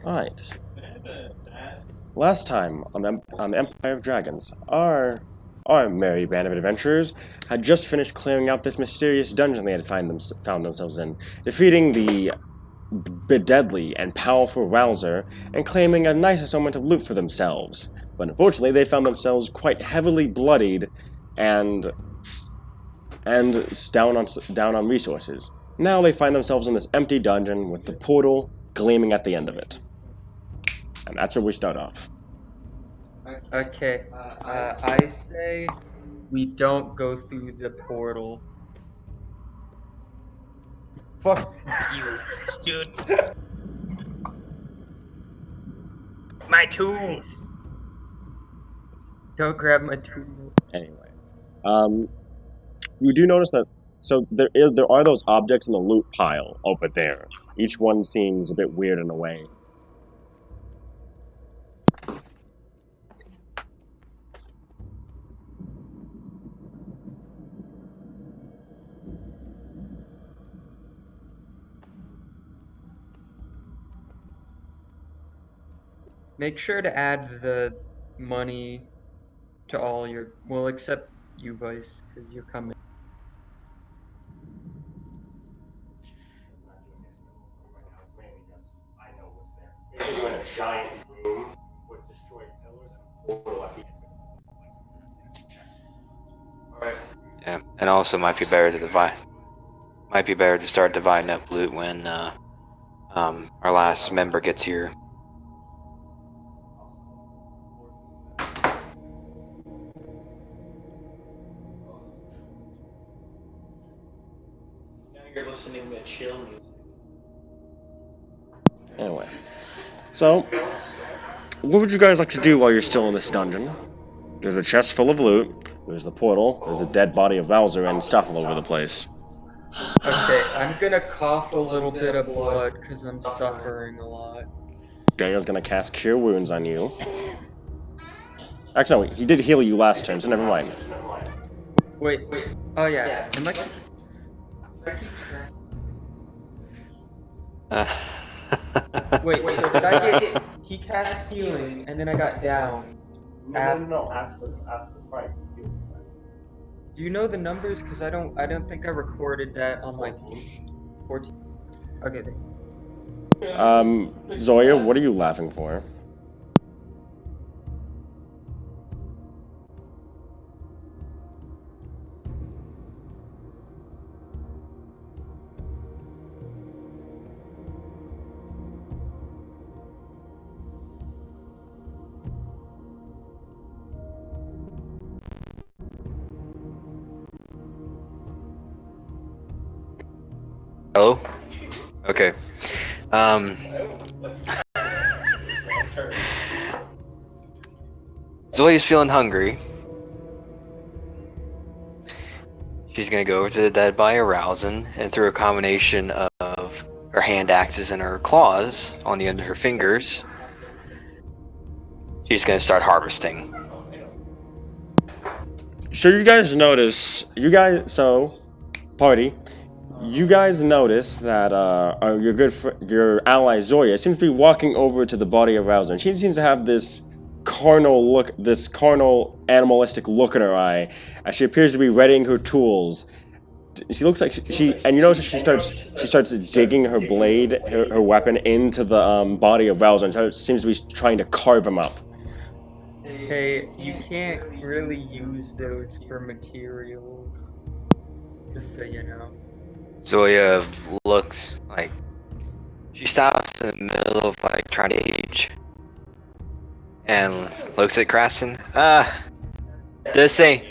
Alright. Last time on the Empire of Dragons, our merry band of adventurers had just finished clearing out this mysterious dungeon they had found themselves in, defeating the deadly and powerful Rouser and claiming a nice assortment of loot for themselves. But unfortunately, they found themselves quite heavily bloodied and down on resources. Now they find themselves in this empty dungeon with the portal gleaming at the end of it. And that's where we start off. Okay, I say we don't go through the portal. Fuck you, dude. My tools! Don't grab my tools. Anyway, you do notice that there are those objects in the loot pile over there. Each one seems a bit weird in a way. Make sure to add the money to all your, well, except you, Vice, because you're coming. In a giant room with destroyed pillars and a portal at the end. Alright. Yeah, and also might be better to start dividing up loot when our last member gets here. Now you're listening to chill music. Anyway, so what would you guys like to do while you're still in this dungeon? There's a chest full of loot. There's the portal. There's a dead body of Bowser and stuff all over the place. Okay, I'm gonna cough a little bit of blood because I'm suffering a lot. Daniel's gonna cast Cure Wounds on you. Actually, no, he did heal you last turn, so never mind. Wait. Oh yeah. Am Wait, so did I get? He cast healing, and then I got down. No, after the fight. Do you know the numbers? Because I don't think I recorded that on my 14. Okay. Zoya, what are you laughing for? Hello? Okay. Zoya's feeling hungry. She's gonna go over to the dead body of Rousen, and through a combination of her hand axes and her claws on the end of her fingers, she's gonna start harvesting. So you guys notice that your ally Zoya seems to be walking over to the body of Rouser, and she seems to have this carnal animalistic look in her eye, as she appears to be readying her tools. She looks like and you notice she starts digging her blade, her weapon into the body of Rouser, and seems to be trying to carve him up. Hey, you can't really use those for materials. Just so you know. Zoya looks like she stops in the middle of trying to age and looks at Kraston. This ain't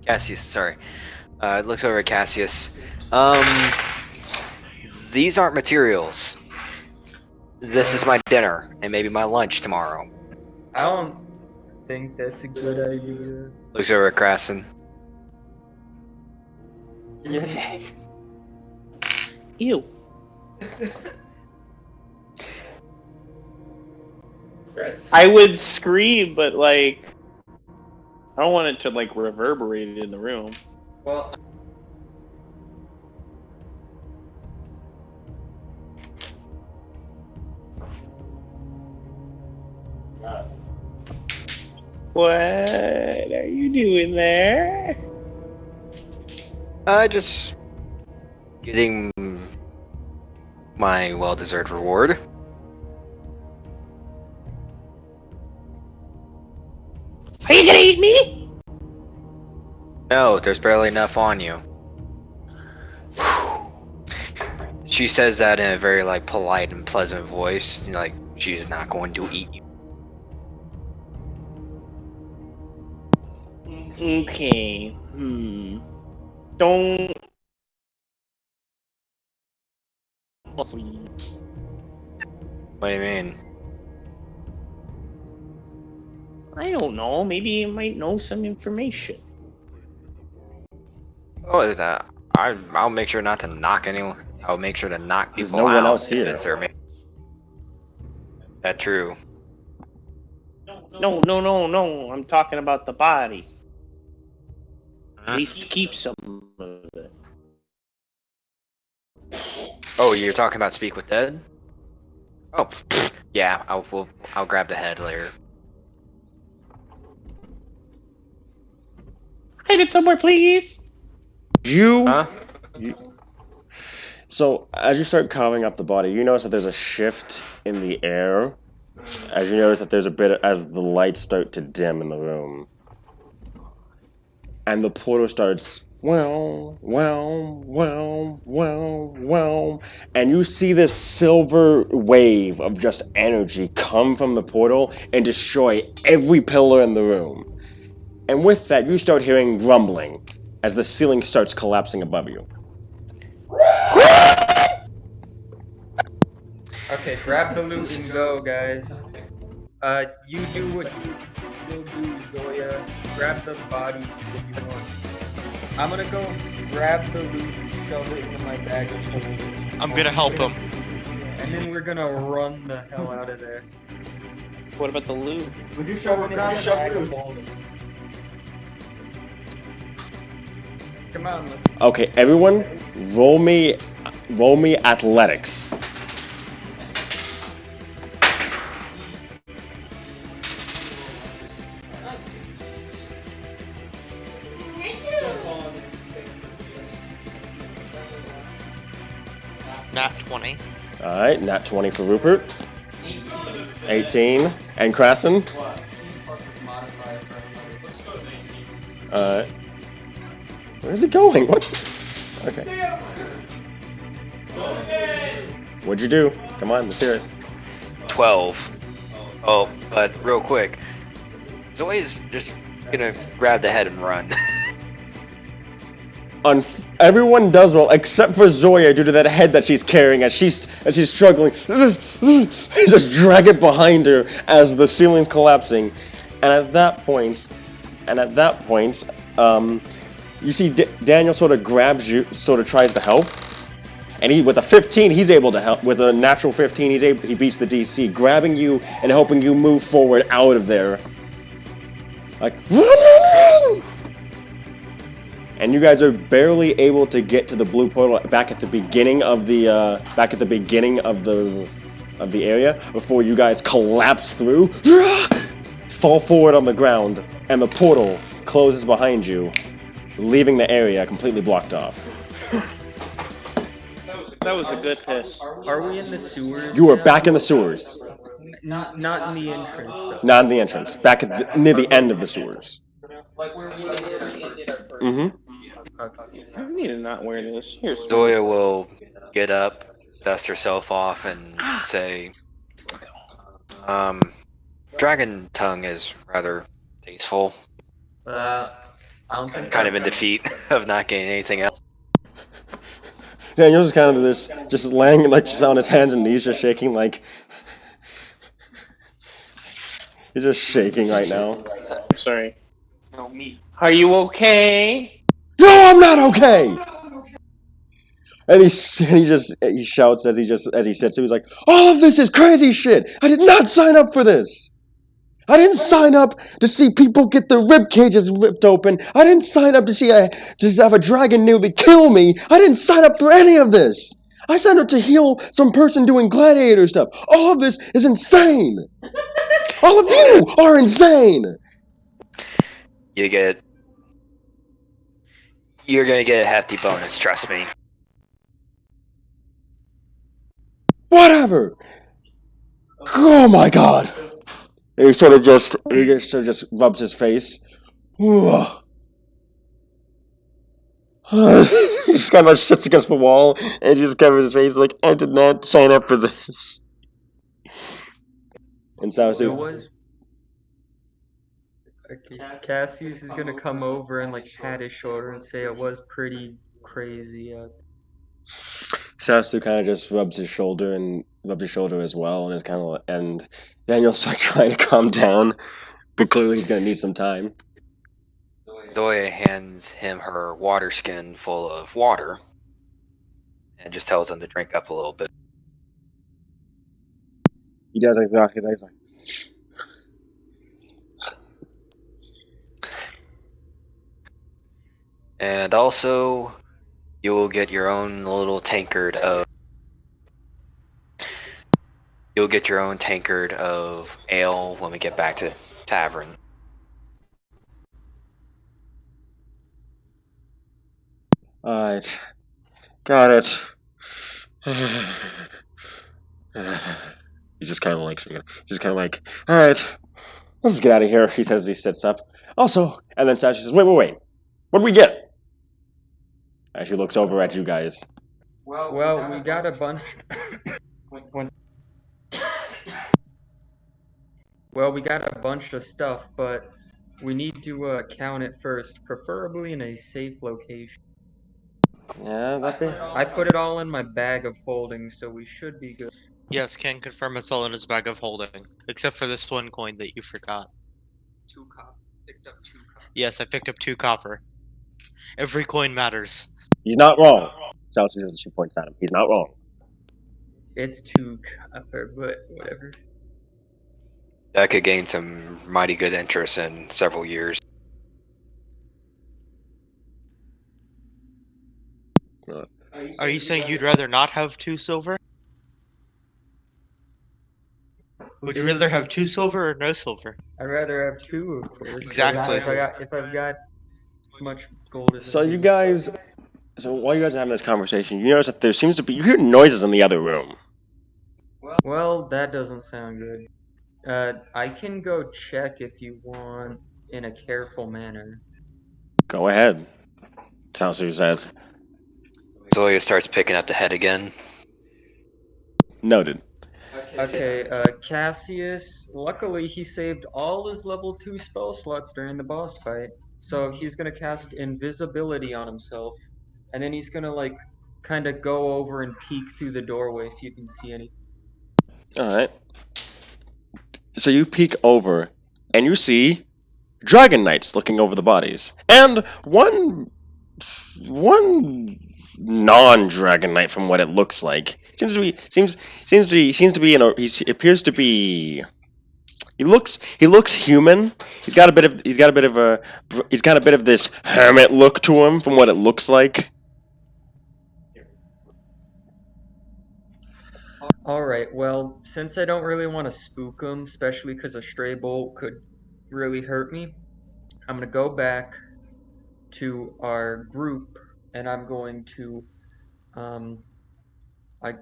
Cassius, sorry. Looks over at Cassius. These aren't materials. This is my dinner and maybe my lunch tomorrow. I don't think that's a good idea. Looks over at Kraston. Yes. Ew. I would scream, but I don't want it to reverberate in the room. Well, What are you doing there? Just getting my well-deserved reward. Are you gonna eat me? No, there's barely enough on you. She says that in a very like polite and pleasant voice, like she's not going to eat you. Okay. Don't. What do you mean? I don't know. Maybe you might know some information. Oh, that I'll make sure not to knock anyone. I'll make sure to knock There's people no out one else if here. it's their. That true. No. I'm talking about the body. At Huh? least keep some of it. Oh, you're talking about Speak with Dead? Oh, yeah. I'll grab the head later. Hide it somewhere, please. Huh? So, as you start carving up the body, you notice that there's a shift in the air. As you notice that there's a bit as the lights start to dim in the room. And the portal starts, and you see this silver wave of just energy come from the portal and destroy every pillar in the room. And with that, you start hearing rumbling as the ceiling starts collapsing above you. Okay, grab the loot and go, guys. You do what you will do, Zoya. Grab the body if you want. I'm gonna go grab the loot and shove it into my bag of holding. I'm gonna help him. And then we're gonna run the hell out of there. What about the loot? Would you shove it in my bag of holding? Come on, let's. Okay, everyone, roll me athletics. Nat 20. Alright, nat 20 for Rupert. 18. And Krassen? Where's it going? What? Okay. What'd you do? Come on, let's hear it. 12. Oh, but real quick, Zoe's just gonna grab the head and run. Everyone does well except for Zoya due to that head that she's carrying as she's struggling. Just drag it behind her as the ceiling's collapsing. And at that point, you see Daniel sort of grabs you, sort of tries to help. And with a 15, he's able to help. With a natural 15, he beats the DC, grabbing you and helping you move forward out of there. Like, run! And you guys are barely able to get to the blue portal back at the beginning of the area before you guys collapse through, fall forward on the ground, and the portal closes behind you, leaving the area completely blocked off. That was a good piss. Are we in the sewers? You are back in the sewers. Not in the entrance. Though. Not in the entrance. Back at near the end of the sewers. Mm-hmm. I need to not wear this. Here's Zoya will get up, dust herself off, and say, dragon tongue is rather tasteful. I don't think. Kind of in defeat of not getting anything else. Daniel's kind of just laying like just on his hands and knees, just shaking like he's just shaking right now. sorry. No, me. Are you okay? No, I'm not okay. And he shouts as he sits. He's like, all of this is crazy shit. I did not sign up for this. I didn't sign up to see people get their rib cages ripped open. I didn't sign up to have a dragon nearly kill me. I didn't sign up for any of this. I signed up to heal some person doing gladiator stuff. All of this is insane. All of you are insane. you're gonna get a hefty bonus. Trust me. Whatever. Oh my god. And he sort of just rubs his face. He just kind of sits against the wall and just covers his face like, I did not sign up for this. And It Saosu, was. Okay, Cassius is gonna come over and like pat his shoulder and say it was pretty crazy. Saosu kind of just rubs his shoulder as well, and is kind of, and Daniel's like trying to calm down, but clearly he's gonna need some time. Zoya hands him her water skin full of water, and just tells him to drink up a little bit. He does exactly that. He's like, And also, you will get your own little tankard of. You'll get your own tankard of ale when we get back to tavern. alright, got it. He's just kind of like, alright, let's get out of here. He says as he sits up. Also, and then Saosu says, wait. What do we get? As she looks over at you guys. Well, we got a bunch. Well, we got a bunch of stuff, but we need to count it first, preferably in a safe location. Yeah, that'd be. I put it all in my bag of holding, so we should be good. Yes, can confirm it's all in his bag of holding, except for this one coin that you forgot. Picked up 2 copper. Yes, I picked up 2 copper. Every coin matters. He's not wrong. Saosu says as she points at him. He's not wrong. It's 2 copper, but whatever. That could gain some mighty good interest in several years. Are you saying you'd rather not have 2 silver? Would you rather have 2 silver or no silver? I'd rather have 2, of course. Exactly. If I've got as much gold as So you guys, while you guys are having this conversation, you notice that there seems to be, you hear noises in the other room. Well, that doesn't sound good. I can go check if you want in a careful manner. Go ahead. Saosu says. Zoya starts picking up the head again. Noted. Okay, Cassius, luckily he saved all his level 2 spell slots during the boss fight. So he's gonna cast invisibility on himself. And then he's gonna like kinda go over and peek through the doorway so you can see anything. Alright. So you peek over, and you see Dragon Knights looking over the bodies. And one non-Dragon Knight from what it looks like. Seems to be he appears to be he looks human. He's got a bit of this hermit look to him from what it looks like. Alright, well, since I don't really want to spook him, especially because a stray bolt could really hurt me, I'm gonna go back to our group and I'm going to, I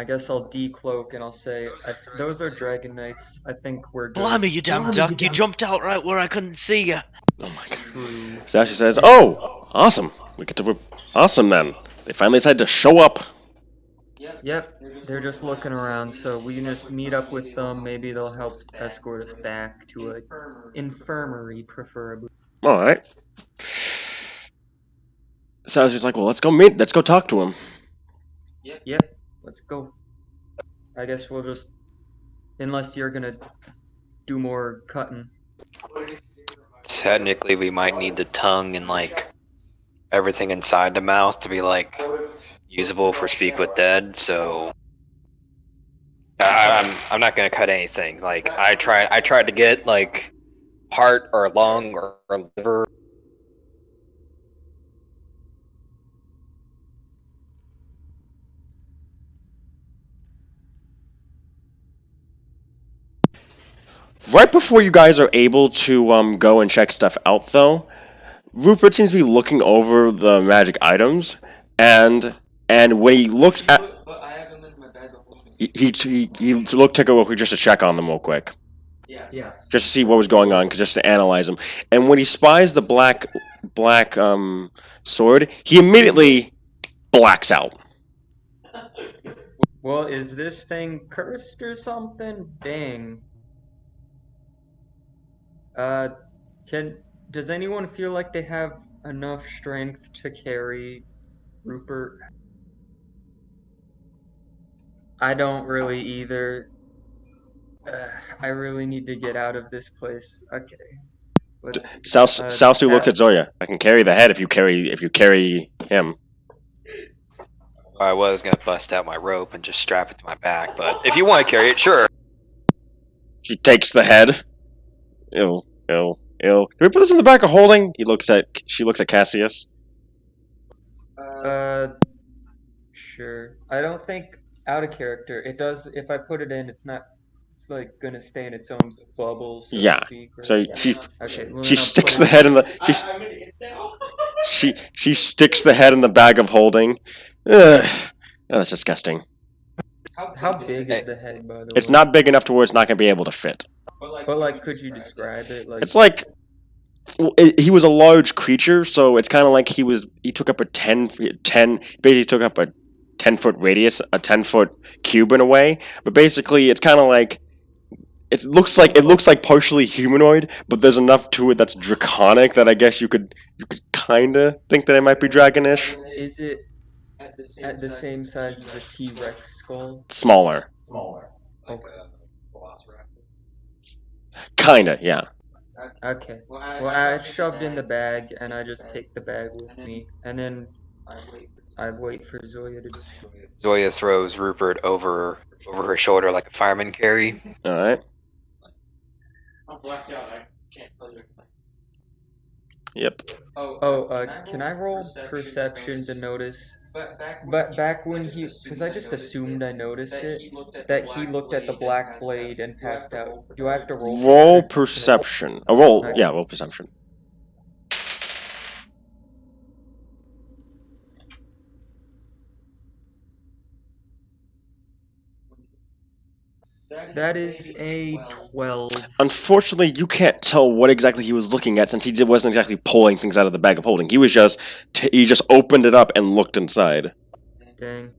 guess I'll decloak and I'll say, those are Dragon Knights. I think we're good. Blimey, you damn duck! You jumped out right where I couldn't see you. Oh my god. True. Sashi says, "Oh, awesome! Awesome then. They finally decided to show up." Yep, they're just looking around, so we can just meet up with them. Maybe they'll help escort us back to a infirmary, preferably. All right. Sashi's like, "Well, let's go talk to him." Yep, let's go. I guess we'll just, unless you're gonna do more cutting. Technically, we might need the tongue and like everything inside the mouth to be like usable for speak with dead. So I'm not gonna cut anything. Like I tried to get like heart or lung or liver. Right before you guys are able to go and check stuff out, though, Rupert seems to be looking over the magic items, and when he looks at, But I have them in my bag of holding. he looked took a look just to check on them real quick, Yeah. just to see what was going on, just to analyze them. And when he spies the black sword, he immediately blacks out. Well, is this thing cursed or something? Dang. Does anyone feel like they have enough strength to carry Rupert? I don't really either. I really need to get out of this place. Okay. Let's. Salsu looks at Zoya. I can carry the head if you carry him. I was gonna bust out my rope and just strap it to my back, but if you want to carry it, sure. She takes the head. Ew. Can we put this in the back of holding? She looks at Cassius. Sure. I don't think out of character. It does. If I put it in, it's not. It's like gonna stay in its own bubble, so Yeah. to speak. Right? So Okay. Well, she then I'll sticks put the it head in the she sticks the head in the bag of holding. Ugh. Oh, that's disgusting. How big is the head, by the way? It's not big enough to where it's not gonna be able to fit. But like, could you describe it? Like, It's like he was a large creature, so it's kind of like he took up a 10 basically took up a 10-foot radius, a 10-foot cube in a way. But basically, it's kind of like it looks like partially humanoid, but there's enough to it that's draconic that I guess you could kind of think that it might be dragonish. is it at the same size as a T-Rex skull? Smaller. Okay. Kinda, yeah. Okay. Well, I shoved in the bag, and I just take the bag with me, and then I wait for Zoya to just. Zoya throws Rupert over her shoulder like a fireman carry. All right. I'm blacked out. I can't tell you. Yep. Can I roll perception to notice? But back when because I just assumed I noticed it, that he looked at the black blade and passed out. Do I have to roll? Roll perception. Roll perception. That is a 12. Unfortunately, you can't tell what exactly he was looking at since he wasn't exactly pulling things out of the bag of holding. He was he just opened it up and looked inside. Dang.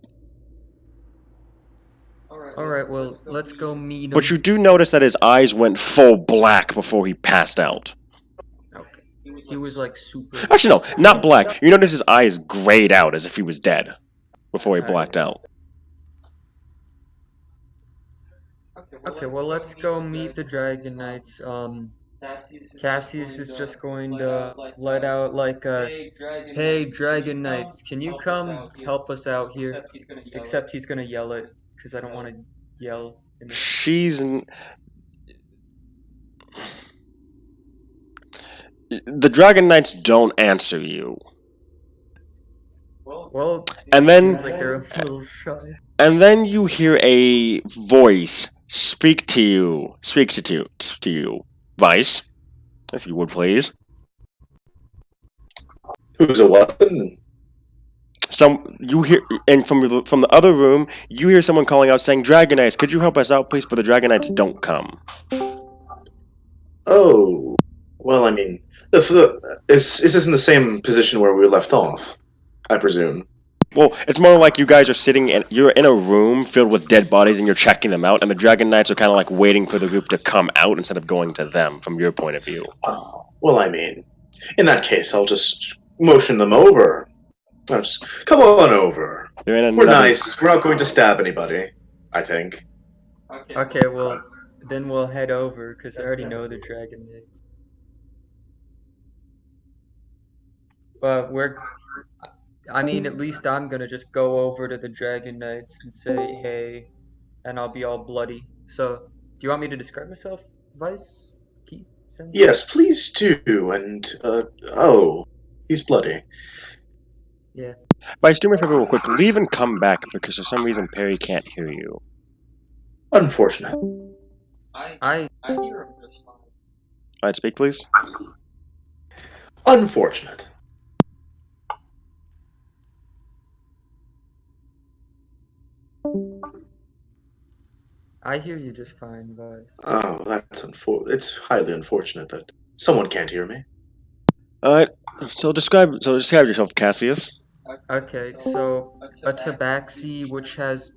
Alright, well, let's go meet him. But you do notice that his eyes went full black before he passed out. Okay. He was like super. Actually, no, not black. You notice his eyes grayed out as if he was dead before he blacked out. Okay, well, let's go meet the Dragon Knights. Cassius is just going to let out like a, "Hey, Dragon Knights, can you come help us out here?" Except he's gonna yell it, because I don't want to yell. The Dragon Knights don't answer you. Well, And then, seems like they're a little shy. and then you hear a voice speak to you. Vice, if you would please. Who's a weapon? You hear, and from the other room, you hear someone calling out saying, "Dragon Knights, could you help us out, please?" But the Dragon Knights don't come. Oh, well, I mean, is this in the same position where we left off? I presume. Well, it's more like you guys are you're in a room filled with dead bodies and you're checking them out, and the Dragon Knights are kind of like waiting for the group to come out instead of going to them from your point of view. Oh, well, I mean, in that case, I'll just motion them over. Just, come on over. We're nice. We're not going to stab anybody, I think. Okay, well, then we'll head over, because I already know the Dragon Knights. But I mean, at least I'm gonna just go over to the Dragon Knights and say, "Hey," and I'll be all bloody. So, do you want me to describe myself, Vice? Yes, please do. And, he's bloody. Yeah. Vice, do me a favor real quick. Leave and come back, because for some reason Perry can't hear you. Unfortunate. I hear him just fine. Alright, speak please. Unfortunate. I hear you just fine, guys. Oh, that's it's highly unfortunate that someone can't hear me. Alright, so describe yourself, Cassius. Okay, so a tabaxi which has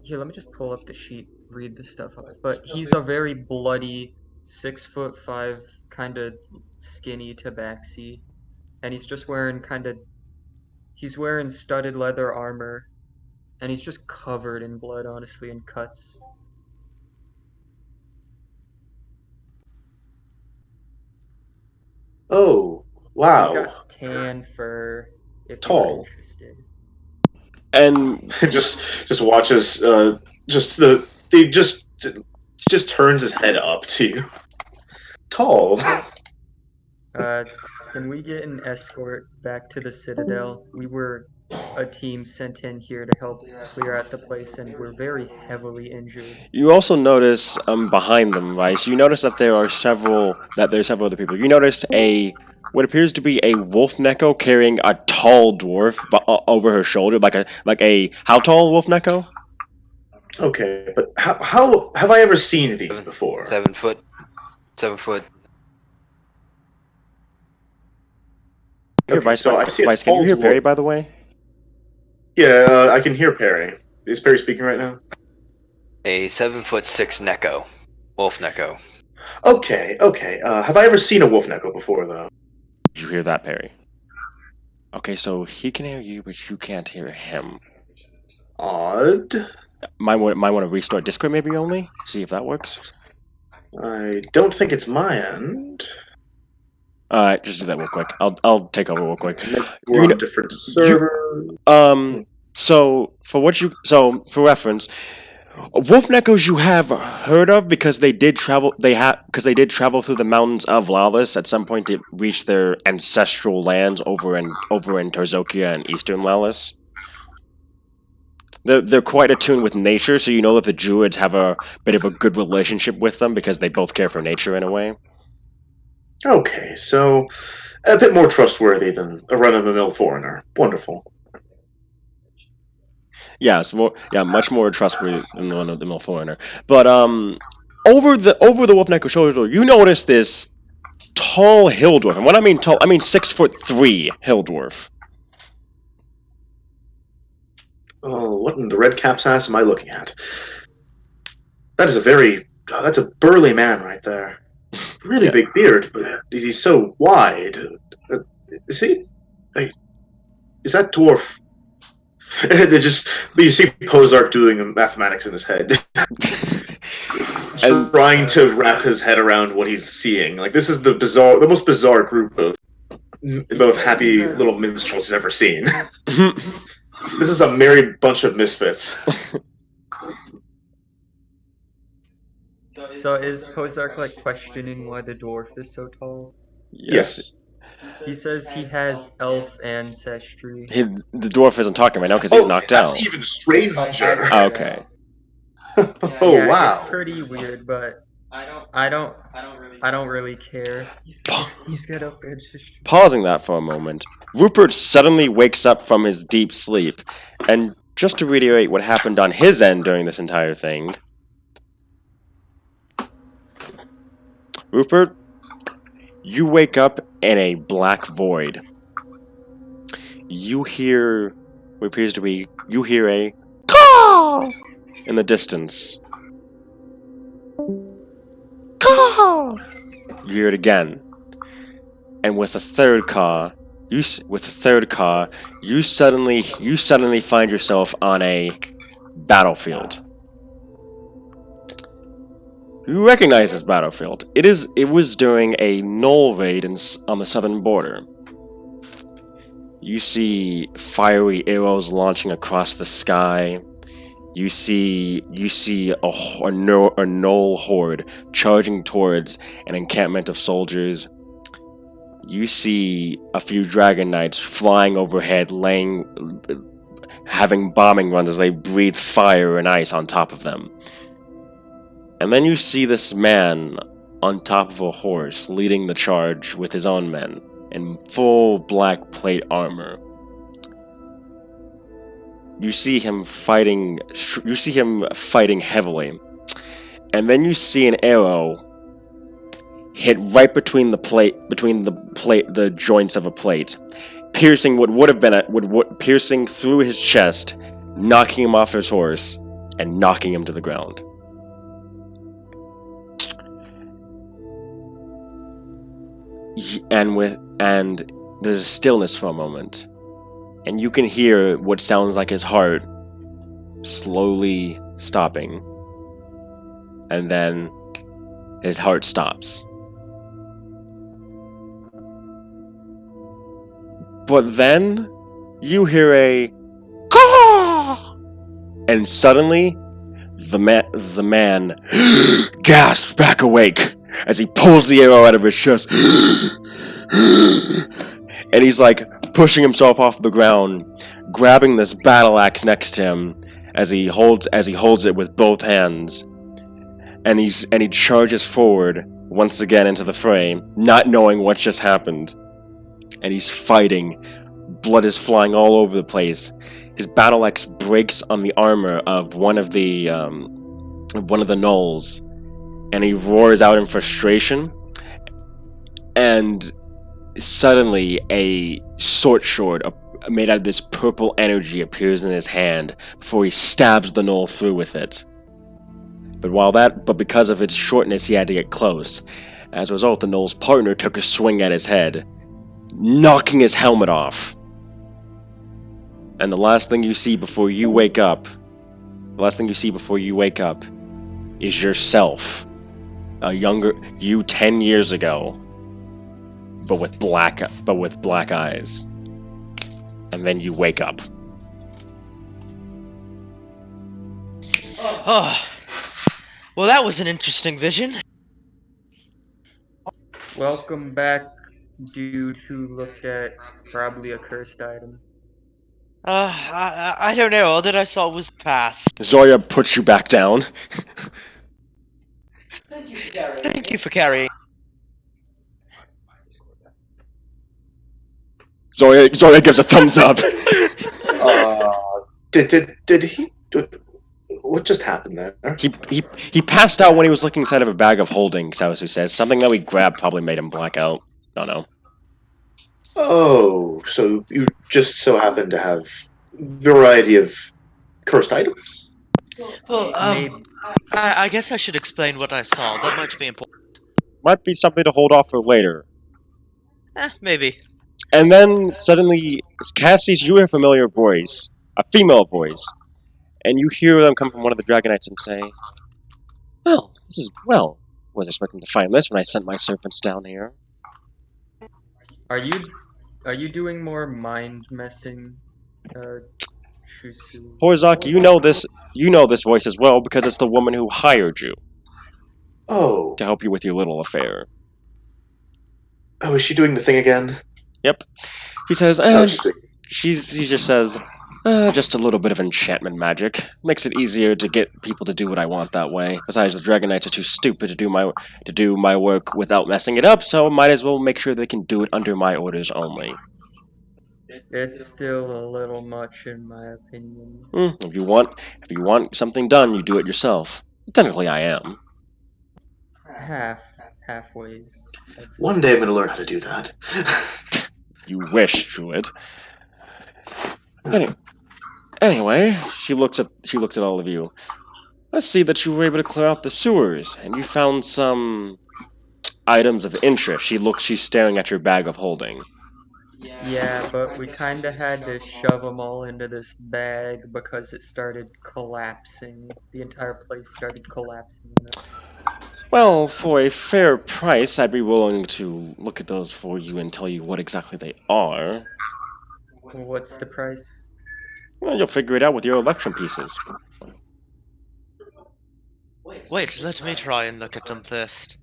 here, let me just pull up the sheet, read the stuff up. But he's a very bloody 6'5" kinda skinny tabaxi. And he's just wearing he's wearing studded leather armor. And he's just covered in blood, honestly, and cuts. Oh, He's wow. got tan fur, if you're Tall. interested. And just watches he just turns his head up to you. Tall. Can we get an escort back to the Citadel? We were a team sent in here to help clear out the place, and we're very heavily injured. you also notice behind them, right? So you notice that there's several other people. You notice what appears to be a wolf neko carrying a tall dwarf over her shoulder, like a how tall wolf neko? Okay, but how have I ever seen these before? 7 foot. 7 foot. Here, Okay, so I see a Vice, can you tall hear Perry, dwarf. by the way? Yeah, I can hear Perry. Is Perry speaking right now? A 7'6" neko. Wolf neko. Okay. Have I ever seen a wolf neko before, though? Did you hear that, Perry? Okay, so he can hear you, but you can't hear him. Odd. Might want to restart Discord maybe only? See if that works. I don't think it's my end. Alright, just do that real quick. I'll take over real quick. We're on a different server. So for reference, wolf nekos you have heard of because they did travel through the mountains of Lalas at some point to reach their ancestral lands over in Tarzokia and eastern Lalas. They're quite attuned with nature, so you know that the druids have a bit of a good relationship with them because they both care for nature in a way. Okay, so a bit more trustworthy than a run-of-the-mill foreigner. Wonderful. Yes, much more trustworthy than the run-of-the-mill foreigner. But over the wolf neko shoulder, you notice this tall hill dwarf, and when I mean tall, I mean 6'3" hill dwarf. Oh, what in the red cap's ass am I looking at? That's a burly man right there. Really big beard, but he's so wide. Is that dwarf? You see Pozark doing mathematics in his head. Trying to wrap his head around what he's seeing. Like, this is the most bizarre group of both happy little minstrels he's ever seen. This is a merry bunch of misfits. So is Pozark like questioning why the dwarf is so tall? Yes. He says he has elf ancestry. The dwarf isn't talking right now because he's knocked out. That's even stranger. Okay. Oh yeah, wow. It's pretty weird, but I don't really care. He's got elf ancestry. Pausing that for a moment, Rupert suddenly wakes up from his deep sleep, and just to reiterate what happened on his end during this entire thing, Rupert, you wake up in a black void. You hear what appears to be, a caw in the distance. Caw! You hear it again. And with a third caw, you suddenly find yourself on a battlefield. You recognize this battlefield. It was during a Knoll raid on the southern border. You see fiery arrows launching across the sky. You see a Knoll horde charging towards an encampment of soldiers. You see a few dragon knights flying overhead, having bombing runs as they breathe fire and ice on top of them. And then you see this man on top of a horse leading the charge with his own men in full black plate armor. You see him fighting heavily. And then you see an arrow hit right between the joints of a plate, piercing what would have been piercing through his chest, knocking him off his horse and knocking him to the ground. And there's a stillness for a moment, and you can hear what sounds like his heart slowly stopping, and then his heart stops. But then you hear a caw, and suddenly the man gasps back awake as he pulls the arrow out of his chest, and he's like pushing himself off the ground, grabbing this battle axe next to him as he holds it with both hands, and he charges forward once again into the fray, not knowing what just happened. And he's fighting. Blood is flying all over the place. His battle axe breaks on the armor of one of the gnolls, and he roars out in frustration. And suddenly, a sword made out of this purple energy appears in his hand before he stabs the gnoll through with it. But because of its shortness, he had to get close. As a result, the gnoll's partner took a swing at his head, knocking his helmet off. And the last thing you see before you wake up is yourself, a younger you 10 years ago, but with black eyes. And then you wake up. Oh, well, that was an interesting vision. Welcome back, dude who looked at probably a cursed item. I don't know. All that I saw was the past. Zoya puts you back down. Thank you for carrying. Zoya gives a thumbs up. Did he? What just happened there? He passed out when he was looking inside of a bag of holding, Saosu says. Something that we grabbed probably made him black out. Don't know. Oh, so you just so happen to have variety of cursed items? Well, I guess I should explain what I saw. That might be important. Might be something to hold off for later. Maybe. And then suddenly, Cassie's you hear a familiar voice, a female voice, and you hear them come from one of the Dragonites and say, "Well, was expecting to find this when I sent my serpents down here." Are you doing more mind messing? Shushu? Horzak, you know this voice as well because it's the woman who hired you Oh. to help you with your little affair. Oh, is she doing the thing again? Yep. He says, She just says, just a little bit of enchantment magic. Makes it easier to get people to do what I want that way. Besides, the Dragonites are too stupid to do my work without messing it up, so I might as well make sure they can do it under my orders only. It's still a little much, in my opinion. If you want something done, you do it yourself. Technically, I am. Halfways. One day I'm going to learn how to do that. You wish, Druid. Anyway, she looks at all of you. Let's see that you were able to clear out the sewers, and you found some items of interest. She's staring at your bag of holding. Yeah, but we kinda had to shove them all into this bag because it started collapsing. The entire place started collapsing. Well, for a fair price, I'd be willing to look at those for you and tell you what exactly they are. What's the price? Well, you'll figure it out with your election pieces. Wait, let me try and look at them first.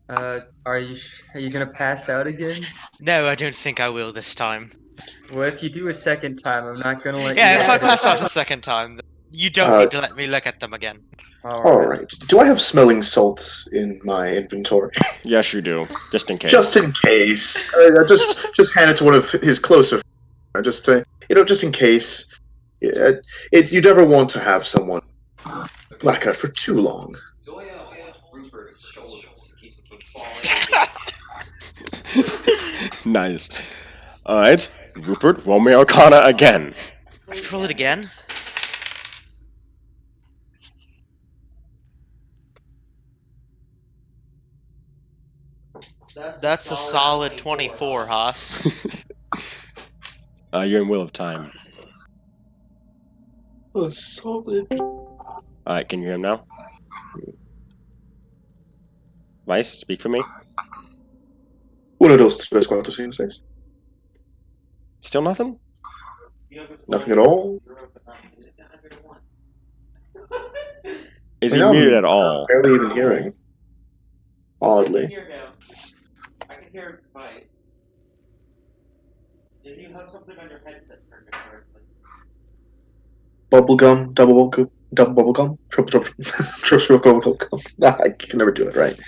Are you gonna pass out again? No, I don't think I will this time. Well, if you do a second time, I'm not gonna let you. Yeah, if I pass out a second time, You don't need to let me look at them again. All right. Do I have smelling salts in my inventory? Yes, you do. Just in case. Just in case. Just hand it to one of his closer. Just just in case. You never want to have someone black out for too long. Nice. Alright. Rupert, roll me Arcana again. Roll it again. That's a solid 24, Haas. You're in Wheel of Time. Oh, solid. Alright, can you hear him now? Vice, speak for me. Uno, dos, tres, cuatro, cinco, seis. Still nothing? Nothing at all. Is he Now I'm muted at all? Barely even hearing. Oddly. I can hear Mike. Did you have something on your headset turned correctly? Bubblegum, double bubblegum, triple bubblegum. Nah, I can never do it right.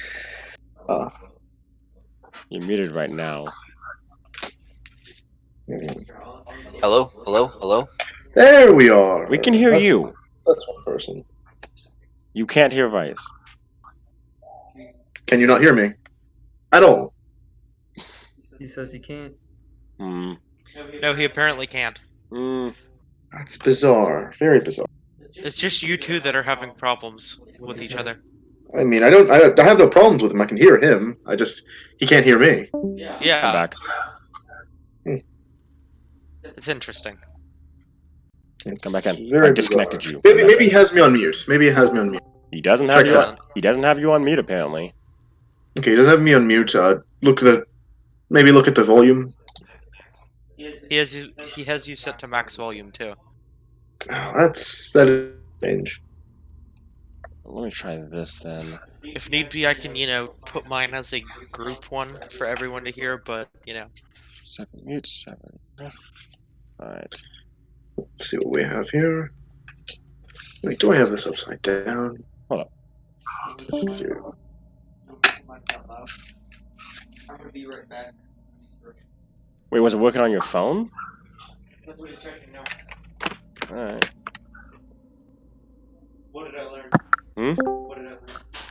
You're muted right now. Hello? There we are. We can hear you. That's one person. You can't hear Vice. Can you not hear me? At all? He says he can't. Hmm. No, he apparently can't. Hmm. That's bizarre. Very bizarre. It's just you two that are having problems with each other. I mean, I have no problems with him. I can hear him. He can't hear me. Yeah. Come back. It's interesting. Come back in. Very I disconnected bizarre. you. Maybe he has me on mute. He doesn't Check have you. that. He doesn't have you on mute apparently. Okay, he doesn't have me on mute. Maybe look at the volume. He has you set to max volume too. Oh, that is strange. Let me try this then. If need be, I can, put mine as a group one for everyone to hear, but, 7 mute 7. Alright. Let's see what we have here. Wait, do I have this upside down? Hold up. Here. I'm gonna be right back. Wait, was it working on your phone? That's what he's checking now. Alright. What did I learn? Hmm? What did I learn?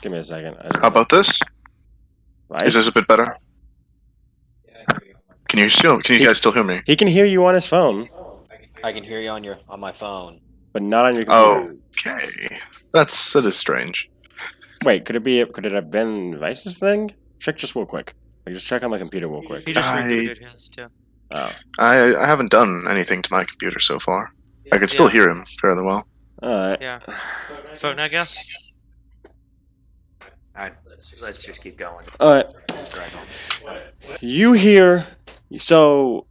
Give me a second. How about this? Vice? Is this a bit better? Yeah, I hear you. Can you guys still hear me? He can hear you on his phone, I can hear you on my phone. but not on your computer. Okay. That is strange. Wait, could it have been Vice's thing? Check just real quick. Just check on the computer real quick. he just I- rebooted his too. Oh. I haven't done anything to my computer so far. I can still Yeah. hear him fairly well. Alright. Yeah. Phone, I guess? Alright, let's just keep going. Alright. Drag on. You hear. So.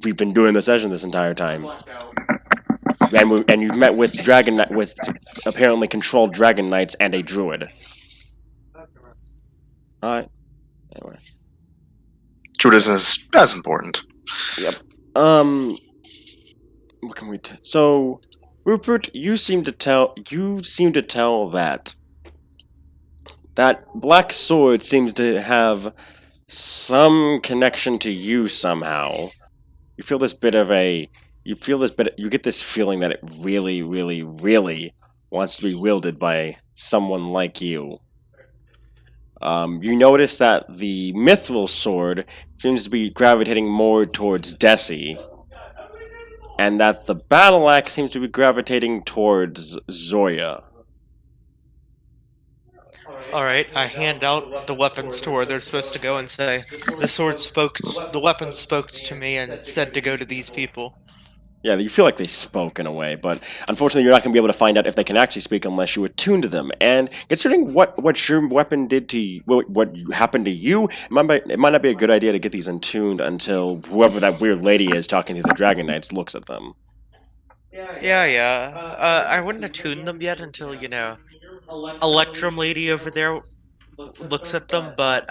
We've been doing the session this entire time. Blacked out. And you've met with with apparently controlled dragon knights and a druid. Alright. Anyway. Druid isn't as important. What can we so Rupert, you seem to tell that black sword seems to have some connection to you somehow. You feel this bit of you get this feeling that it really, really, really wants to be wielded by someone like you. You notice that the mithril sword seems to be gravitating more towards Desi, and that the battle axe seems to be gravitating towards Zoya. Alright, I hand out the weapons to where they're supposed to go and say, the weapon spoke to me and said to go to these people. Yeah, you feel like they spoke in a way, but unfortunately you're not going to be able to find out if they can actually speak unless you attune to them. And considering what your weapon did to you, what happened to you, it might not be a good idea to get these attuned until whoever that weird lady is talking to the Dragon Knights looks at them. Yeah. I wouldn't attune them yet until, Electrum lady over there looks at them, but,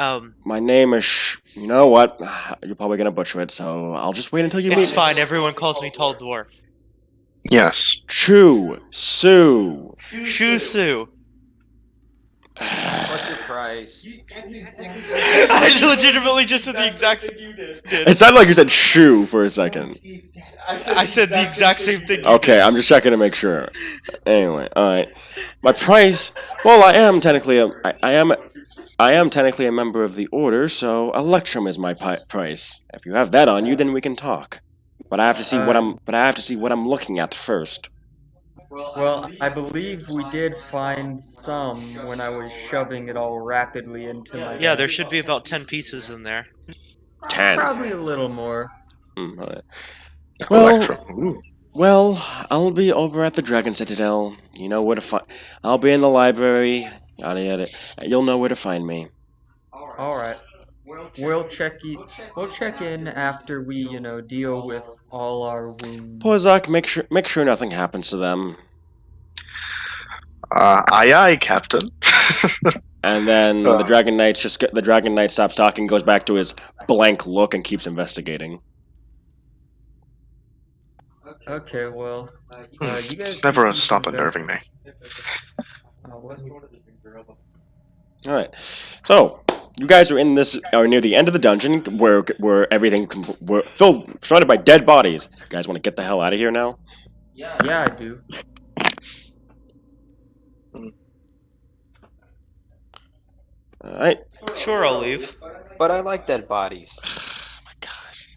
My name is you know what? You're probably going to butcher it, so I'll just wait until you meet it's me. fine, everyone calls me Tall Dwarf. Yes. Sue. Shusu. What's your price? I legitimately just said the exact same you did. It sounded like you said shoe for a second. I said the exact same thing. Okay, I'm just checking to make sure. Anyway, alright. My price, well, I am technically a member of the order, so Electrum is my price. If you have that on you, then we can talk. But I have to see what I'm looking at first. Well, I believe we did find some when I was shoving it all rapidly into my. Yeah, there should be about 10 pieces in there. 10. Probably a little more. Alright. Electrum. Ooh. Well, I'll be over at the Dragon Citadel. You know where to find. I'll be in the library. Yada yada. You'll know where to find me. All right. We'll check in after we, deal with all our wounds. Porzak, make sure nothing happens to them. Aye aye, Captain. And then the Dragon Knight stops talking, goes back to his blank look, and keeps investigating. Okay, well, you guys Never stop unnerving me. All right, so you guys are near the end of the dungeon where we're surrounded by dead bodies. You guys want to get the hell out of here now? Yeah, I do. All right. Sure, I'll leave. But I like dead bodies. Oh my gosh.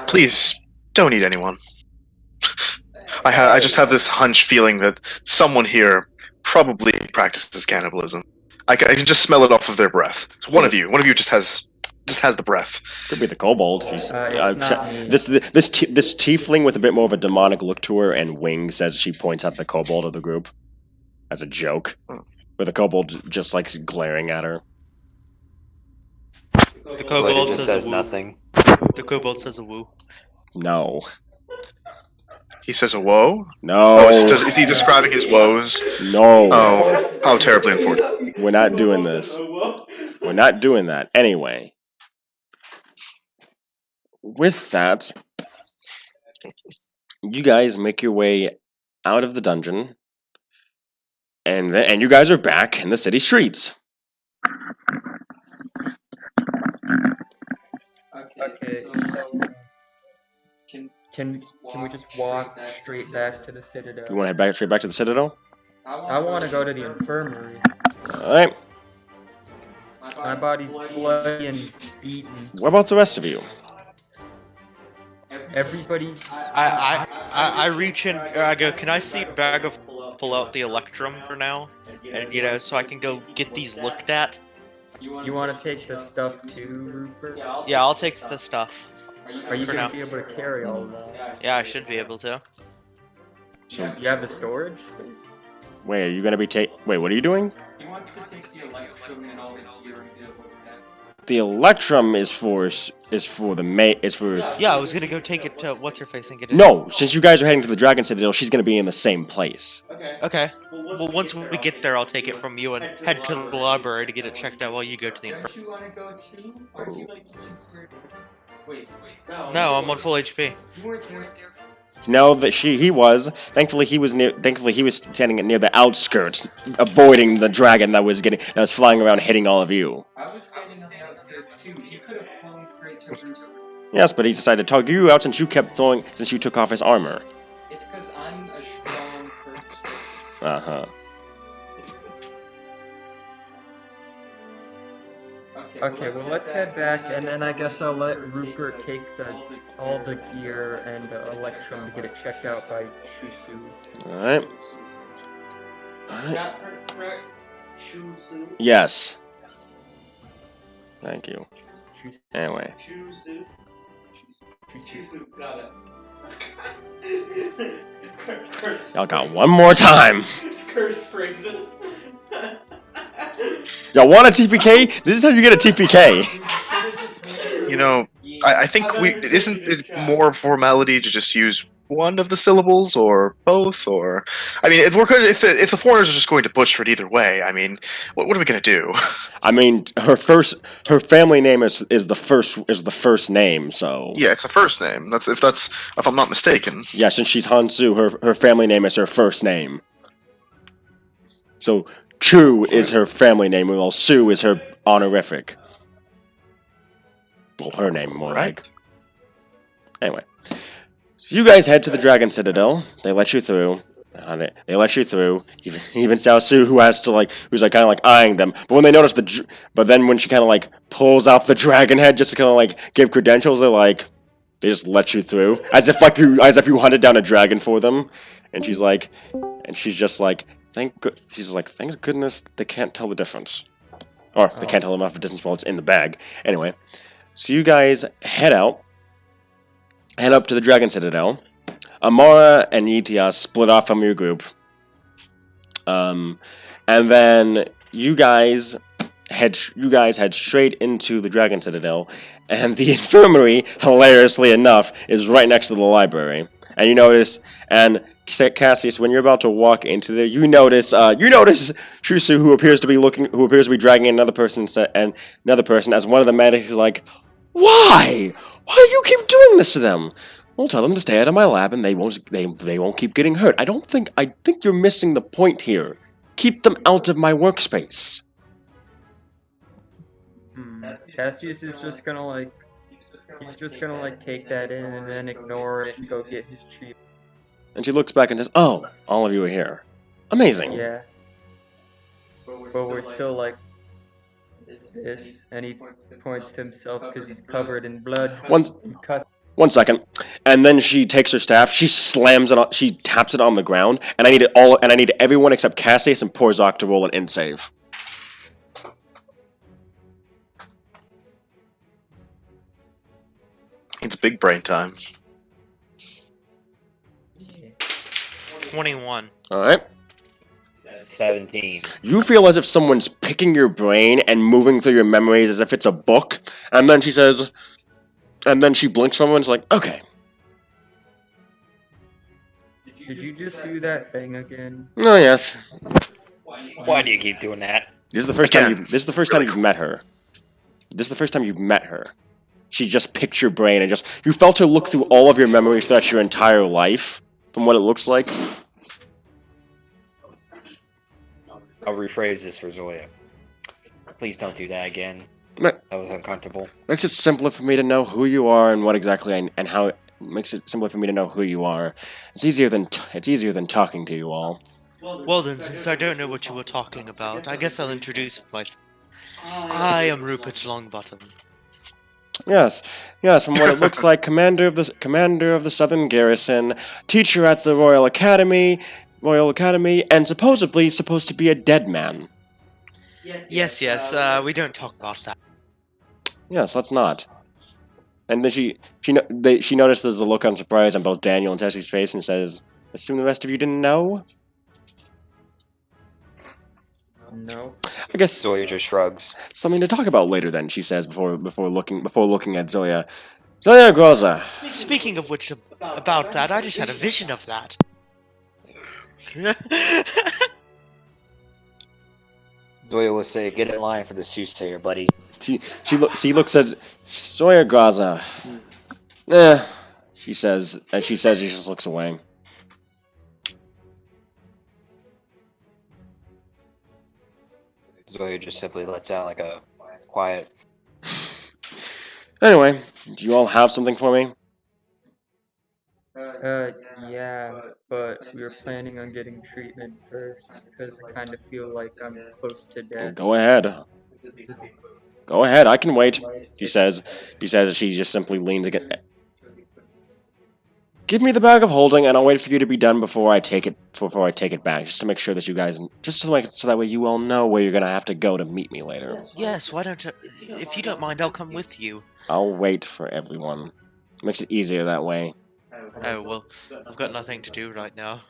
Please, don't eat anyone. I just have this hunch feeling that someone here probably practices cannibalism. I can just smell it off of their breath. So one of you just has the breath. Could be the kobold. It's not me. This tiefling with a bit more of a demonic look to her and wings as she points at the kobold of the group as a joke. With the kobold just like glaring at her. The kobold says nothing. The kobold says a woo. No. He says a woe? No. Oh, is he describing his woes? No. Oh, how terribly unfortunate. We're not doing this. We're not doing that. Anyway. With that, you guys make your way out of the dungeon. And you guys are back in the city streets. Okay, so can we just walk straight back to the Citadel? You want to head straight back to the Citadel? I want to go to the infirmary. Alright. My body's bloody and beaten. What about the rest of you? Everybody. I reach in. I go. Can I see a bag of? Pull out the Electrum for now, and so I can go get these looked at. You want to take the stuff too, Rupert? Yeah, I'll take the stuff. Are you gonna be able to carry all of that? Yeah, I should be able to. So you have the storage space? Wait, are you gonna be Wait, what are you doing? He wants to take the Electrum and all the gear and get it looked at. The Electrum is for Yeah, I was gonna go take it to what's her face and get it. No, since you guys are heading to the Dragon Citadel, she's gonna be in the same place. Okay. Well, once we get there, I'll take it from you and head to the library to get it checked out while you go to the infirmary. You want to go too? Or do you like super? Wait. No, I'm on full HP. You weren't there. No, that he was. Thankfully, he was standing near the outskirts, avoiding the dragon that was flying around, hitting all of you. I was standing on the outskirts too. You could have flown straight to Rupert. Yes, but he decided to tug you out since you took off his armor. It's because I'm a strong person. Uh-huh. Okay, well let's head back, and then I guess I'll let Rupert take all the gear and the Electrum to get it checked out by Shusu. Alright. Is that correct? Shusu? Yes. Thank you. Anyway. Shusu. Got it. Y'all got one more time. Curse phrases. Y'all want a TPK? This is how you get a TPK. You know, I think isn't it more formality to just use one of the syllables or both? Or, I mean, if the foreigners are just going to butcher it either way, I mean, what are we gonna do? I mean, her family name is the first name. So Yeah, it's a first name. If I'm not mistaken. yeah, since she's Hansu, her family name is her first name. So Chu is her family name, while Su is her honorific. Well, her name more Right. like. Anyway, so you guys head to the Dragon Citadel. They let you through. They let you through. Even Xiao Su, who's kind of like eyeing them. But when they notice but then when she kind of like pulls out the dragon head just to kind of like give credentials, they just let you through, as if you hunted down a dragon for them. And she's just like, thank goodness they can't tell the difference, or they can't tell enough of a distance while it's in the bag. Anyway, so you guys head up to the Dragon Citadel. Amara and Yitia split off from your group. And then you guys head straight into the Dragon Citadel, and the infirmary, hilariously enough, is right next to the library. And you notice, and Cassius, when you're about to walk into there, you notice Trusu, who appears to be dragging another person, as one of the medics is like, why do you keep doing this to them? Well, tell them to stay out of my lab, and they won't keep getting hurt. I think you're missing the point here. Keep them out of my workspace. Cassius is just gonna take that in and then ignore it and go get his treatment. And she looks back and says, "Oh, all of you are here. Amazing." Yeah. But we're still like this, and he points to himself because he's covered in blood. One second. And then she takes her staff, she taps it on the ground, and I need everyone except Cassius and Porzok to roll an int save. It's big brain time. 21. Alright. 17. You feel as if someone's picking your brain and moving through your memories as if it's a book, and then she blinks for a moment and is like, okay. Did you just do that thing again? Oh, yes. Why do you keep doing that? This is the first time you've met her. This is the first time you've met her. She just picked your brain and you felt her look through all of your memories throughout your entire life, from what it looks like. I'll rephrase this for Zoya. Please don't do that again. That was uncomfortable. Makes it simpler for me to know who you are and what exactly and how it makes it simpler for me to know who you are. It's easier than talking to you all. Well then, since I don't know what you were talking about, I guess I'll introduce myself. I am Rupert Longbottom. Yes, from what it looks like, commander of the Southern Garrison, teacher at the Royal Academy, and supposedly supposed to be a dead man. Yes, we don't talk about that. Yes, let's not. And then she notices the look of surprise on both Daniel and Tessie's face and says, "Assume the rest of you didn't know?" No. I guess Zoya just shrugs. Something to talk about later. Then she says before looking at Zoya. Zoya Groza. Speaking of which, about that, I just had a vision of that. Zoya will say, "Get in line for the soothsayer, buddy." She looks at Zoya Groza. She says, and she just looks away. Zoya just simply lets out like a quiet. Anyway, do you all have something for me? Yeah, but we were planning on getting treatment first because I kind of feel like I'm close to death. Go ahead. I can wait. She says she just simply leans again. Give me the bag of holding, and I'll wait for you to be done before I take it back, just to make sure that you guys, so that way you all know where you're gonna have to go to meet me later. Yes, why don't you? If you don't mind, I'll come with you. I'll wait for everyone. Makes it easier that way. Oh well, I've got nothing to do right now.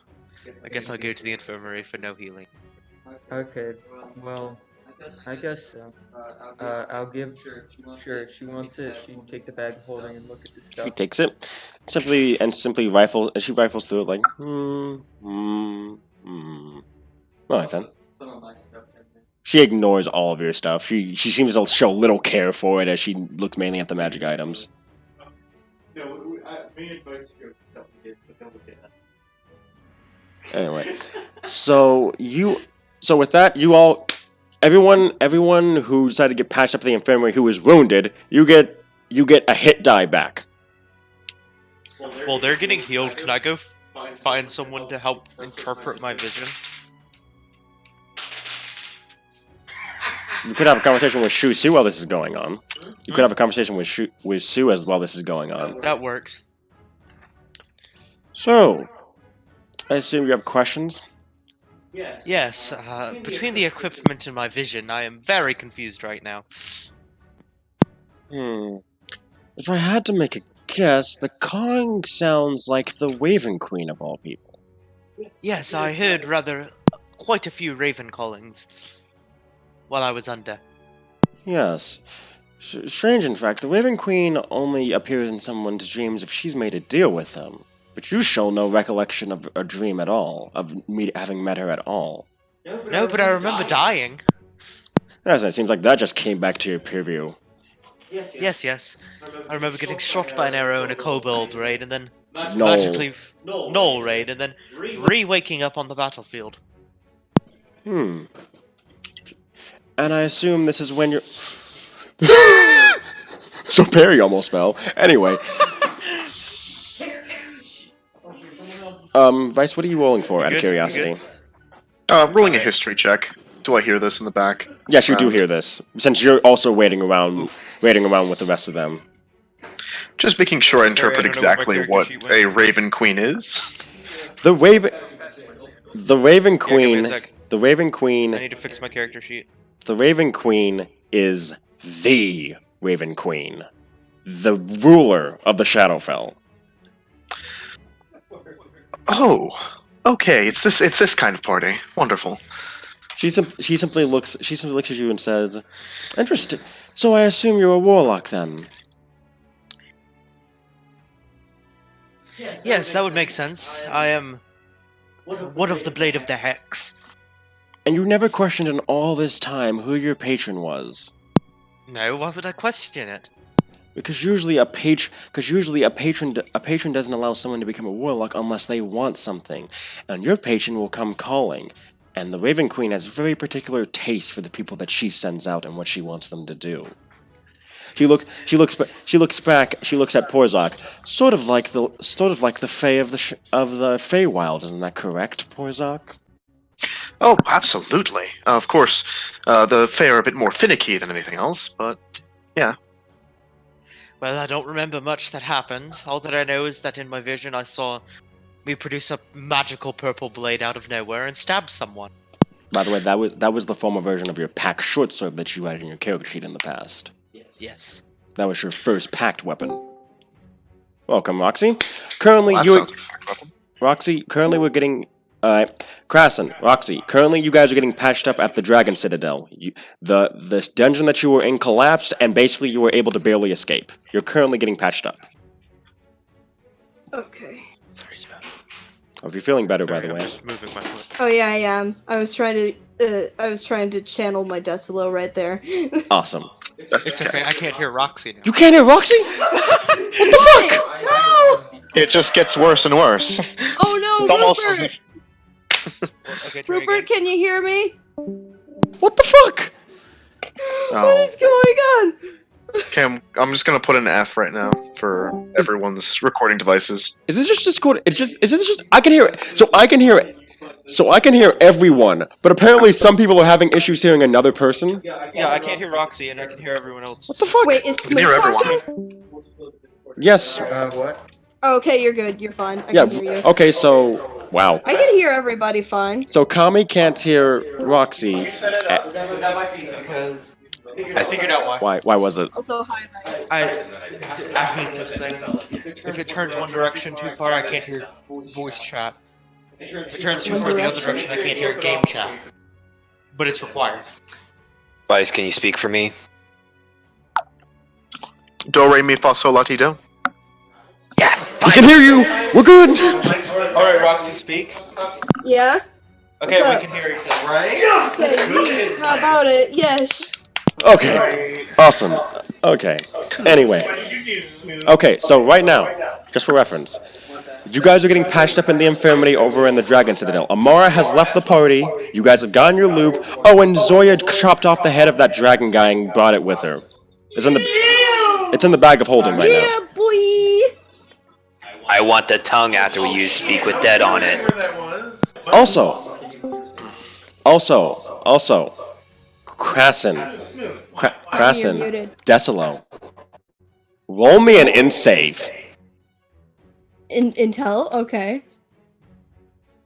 I guess I'll go to the infirmary for no healing. Okay, well, I guess so. I'll give. Sure, if she wants it, she can take the bag of holding and look at the She stuff. takes it, simply rifles. She rifles through it like, All right then. Some of my stuff in there. She ignores all of your stuff. She seems to show little care for it as she looks mainly at the magic items. No, main advice here, don't forget, but don't forget that. Anyway, so with that, everyone who decided to get patched up at the infirmary who was wounded, you get a hit die back. While they're getting healed, can I go find someone to help interpret my vision? You could have a conversation with Shu while this is going on. You could have a conversation with Sue as while this is going on. That works. So, I assume you have questions? Yes, between the equipment and my vision, I am very confused right now. If I had to make a guess, the cawing sounds like the Raven Queen of all people. Yes, I heard quite a few raven callings while I was under. Yes. Strange, in fact, the Raven Queen only appears in someone's dreams if she's made a deal with them. But you show no recollection of a dream at all, of having met her at all. No, but I remember dying. Yes, it seems like that just came back to your preview. Yes. I remember getting shot by an arrow in a kobold raid, and then No. Null raid, and then re-waking up on the battlefield. And I assume this is when you're... So Perry almost fell. Anyway. Vice, what are you rolling for, out of curiosity? Rolling a history check. Do I hear this in the back? Yes, you do hear this, since you're also waiting around with the rest of them. Just making sure I interpret I don't know what exactly my what character sheet a Raven Queen is. The Raven Queen... give me a sec. The Raven Queen... I need to fix my character sheet. The Raven Queen is the Raven Queen. The ruler of the Shadowfell. Oh, okay. It's this kind of party. Wonderful. She simply looks at you and says, "Interesting. So I assume you're a warlock then." Yes, that would make sense. I am one of the Blade of the Hex. And you never questioned in all this time who your patron was. No, why would I question it? Because usually a patron doesn't allow someone to become a warlock unless they want something, and your patron will come calling. And the Raven Queen has very particular taste for the people that she sends out and what she wants them to do. She looks at Porzok, sort of like the Fae of the Feywild, isn't that correct, Porzok? Oh, absolutely. Of course, the Fae are a bit more finicky than anything else, but yeah. Well, I don't remember much that happened. All that I know is that in my vision I saw me produce a magical purple blade out of nowhere and stab someone. By the way, that was the former version of your pack short sword that you had in your character sheet in the past. Yes. That was your first packed weapon. Welcome, Roxy. Currently, Roxy, currently we're getting... Krasen, Roxy, currently you guys are getting patched up at the Dragon Citadel. This dungeon that you were in collapsed, and basically you were able to barely escape. You're currently getting patched up. Okay. Hope you're feeling better, by the I'm way. just moving my foot. Oh yeah, I am. I was trying to channel my Decilo right there. Awesome. It's okay, I can't hear Roxy now. You can't hear Roxy? What the fuck? No! It just gets worse and worse. Oh no, It's almost as Rupert! if... Okay, try Rupert, again. can you hear me? What the fuck? What is going on? Okay, I'm just gonna put an F right now for everyone's recording devices. Is this just Discord? Is this just? I can hear it. So I can hear it. So I can hear everyone, but apparently some people are having issues hearing another person. Yeah, I can't hear Roxy and I can hear everyone else. What the fuck? Wait, is I can hear Smith everyone. talking? Yes. What? Oh, okay, you're good. You're fine. I Yeah. can hear you. Okay. So wow. I can hear everybody fine. So Kami can't hear Roxy. That might be because I figured out why. Why was it? Also, hi, Vice. I hate this thing. If it turns one direction too far, I can't hear voice chat. If it turns too far the other direction, I can't hear game chat. But it's required. Vice, can you speak for me? Do re mi fa sol la ti do. Yes. We can hear you. We're good. All right, Roxy, speak. Yeah? Okay, What's we up? can hear you, right? Okay, how about it? Yes. Okay. Awesome. Okay. Anyway. Okay, so right now, just for reference, you guys are getting patched up in the infirmary over in the Dragon Citadel. Amara has left the party. You guys have gotten your loop. Oh, and Zoya chopped off the head of that dragon guy and brought it with her. It's in the bag of holding right now. Yeah, boy! I want the tongue after we use speak with dead on it. Also, Krasin, You're muted. Decilo. Roll me an int save. Intel? Okay.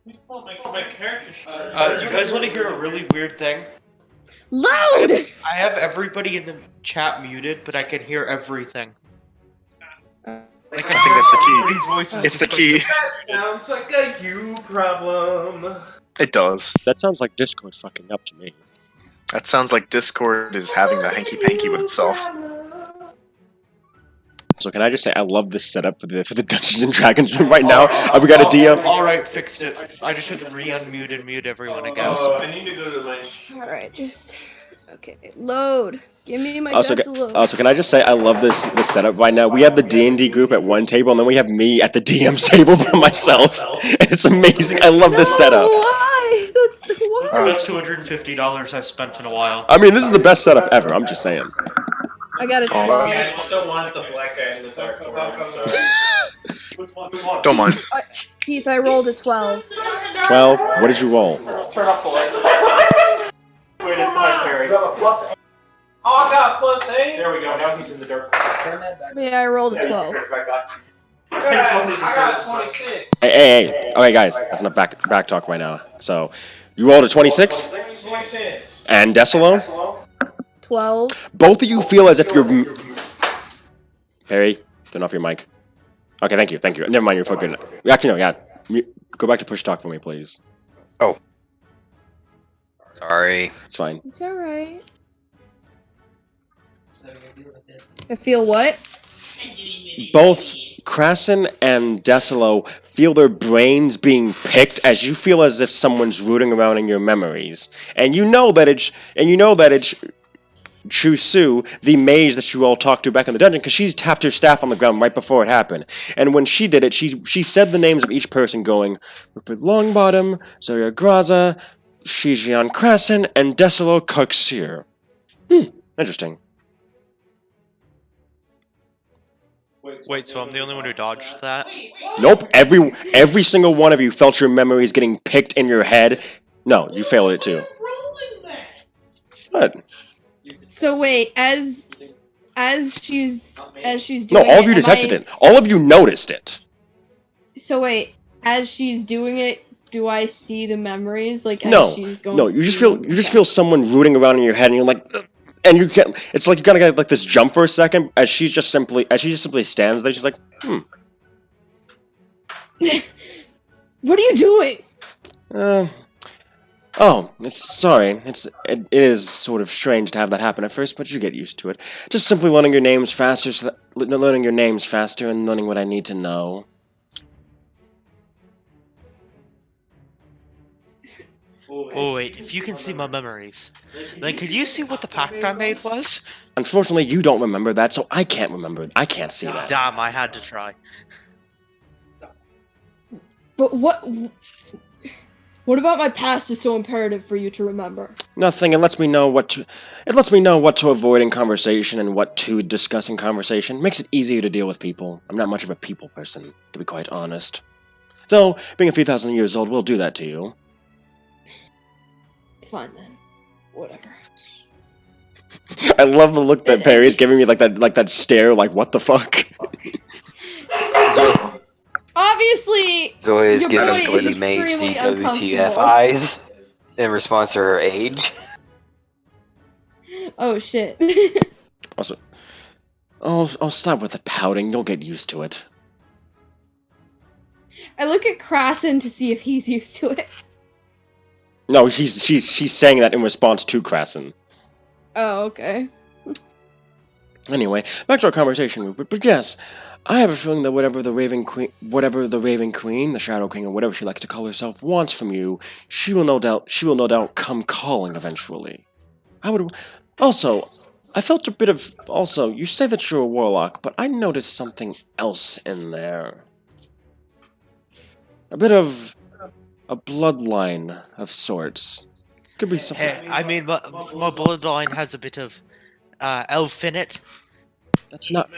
You guys want to hear a really weird thing? Loud! I have everybody in the chat muted, but I can hear everything. I think that's the key. Everybody's voices It's the just key. That sounds like a you problem. It does. That sounds like Discord fucking up to me. That sounds like Discord is having the hanky-panky with itself. So can I just say I love this setup for the Dungeons and Dragons room right now? We got a DM. Alright, fixed it. I just had to re-unmute and mute everyone again. I need to go to my. Alright, just. Okay, load. Give me my Also, Decilo. can I just say I love this setup right now? We have the D&D group at one table, and then we have me at the DM's table by myself. And it's amazing. I love this setup. Why? That's $250 I've spent in a while. I mean, this is the best setup ever. I'm just saying. I got a Yeah, 12. I still want the black guy in the dark corner. I'm sorry. Don't mind. Keith, I rolled a 12. 12. What did you roll? Turn off the lights. Wait, it's my Perry. Oh, I got a plus 8. There we go. Now he's in the dark corner. Yeah, I rolled a 12. I got 26. Hey. Okay, guys. That's enough back talk right now. So, you rolled a 26? 26. And Decilo? 12. Both of you feel as if you're... Harry, turn off your mic. Okay, thank you. Never mind, you're fucking... Actually, no, yeah. Go back to push talk for me, please. Oh. Sorry. It's fine. It's alright. I feel what? Both Krasin and Decilo feel their brains being picked as you feel as if someone's rooting around in your memories. And you know that it's Chusu, the mage that you all talked to back in the dungeon, because she's tapped her staff on the ground right before it happened. And when she did it, she said the names of each person going, Rupert Longbottom, Zoya Graza, Shijian Krasin, and Decilo Karksir. Interesting. Wait, so I'm the only one who dodged that? Nope, every single one of you felt your memories getting picked in your head. No, you failed it too. What? So wait, as she's doing No, all of you it, am detected I- it. All of you noticed it. So wait, as she's doing it, do I see the memories? Like as No, she's going no, you just feel someone rooting around in your head, and you're like, ugh, and you can't. It's like you gotta get like this jump for a second as she just simply stands there. She's like, What are you doing? Sorry. It is sort of strange to have that happen at first, but you get used to it. Just simply learning your names faster, learning your names faster, and learning what I need to know. Oh wait, if you can see my memories, then could you see what the pact I made was? Unfortunately, you don't remember that, so I can't remember. I can't see that. Damn, I had to try. But what about my past is so imperative for you to remember? Nothing. It lets me know what to avoid in conversation and what to discuss in conversation. Makes it easier to deal with people. I'm not much of a people person, to be quite honest. Though, being a few thousand years old will do that to you. Fine then. Whatever. I love the look that Perry's giving me, like that stare, like what the fuck. Obviously, Zoe is your giving boy is Lady Mage extremely the WTF uncomfortable. eyes in response to her age. Oh shit. Also, I'll stop with the pouting. You'll get used to it. I look at Krasin to see if he's used to it. No, she's saying that in response to Krasin. Oh, okay. Anyway, back to our conversation. But yes, I have a feeling that whatever the Raven Queen, the Shadow King, or whatever she likes to call herself, wants from you, she will no doubt come calling eventually. I would also. I felt a bit of. Also, you say that you're a warlock, but I noticed something else in there. A bit of a bloodline of sorts. Could be something. Hey, I mean, my bloodline has a bit of elf in it. That's not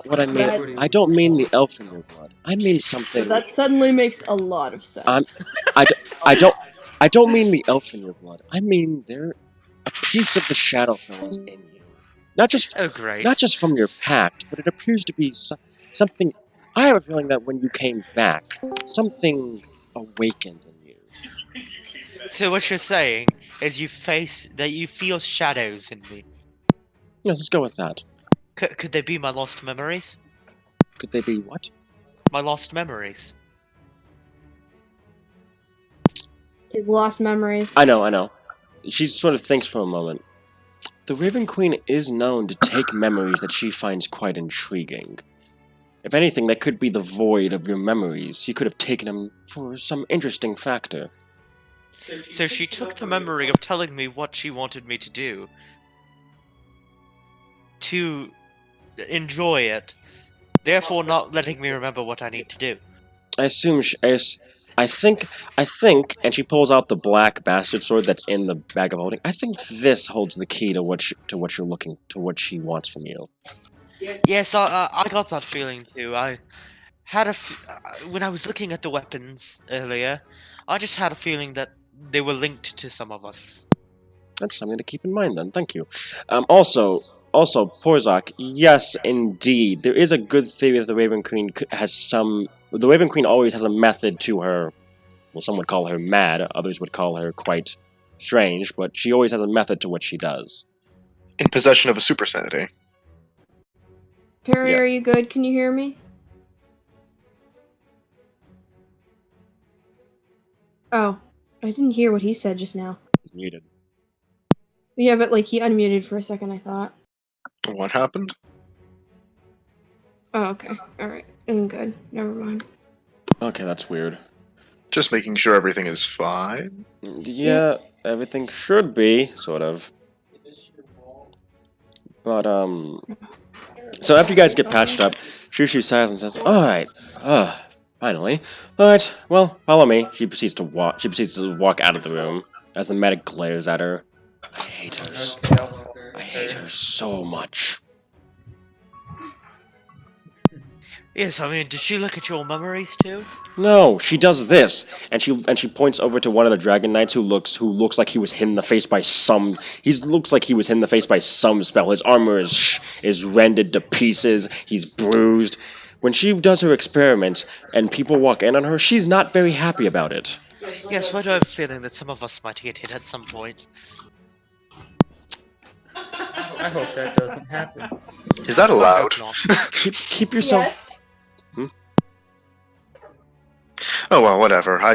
what I mean. That- I don't mean the elf in your blood. I mean something. That suddenly makes a lot of sense. I don't mean the elf in your blood. I mean a piece of the Shadowfell is in you. Not just from your pact, but it appears to be something. I have a feeling that when you came back, something awakened in you. So what you're saying is you feel shadows in me. Yes, let's go with that. Could they be my lost memories? Could they be what? My lost memories. His lost memories. I know. She sort of thinks for a moment. The Raven Queen is known to take memories that she finds quite intriguing. If anything, that could be the void of your memories. You could have taken them for some interesting factor. So she took the memory of telling me what she wanted me to do. To enjoy it. Therefore not letting me remember what I need to do. I assume I think, and she pulls out the black bastard sword that's in the bag of holding. I think this holds the key to what she wants from you. Yes, I got that feeling too. I had when I was looking at the weapons earlier, I just had a feeling that they were linked to some of us. That's something to keep in mind then, thank you. Also, Porzak, yes, indeed. There is a good theory that the Raven Queen the Raven Queen always has a method to her. Well, some would call her mad, others would call her quite strange, but she always has a method to what she does. In possession of a super sanity. Perry, Yeah. are you good? Can you hear me? Oh, I didn't hear what he said just now. He's muted. Yeah, but like he unmuted for a second, I thought. What happened? Oh, okay. Alright. I'm good. Never mind. Okay, that's weird. Just making sure everything is fine. Yeah, everything should be, sort of. But, so after you guys get patched up, Shushu sighs and says, "Alright, finally. Alright, well, follow me." She proceeds to walk out of the room as the medic glares at her. I hate her so much. Yes, I mean, did she look at your memories too? No, she does this, and she points over to one of the Dragon Knights who looks like he was hit in the face by some. Looks like he was hit in the face by some spell. His armor is rended to pieces. He's bruised. When she does her experiment and people walk in on her, she's not very happy about it. Yes, why do I have a feeling that some of us might get hit at some point? I hope that doesn't happen. Is that allowed? Keep yourself. Yes. Oh well, whatever. I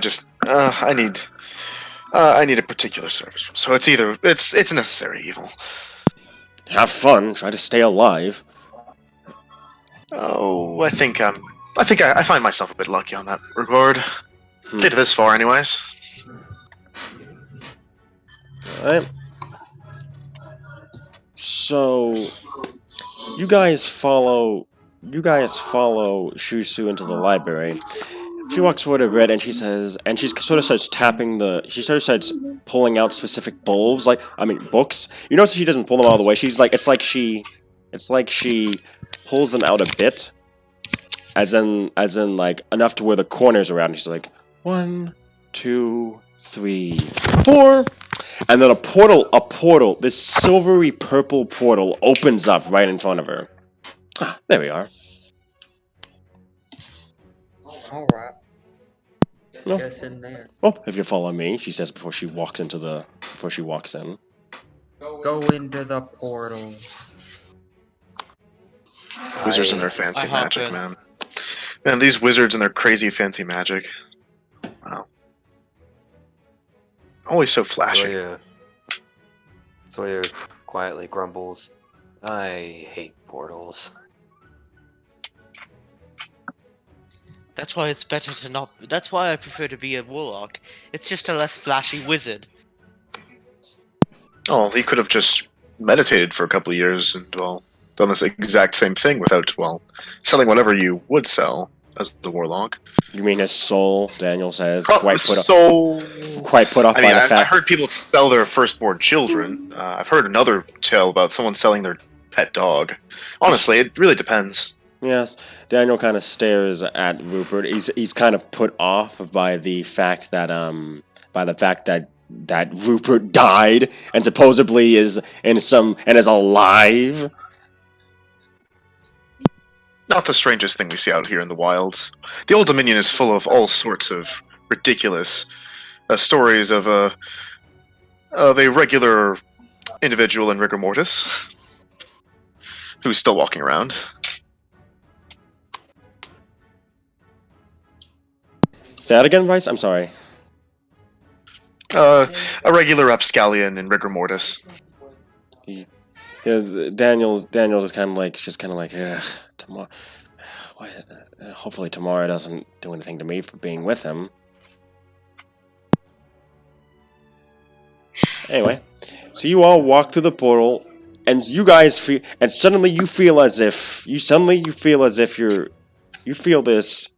need a particular service. So it's a necessary evil. Have fun. Try to stay alive. Oh, I think I find myself a bit lucky on that regard. Made it this far, anyways. Alright. So, you guys follow Shusu into the library. She walks forward a bit and she sort of starts starts pulling out specific books. You notice she doesn't pull them all the way. It's like she pulls them out a bit, as in like enough to where the corners are out. And she's like 1, 2, 3, 4, and then a portal, this silvery purple portal opens up right in front of her. Ah, there we are. Alright. No. Guess in there. Oh, if you follow me, she says before she walks in. Go into the portal. Wizards and their fancy magic, man. Man, these wizards and their crazy fancy magic. Wow. Always so flashy. Oh, yeah. Sawyer quietly grumbles, I hate portals. That's why it's better to not. That's why I prefer to be a warlock. It's just a less flashy wizard. Oh, he could have just meditated for a couple of years and, well, done this exact same thing without, well, selling whatever you would sell as the warlock. You mean his soul? Daniel says, Oh, quite put off I mean, by the I fact. heard people sell their firstborn children. I've heard another tale about someone selling their pet dog. Honestly, it really depends. Yes, Daniel kind of stares at Rupert. He's kind of put off by the fact that that Rupert died and supposedly is is alive. Not the strangest thing we see out here in the wilds. The Old Dominion is full of all sorts of ridiculous stories of a regular individual in rigor mortis who's still walking around. Say that again, Vice? I'm sorry. A regular upscallion in rigor mortis. Daniel's just kind of like tomorrow. Hopefully tomorrow doesn't do anything to me for being with him. Anyway, so you all walk through the portal, and you guys feel, and suddenly you feel as if you feel this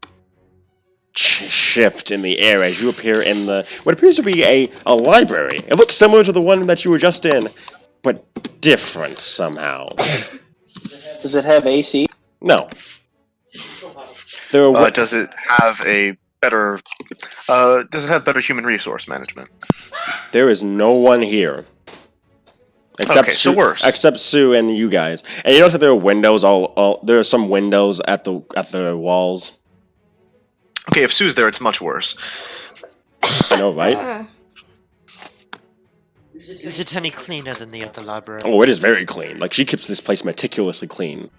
shift in the air as you appear in what appears to be a library. It looks similar to the one that you were just in, but different somehow. Does it have AC? No. Does it have a better? Does it have better human resource management? There is no one here. Except Okay, Sue, so worse. Except Sue and you guys. And you notice that there are windows there are some windows at the walls. Okay, if Sue's there, it's much worse. I know, right? Is it any cleaner than the other library? Oh, it is very clean. Like, she keeps this place meticulously clean.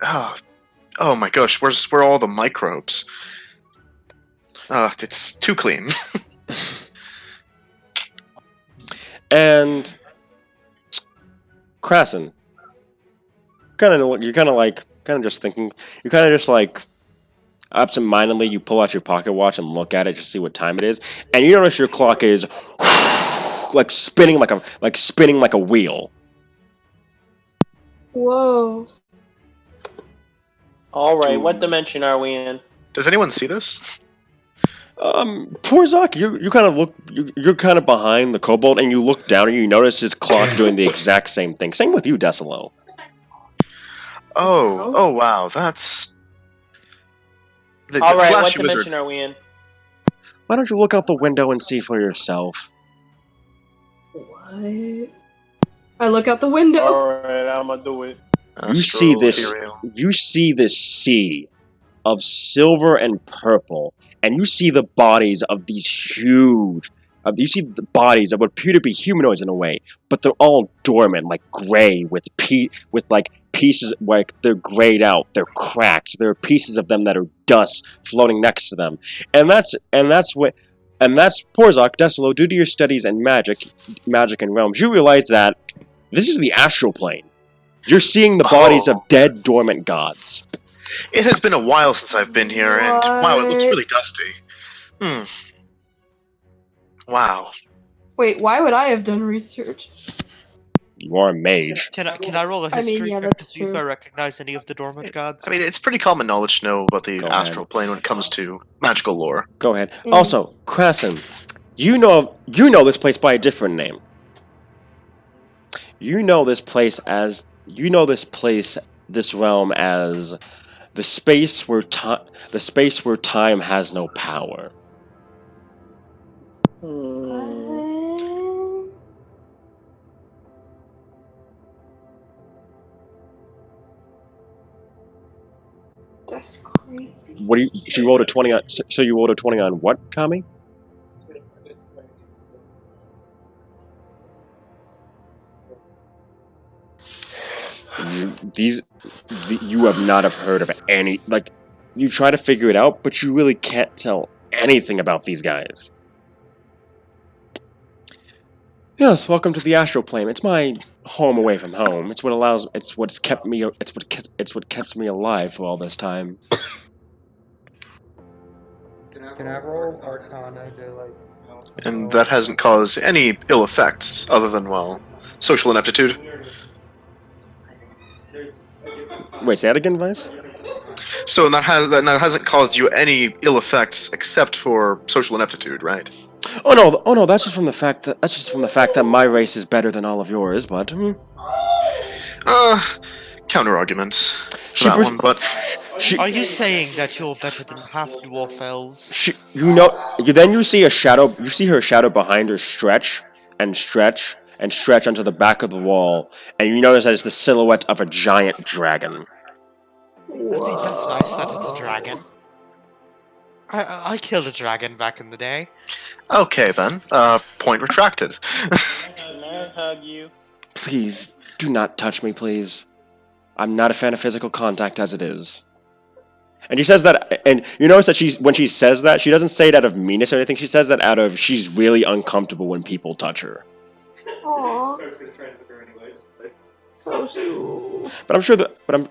Oh my gosh, where are all the microbes? It's too clean. And Krasson, you're kind of just thinking. You're kind of just like absentmindedly. You pull out your pocket watch and look at it to see what time it is, and you notice your clock is like spinning like a wheel. Whoa. All right, what dimension are we in? Does anyone see this? Poor Zuck, you kind of look, you're kind of behind the kobold, and you look down and you notice his clock doing the exact same thing. Same with you, Decilo. Oh wow, that's... All right, what dimension are we in? Why don't you look out the window and see for yourself? What? I look out the window. Alright, I'm gonna do it. You see this sea of silver and purple, and you see the bodies of these huge... you see the bodies of what appear to be humanoids in a way, but they're all dormant, like gray, with like pieces, like they're grayed out, they're cracked. There are pieces of them that are dust floating next to them, and that's Porzok, Decilo. Due to your studies in magic and realms, you realize that this is the astral plane. You're seeing the bodies of dead, dormant gods. It has been a while since I've been here, and wow, it looks really dusty. Wow. Wait, why would I have done research? You are a mage. Can I roll a history check to see if I recognize any of the dormant gods? I mean, it's pretty common knowledge to know about the astral plane when it comes to magical lore. Go ahead. Also, Krasson, you know this place by a different name. You know this realm as the space where time has no power. That's crazy. What do you? So you rolled a 20 on. So you rolled a 20 on what, Kami? You have not have heard of any, like, you try to figure it out, but you really can't tell anything about these guys. Yes, welcome to the astral plane. It's my home away from home. It's what allows. It's what's kept me. It's what kept me alive for all this time. Can I roll Arcana to like? And that hasn't caused any ill effects other than, well, social ineptitude. Wait, say that again, Vice. So that hasn't caused you any ill effects except for social ineptitude, right? Oh no, that's just from the fact that my race is better than all of yours. But Counter arguments for that one, but Are you saying that you're better than half dwarf elves? then you see a shadow. You see her shadow behind her stretch and stretch and stretch onto the back of the wall, and you notice that it's the silhouette of a giant dragon. I think that's nice that it's a dragon. I killed a dragon back in the day. okay then. Point retracted. Can I hug you? Please do not touch me, please. I'm not a fan of physical contact as it is. And she says that, and you notice that when she says that, she doesn't say it out of meanness or anything. She says that out of she's really uncomfortable when people touch her. Aww. I was gonna try and hug her anyways. So true. But I'm sure that. But I'm.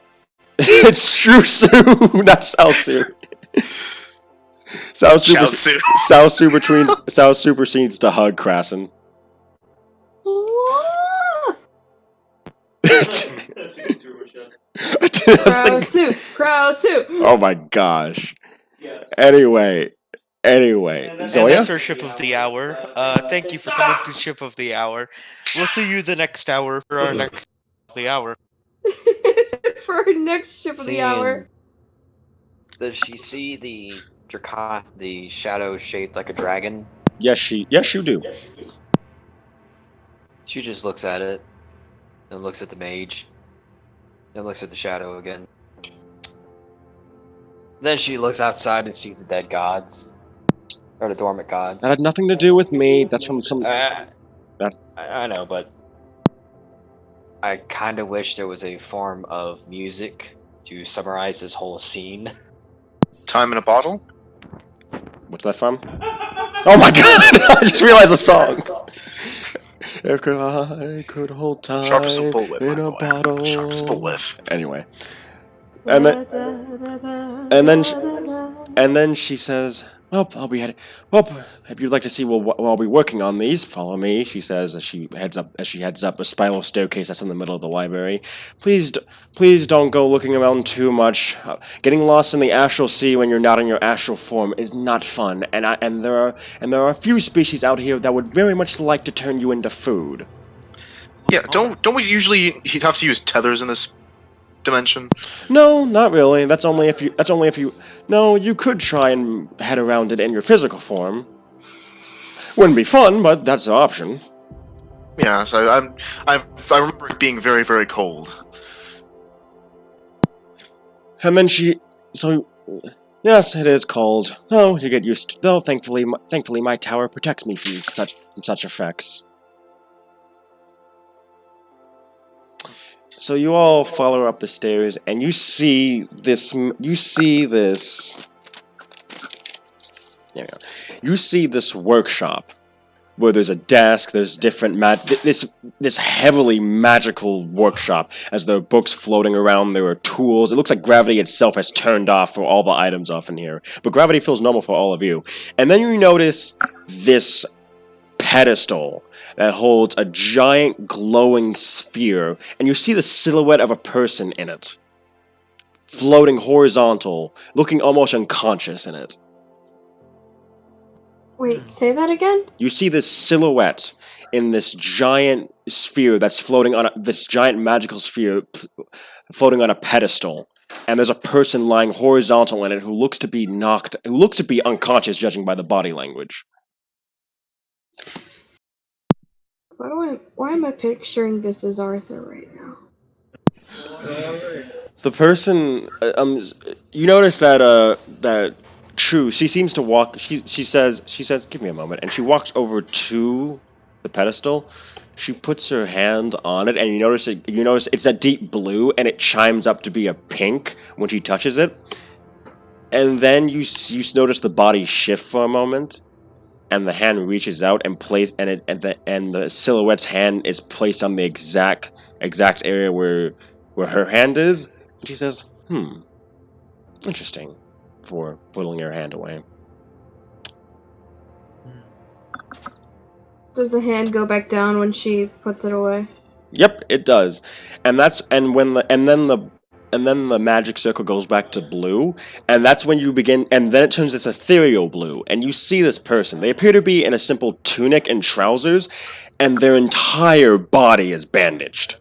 It's true, Sue, not Sal Sue. Sal supersedes to hug Krasen. Crow soup. Oh my gosh. Yes. Anyway, Zoya? And that's our ship of the hour. Thank you for coming to ship of the hour. We'll see you the next hour for our next of the hour. For our next ship of the hour. Does she see the shadow shaped like a dragon? Yes, you do. She just looks at it, and looks at the mage, and looks at the shadow again. Then she looks outside and sees the dead gods, or the dormant gods. That had nothing to do with me. That's from some. I know, but I kind of wish there was a form of music to summarize this whole scene. Time in a bottle? What's that from? Oh my god! I just realized a song! If I could hold time Sharp as a bullwhip, in a bottle. Sharp as a bullwhip. Anyway. And then she says, "Well, I'll be heading. Well, if you'd like to see what I'll be working on these, follow me." She says as she heads up a spiral staircase that's in the middle of the library. Please don't go looking around too much. Getting lost in the astral sea when you're not in your astral form is not fun. And there are a few species out here that would very much like to turn you into food. Yeah, don't we usually have to use tethers in this dimension? No, not really. That's only if you. No, you could try and head around it in your physical form. Wouldn't be fun, but that's an option. Yeah, so I remember it being very, very cold. And then yes, it is cold. Oh, you get used to. Though, thankfully, my tower protects me from such effects. So you all follow up the stairs, and you see this. There we go. You see this workshop where there's a desk. There's different this heavily magical workshop. As there are books floating around, there are tools. It looks like gravity itself has turned off for all the items off in here, but gravity feels normal for all of you. And then you notice this pedestal that holds a giant glowing sphere, and you see the silhouette of a person in it, floating horizontal, looking almost unconscious in it. Wait, say that again? You see this silhouette in this giant sphere that's floating on this giant magical sphere floating on a pedestal, and there's a person lying horizontal in it who looks to be unconscious, judging by the body language. Why am I picturing this as Arthur right now? The person, you notice that True, she seems to walk. She says, "Give me a moment," and she walks over to the pedestal. She puts her hand on it, and you notice it's a deep blue, and it chimes up to be a pink when she touches it. And then you notice the body shift for a moment, the hand reaches out and the silhouette's hand is placed on the exact area where her hand is. And she says, interesting, for pulling her hand away. Does the hand go back down when she puts it away? Yep, it does. And then the magic circle goes back to blue, and that's when you begin, and then it turns this ethereal blue, and you see this person. They appear to be in a simple tunic and trousers, and their entire body is bandaged.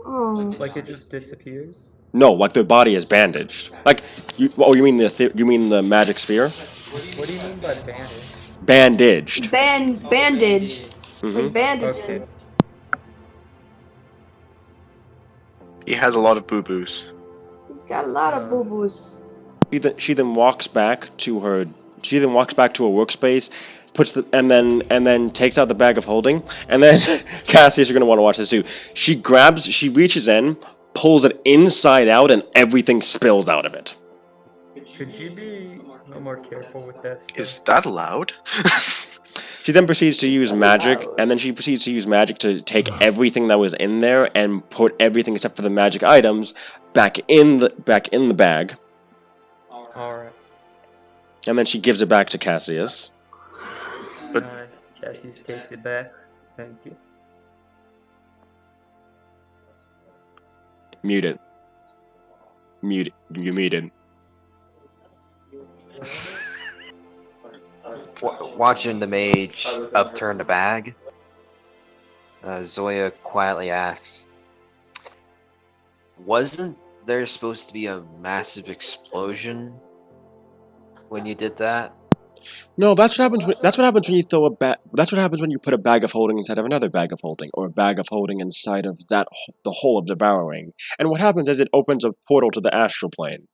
Oh. Like it just disappears? No, like their body is bandaged. Like, you mean the magic sphere? What do you mean by bandage? Bandaged. Bandaged. Mhm. Like bandages. Okay. He has a lot of boo-boos. He's got a lot of boo-boos. She then walks back to her. She then walks back to her workspace, and then takes out the bag of holding. And then Cassius, you're gonna want to watch this too. She reaches in, pulls it inside out, and everything spills out of it. Could you be a little more careful with that stuff? Is that allowed? She then proceeds to use magic, and then she proceeds to use magic to take everything that was in there and put everything except for the magic items back in the bag. Alright. And then she gives it back to Cassius. But Cassius takes it back. Thank you. Muted. You're muted. Watching the mage upturn the bag, Zoya quietly asks, "Wasn't there supposed to be a massive explosion when you did that?" No, that's what happens. That's what happens when you throw a bag. That's what happens when you put a bag of holding inside of another bag of holding, or a bag of holding inside of the hole of devouring. And what happens is it opens a portal to the astral plane.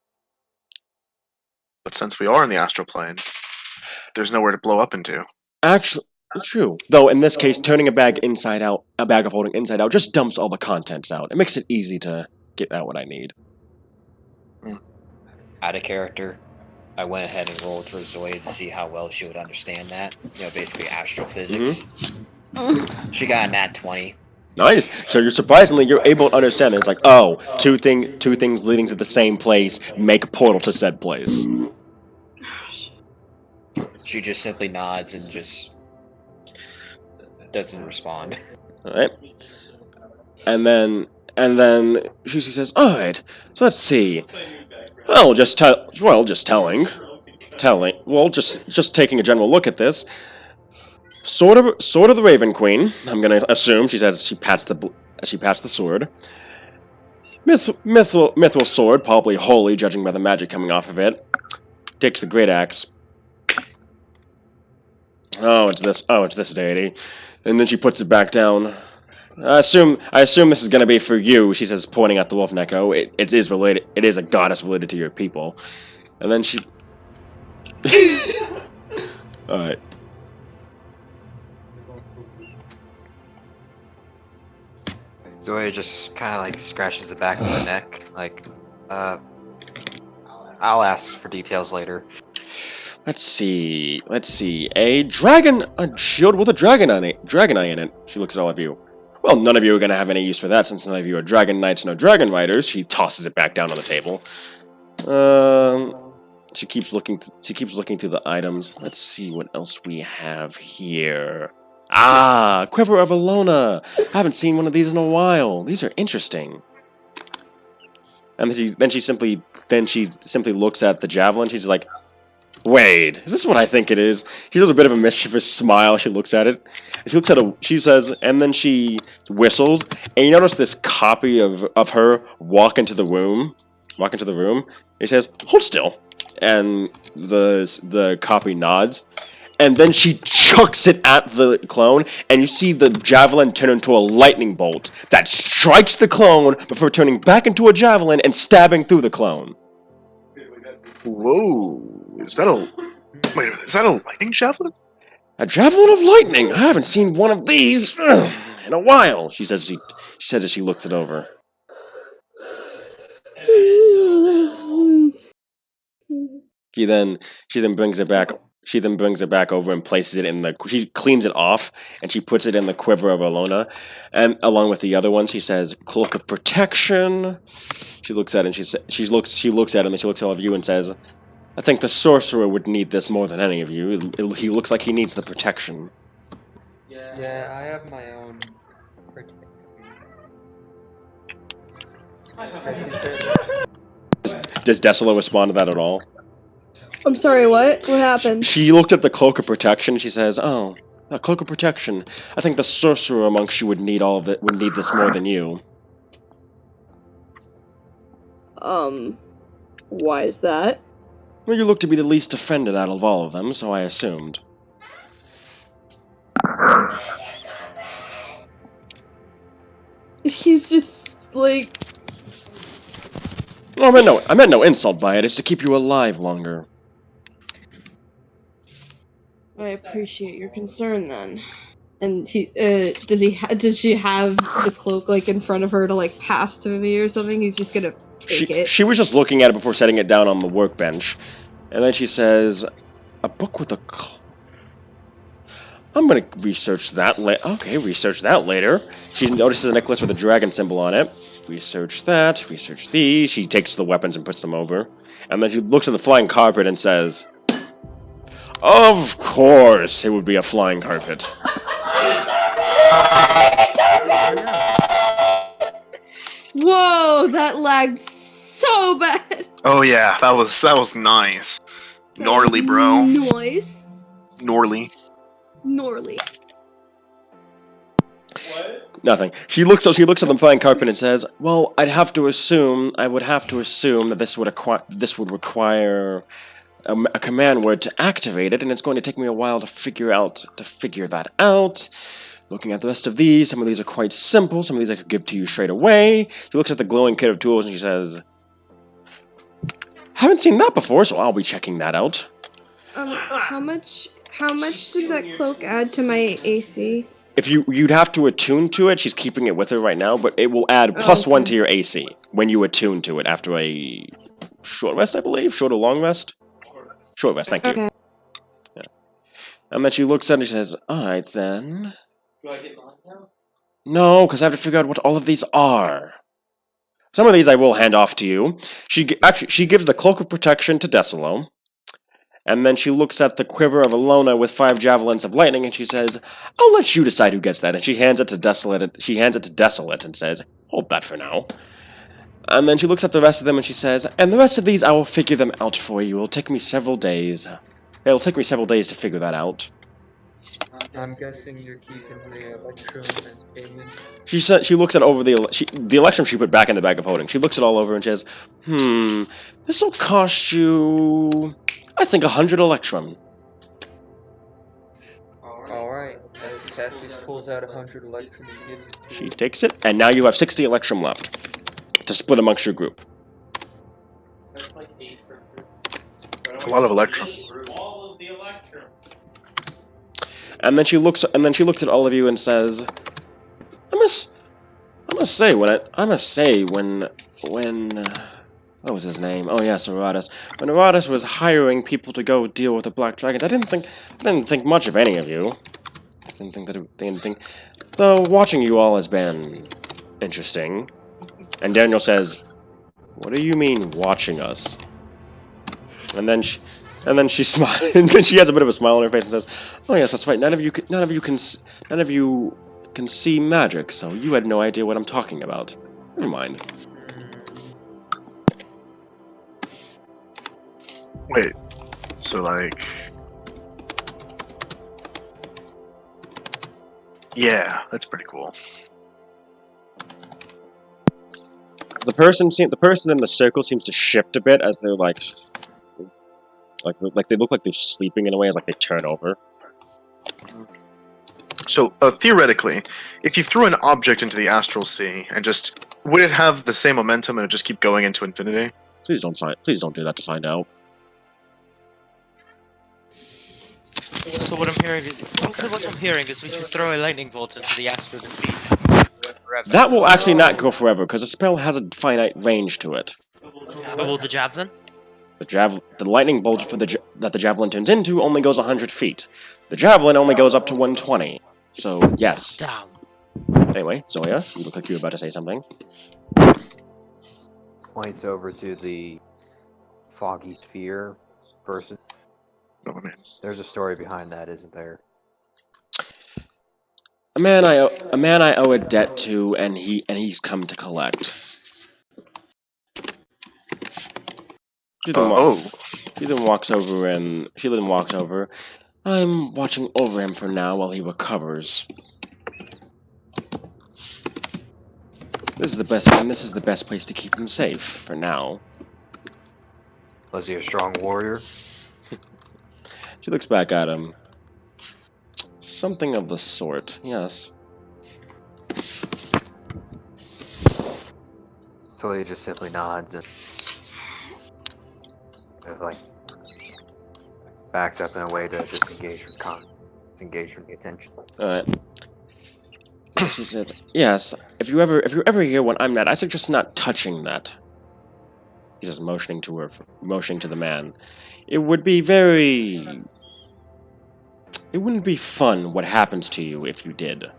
But since we are in the astral plane, there's nowhere to blow up into. Actually, it's true. Though in this case, turning a bag of holding inside out, just dumps all the contents out. It makes it easy to get out what I need. Out of character, I went ahead and rolled for Zoya to see how well she would understand that. Basically astrophysics. She got a nat 20. Nice. So you're able to understand it. It's like, two things leading to the same place make a portal to said place. She just simply nods and just doesn't respond. Alright. And then she says, "Alright, so let's see. Well, just taking a general look at this. Sword of the Raven Queen, I'm gonna assume," she says as she pats the sword. Mithril sword, probably holy, judging by the magic coming off of it. Takes the great axe. Oh, it's this deity. And then she puts it back down. I assume this is gonna be for you, she says, pointing at the wolf Neko. It is related. It is a goddess related to your people. And then she. All right. Zoya just kind of like scratches the back of her neck, like, I'll ask for details later. Let's see. A shield with a dragon eye in it. She looks at all of you. Well, none of you are going to have any use for that, since none of you are dragon knights, no dragon riders. She tosses it back down on the table. She keeps looking through the items. Let's see what else we have here. Ah, Quiver of Alona. I haven't seen one of these in a while. These are interesting. And then she simply looks at the javelin. She's like, "Wait, is this what I think it is?" She does a bit of a mischievous smile. She looks at it. She says, and then she whistles, and you notice this copy of her walk into the room. And he says, "Hold still," and the copy nods. And then she chucks it at the clone, and you see the javelin turn into a lightning bolt that strikes the clone before turning back into a javelin and stabbing through the clone. Whoa! Is that a lightning javelin? A javelin of lightning! I haven't seen one of these in a while, she says as she looks it over. She then brings it back. She then brings it back over and places it in the. She cleans it off and she puts it in the quiver of Alona, and along with the other one, she says, "Cloak of protection." She looks at it and she looks at it and then she looks at all of you and says, "I think the sorcerer would need this more than any of you. He looks like he needs the protection." Yeah, I have my own protection. Does Desola respond to that at all? I'm sorry, what? What happened? She looked at the cloak of protection. She says, "Oh, a cloak of protection. I think the sorcerer amongst you would need all of it. Would need this more than you." Why is that? Well, you look to be the least offended out of all of them, so I assumed. He's just like. No, I meant no insult by it. It's to keep you alive longer. I appreciate your concern then. And does she have the cloak like in front of her to like pass to me or something? He's just gonna take it. She was just looking at it before setting it down on the workbench, and then she says, "A book with a." I'm gonna research that later. Okay, research that later. She notices a necklace with a dragon symbol on it. Research that. Research these. She takes the weapons and puts them over, and then she looks at the flying carpet and says, "Of course, it would be a flying carpet." Whoa, that lagged so bad. Oh yeah, that was nice. Gnarly, bro. Noise. Gnarly. Gnarly. Nothing. She looks at the flying carpet and says, "Well, I would have to assume that this would require a command word to activate it, and it's going to take me a while to figure that out. Looking at the rest of these, some of these are quite simple. Some of these I could give to you straight away." She looks at the glowing kit of tools and she says, "Haven't seen that before, so I'll be checking that out." How much does that cloak add to my AC? If you'd have to attune to it. She's keeping it with her right now, but it will add +1 to your AC when you attune to it after a short rest, I believe. Short or long rest? Short rest, thank you. Okay. Yeah. And then she looks at it and she says, "Alright then." Do I get mine now? No, because I have to figure out what all of these are. Some of these I will hand off to you. She gives the Cloak of Protection to Desolo. And then she looks at the quiver of Alona with 5 javelins of lightning, and she says, "I'll let you decide who gets that." And she hands it to Desolate and says, "Hold that for now." And then she looks at the rest of them and she says, "And the rest of these I will figure them out for you. It'll take me several days. It'll take me several days to figure that out." I'm guessing you're keeping the electrum as payment. She looks at over the electrum she put back in the bag of holding. She looks it all over and says, "This will cost you, I think, 100 electrum." Alright, Cassius pulls out 100 electrum and gives it to She takes it, and now you have 60 electrum left to split amongst your group. That's like 8 per group. It's a lot of electrum. All of the electrum. And then she looks at all of you and says, I must say when what was his name? Oh yes, Aratus. When Aratus was hiring people to go deal with the Black Dragons, I didn't think much of any of you. Though watching you all has been interesting. And Daniel says, "What do you mean watching us?" And then she smiles. And then she has a bit of a smile on her face and says, "Oh yes, that's right. None of you can see magic, so you had no idea what I'm talking about. Never mind." Wait, so like... Yeah, that's pretty cool. The person in the circle seems to shift a bit as they're like they look like they're sleeping in a way as like they turn over. So, theoretically, if you threw an object into the astral sea and just... Would it have the same momentum and it just keep going into infinity? Please don't do that to find out. So what I'm hearing is we should throw a lightning bolt into the astral defeat. That will actually not go forever because the spell has a finite range to it. But will the javelin? The lightning bolt that the javelin turns into only goes 100 feet. The javelin only goes up to 120. So, yes. Damn. Anyway, Zoya, you look like you were about to say something. Points over to the foggy sphere person. Oh, man. There's a story behind that, isn't there? A man I owe a debt to, and he's come to collect. She then walks over. I'm watching over him for now while he recovers. This is the best place to keep him safe for now. Was he a strong warrior? She looks back at him. Something of the sort, yes. So he just simply nods and like backs up in a way to disengage from the attention. Alright. She says, yes, if you're ever here when I'm not, I suggest not touching that. He says, motioning to the man. It wouldn't be fun what happens to you if you did.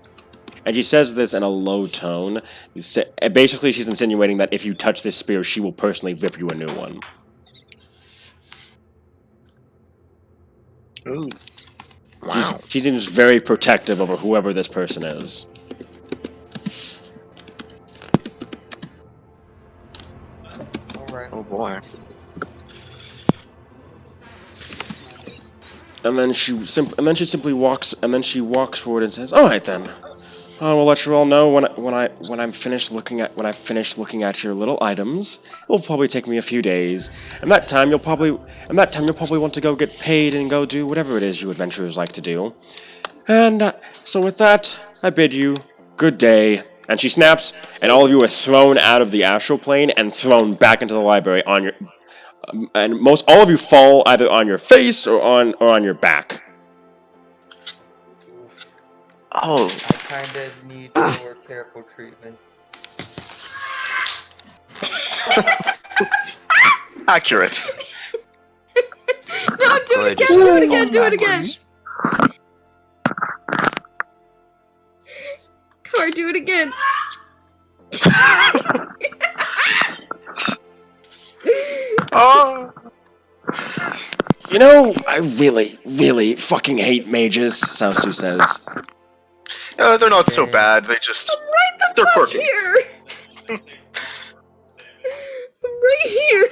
And she says this in a low tone. Basically, she's insinuating that if you touch this spear, she will personally rip you a new one. Ooh. Wow. She seems very protective over whoever this person is. Alright. Oh boy. And then she simply walks forward and says, "All right then. I will let you all know when I'm finished looking at your little items. It will probably take me a few days. And that time you'll probably want to go get paid and go do whatever it is you adventurers like to do. And so with that, I bid you good day." And she snaps, and all of you are thrown out of the astral plane and thrown back into the library on your. And all of you fall either on your face or on your back. Oh. I kinda need more careful treatment. Accurate. No, do it again. Car, do it again. Oh. You know, I really, really fucking hate mages, Saosu says. They're not so bad. They're quirky. Here. I'm right here.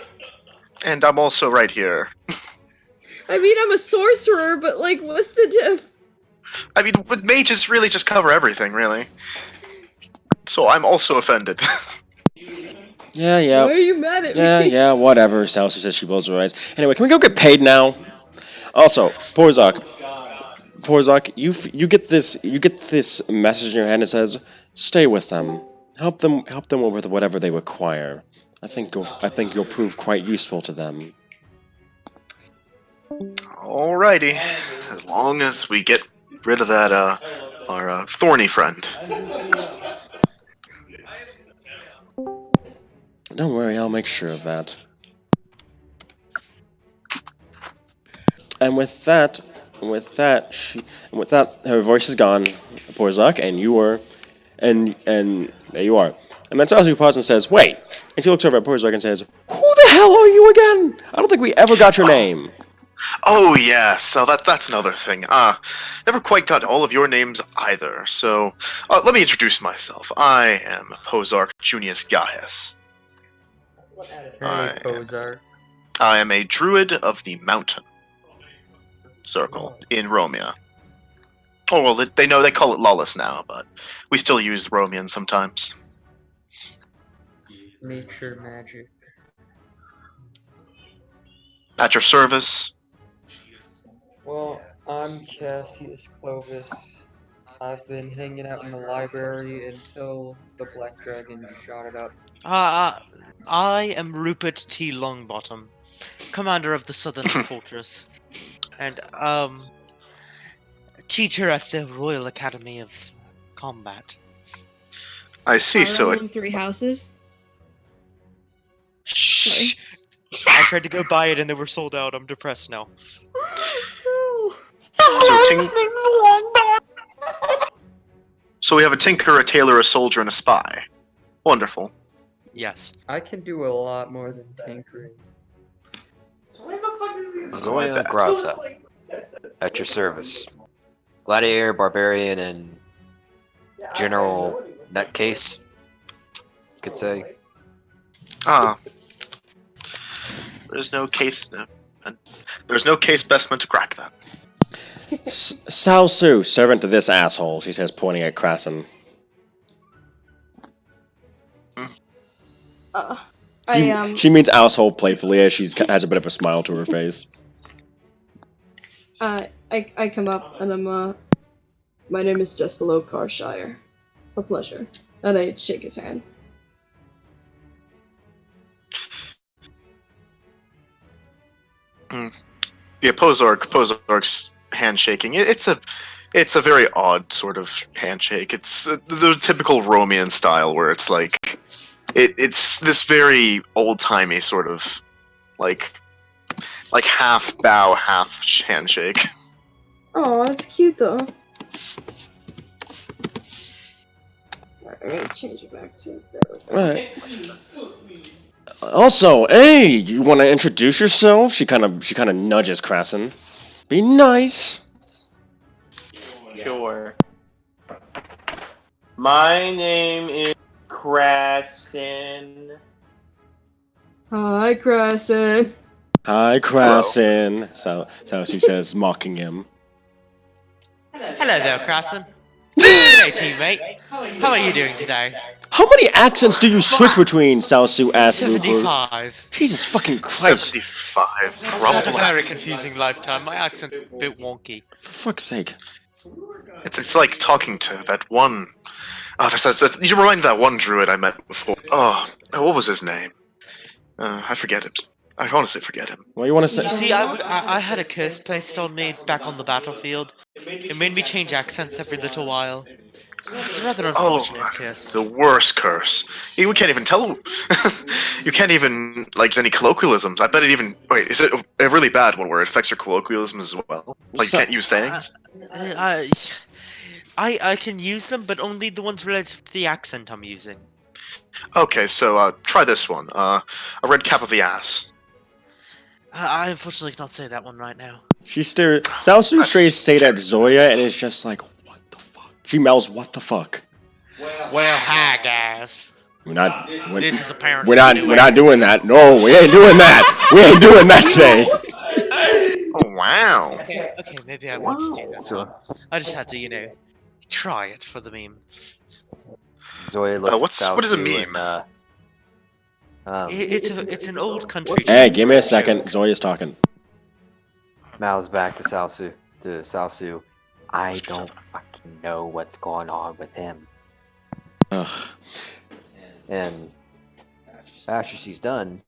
And I'm also right here. I mean, I'm a sorcerer, but like, what's the diff? I mean, but mages really just cover everything, really. So I'm also offended. Yeah. Why are you mad at me? Yeah, whatever, Saosu says. She rolls her eyes. Anyway, can we go get paid now? Also, Porzok, you get this message in your hand that says, "Stay with them. Help them with whatever they require. I think you'll prove quite useful to them." Alrighty. As long as we get rid of that, our thorny friend. Don't worry, I'll make sure of that. And with that, her voice is gone, Porzok, and there you are. And then Saosu pauses and says, "Wait." And she looks over at Porzok and says, "Who the hell are you again? I don't think we ever got your name." Oh yeah, so that's another thing. Never quite got all of your names either. So let me introduce myself. I am Porzok Junius Gaius. Hey, Pozar. I am a druid of the mountain circle in Romia. Oh well, they call it Lawless now, but we still use Romian sometimes. Nature magic. At your service. Well, I'm Cassius Clovis. I've been hanging out in the library until the Black Dragon shot it up. I am Rupert T. Longbottom, commander of the Southern Fortress, and teacher at the Royal Academy of Combat. I see. So Three houses. Shh. I tried to go buy it and they were sold out. I'm depressed now. So we have a tinker, a tailor, a soldier, and a spy. Wonderful. Yes. I can do a lot more than tinkering. Zoya Graza, at your service. Gladiator, barbarian, and general nutcase, you could say. Ah. There's no case best meant to crack that. Sao Su, servant to this asshole, she says, pointing at Krasen. She means asshole playfully as she has a bit of a smile to her face. I come up and I'm my name is Justelo Carshire. A pleasure. And I shake his hand. Yeah, Pozorg's handshaking. It's a very odd sort of handshake. It's the typical Romean style where it's like it's this very old-timey sort of like half bow, half handshake. Oh, that's cute though. Alright, I'm gonna change it back to there. Alright. Also, hey, you want to introduce yourself? She kind of nudges Krasen. Be nice. Sure. My name is Krasen. Hi, Krasen. Hi, Krasen. So she says, mocking him. Hello there, Krasen. G'day, teammate. How are you doing today? How many accents do you switch between? Sao Su asked Lupo. 75. Jesus fucking Christ. 75. I've had a very confusing lifetime. My accent's a bit wonky. For fuck's sake. It's like talking to that one. Oh, you remind me of that one druid I met before. Oh, what was his name? I forget it. I honestly forget him. What you want to say? You see, I had a curse placed on me back on the battlefield. It made me change accents every little while. It's a rather unfortunate curse. The worst curse. We can't even tell. You can't even like any colloquialisms. I bet it even. Wait, is it a really bad one where it affects your colloquialism as well? Like you can't use sayings. I can use them, but only the ones related to the accent I'm using. Okay, so try this one. A red cap of the ass. I unfortunately cannot say that one right now. She stares. Sao Su stares straight at Zoya and is just like, what the fuck? She mouths, what the fuck? Well, hi guys. This is apparently. We're not doing that. No, we ain't doing that. We ain't doing that today. Oh wow. Okay, maybe I won't do that. So I just had to, try it for the meme. Zoya looks what is a meme? It's an old country. Hey, give me a second. Zoya's talking. Mouths back to Sao Su. I don't fucking know what's going on with him. Ugh. And after she's done,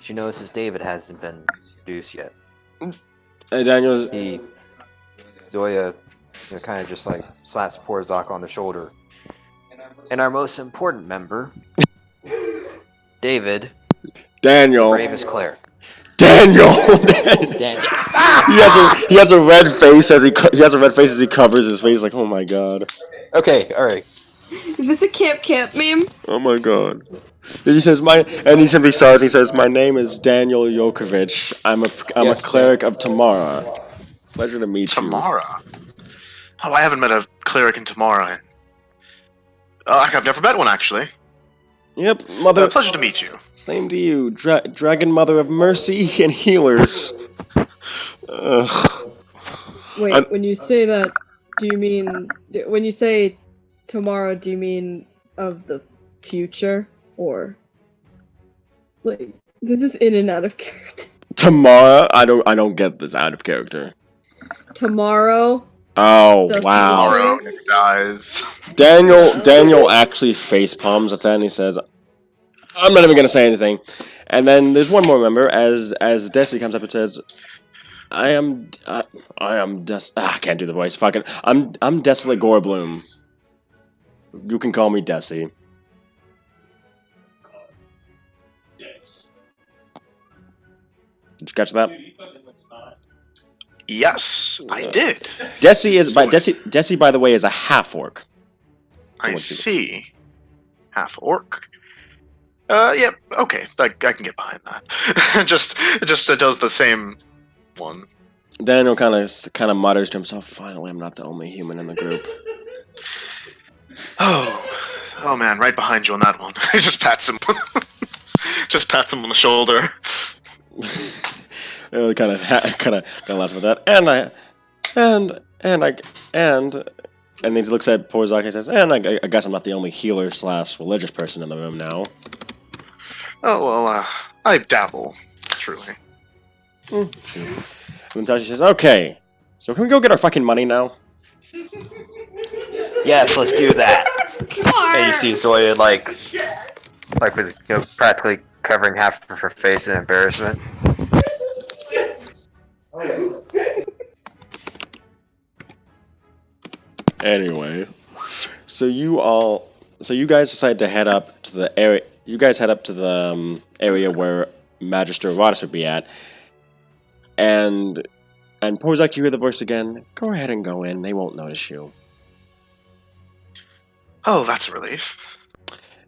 she notices David hasn't been introduced yet. Hey, Daniel. Zoya, kind of just like slaps Porzok on the shoulder. And our most important member, David. Daniel. Bravest cleric. Daniel. Daniel. He has a red face as he covers his face. Like, oh my god. Okay, all right. Is this a camp meme? Oh my god. And he says he simply starts. He says, "My name is Daniel Jokovic. I'm a cleric of Tamara. Pleasure to meet you." Tamara. Oh, I haven't met a cleric in Tamara. I've never met one actually. Yep, mother. Pleasure to meet you. Same to you, Dragon Mother of Mercy and Healers. Wait, when you say that, do you mean when you say tomorrow? Do you mean of the future, or like this is in and out of character? Tamara, I don't get this out of character. Tomorrow. Oh the wow! future? Guys. Daniel actually face palms at that, and he says, "I'm not even gonna say anything." And then there's one more member as Desi comes up and says, I can't do the voice. Fucking, I'm Desolate Gorebloom. You can call me Desi. Did you catch that? Yes, I did. Desi, by the way, is a half orc. I see. Half orc. Yep. Okay, I can get behind that. just does the same one. Daniel kind of mutters to himself. Finally, I'm not the only human in the group. Oh man, right behind you on that one. He just pats him. Just pats him on the shoulder. kind of laughs with that, and then he looks at Porzak and says, "And I guess I'm not the only healer / religious person in the room now." Oh well, I dabble, truly. And then Tashi says, "Okay, so can we go get our fucking money now?" Yes, let's do that. And you see Zoya like with practically covering half of her face in embarrassment. Anyway, so you guys decide to head up to the area. You guys head up to the area where Magister Rodis would be at, and Porzak, you hear the voice again. Go ahead and go in. They won't notice you. Oh, that's a relief.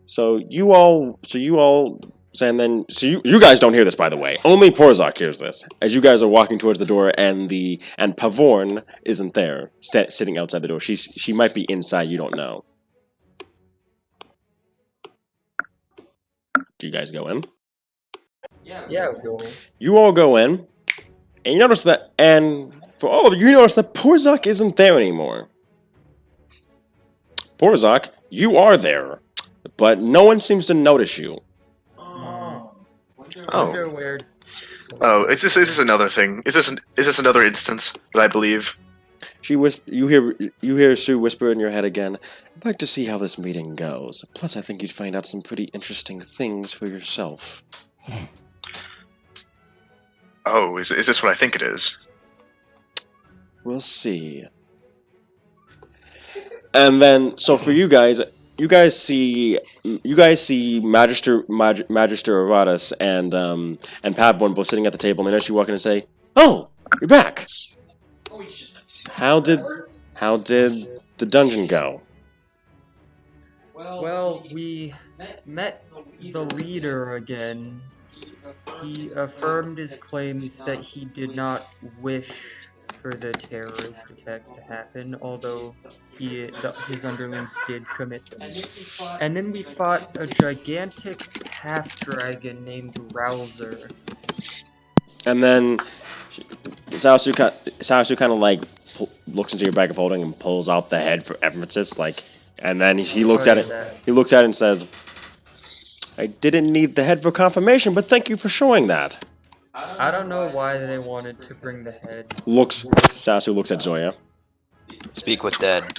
So you guys don't hear this, by the way. Only Porzak hears this as you guys are walking towards the door, and Pavorn isn't there, sitting outside the door. She might be inside. You don't know. Do you guys go in? Yeah, we go in. You all go in, and you notice that, and for all of you, you notice that Porzak isn't there anymore. Porzak, you are there, but no one seems to notice you. Oh, is this another thing? Is this another instance that I believe? You hear Sue whisper in your head again. I'd like to see how this meeting goes. Plus, I think you'd find out some pretty interesting things for yourself. Oh, is this what I think it is? We'll see. And then, so for you guys see Magister Aratus and Padborn both sitting at the table, and as you walk in and say, "Oh, you're back. How did the dungeon go?" Well, we met the leader again. He affirmed his claims that he did not wish for the terrorist attacks to happen, although his underlings did commit them. And then we fought a gigantic half-dragon named Rouser. And then Saosu kind of like looks into your bag of holding and pulls out the head for emphasis, and then he looks at it. He looks at it and says, "I didn't need the head for confirmation, but thank you for showing that." I don't know why they wanted to bring the head. Saosu looks at Zoya. Speak with dead.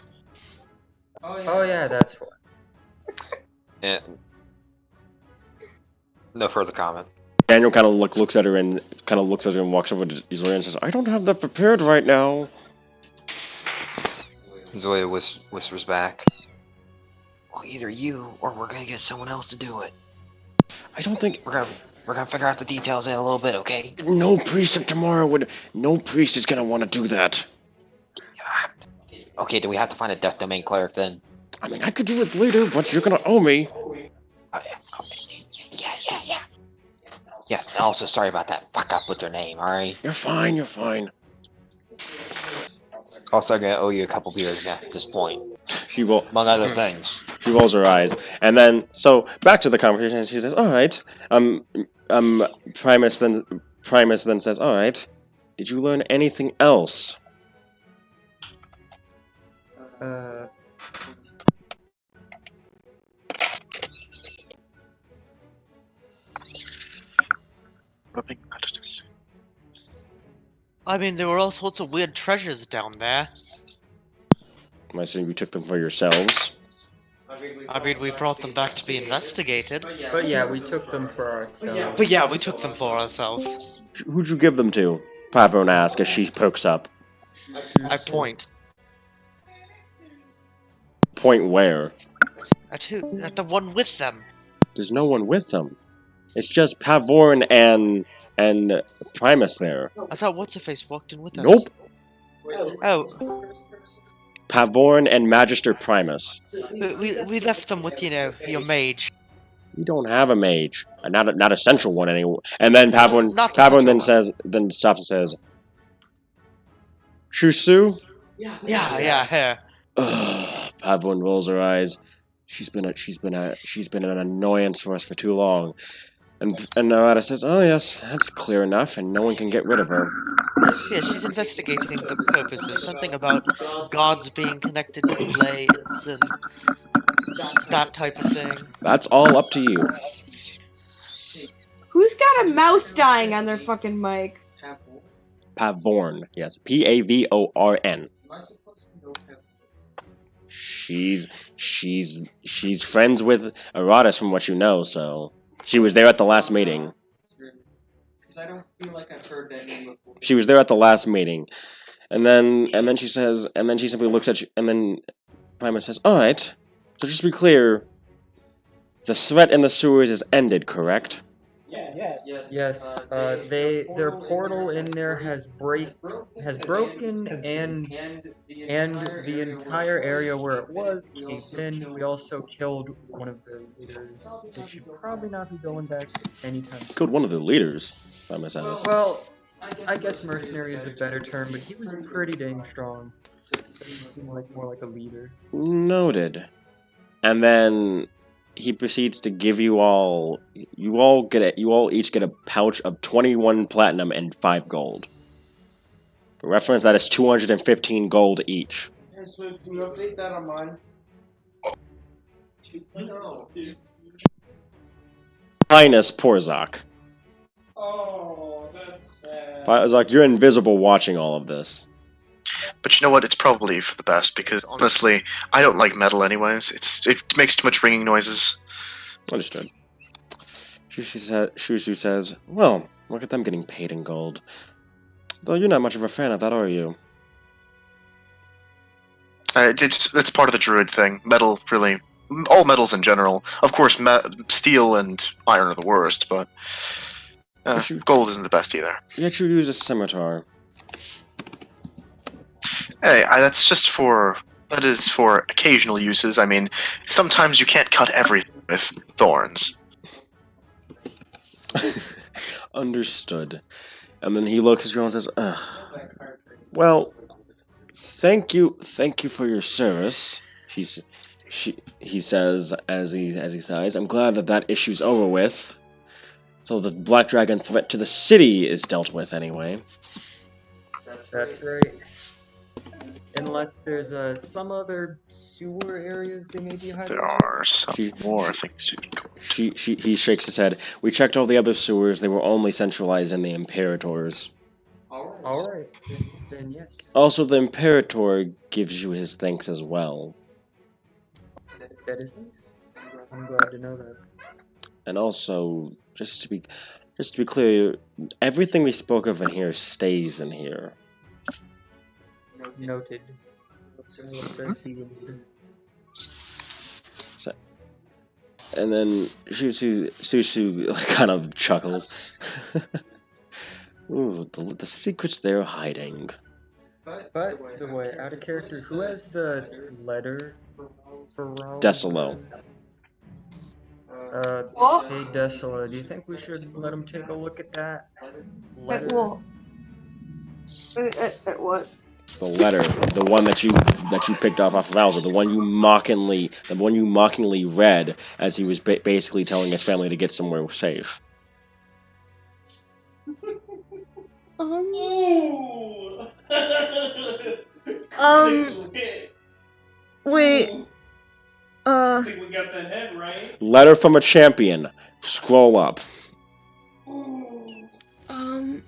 Oh yeah, that's why. Yeah. No further comment. Daniel kind of looks at her and walks over to Zoya and says, "I don't have that prepared right now." Zoya whispers back. Well, either you or we're gonna get someone else to do it. I don't think we're gonna figure out the details in a little bit, okay? No priest of tomorrow no priest is gonna want to do that. Okay, then we have to find a death domain cleric then. I mean, I could do it later, but you're gonna owe me. Yeah, and also sorry about that fuck up with their name, alright? You're fine. Also, I'm gonna owe you a couple beers now at this point. She will, among other things. She rolls her eyes, and then so back to the conversation. And she says, "All right." Primus then says, "All right. Did you learn anything else?" I mean, there were all sorts of weird treasures down there. I assume you took them for yourselves. I mean, we brought them back to be investigated. But yeah, we took them for ourselves. Who'd you give them to? Padron asks as she perks up. I point. Point where? At who? At the one with them. There's no one with them. It's just Pavorn and Primus there. I thought What's-Her-Face walked in with us. Nope. Oh, Pavorn and Magister Primus. we left them with, your mage. We don't have a mage. Not a central one anyway. And then Pavorn Not the Pavorn then central then stops and says, Shusu? Yeah, her. Pavorn rolls her eyes. She's been an annoyance for us for too long. And Narada says, "Oh yes, that's clear enough, and no one can get rid of her." Yeah, she's investigating the purposes. Something about gods being connected to blades and that type of thing. That's all up to you. Who's got a mouse dying on their fucking mic? Pavorn, yes, Pavorn. She's friends with Aratus from what you know, so she was there at the last meeting. Because I don't feel like I've heard that name before. She was there at the last meeting, and then she says, and then she simply looks at you, and then Primus says, "All right, so just to be clear, the threat in the sewers is ended, correct?" Yes, their portal in there has broken, and the entire area where it was caved in. We also killed one of their leaders. They should probably not be going back anytime soon. Killed one of the leaders, Primus says. Well, I guess mercenary is a better term, but he was pretty dang strong. So he seemed more like a leader. Noted. And then he proceeds to give you all each get a pouch of 21 platinum and 5 gold. For reference, that is 215 gold each. Hey, so can you update that on mine? No. Minus Porzak. Oh, that's sad. Porzak, you're invisible watching all of this. But you know what? It's probably for the best, because honestly, I don't like metal anyways. It makes too much ringing noises. Understood. Shushu says, "Well, look at them getting paid in gold. Though you're not much of a fan of that, are you?" It's part of the druid thing. Metal, really. All metals in general. Of course, steel and iron are the worst, but gold isn't the best either. Yet you use a scimitar. Hey, that is for occasional uses. I mean, sometimes you can't cut everything with thorns. Understood. And then he looks at you and says, "Ugh. Well, thank you for your service." He says as he sighs, "I'm glad that issue's over with. So the Black Dragon threat to the city is dealt with anyway." That's right. Unless there's some other sewer areas they may be hiding. There are some more things to do. He shakes his head. "We checked all the other sewers. They were only centralized in the Imperators." Alright, then yes. Also, the Imperator gives you his thanks as well. That is nice. I'm glad to know that. And also, just to be clear, everything we spoke of in here stays in here. Noted. So, and then Susu kind of chuckles. Ooh, the secrets they're hiding. But the way, out of character, who has the letter for Rome? Decilo. Hey Decilo, do you think we should let him take a look at that letter? What? The letter, the one that you picked off of Louser, the one you mockingly read as he was basically telling his family to get somewhere safe. Wait. I think we got that head right. Letter from a champion. Scroll up.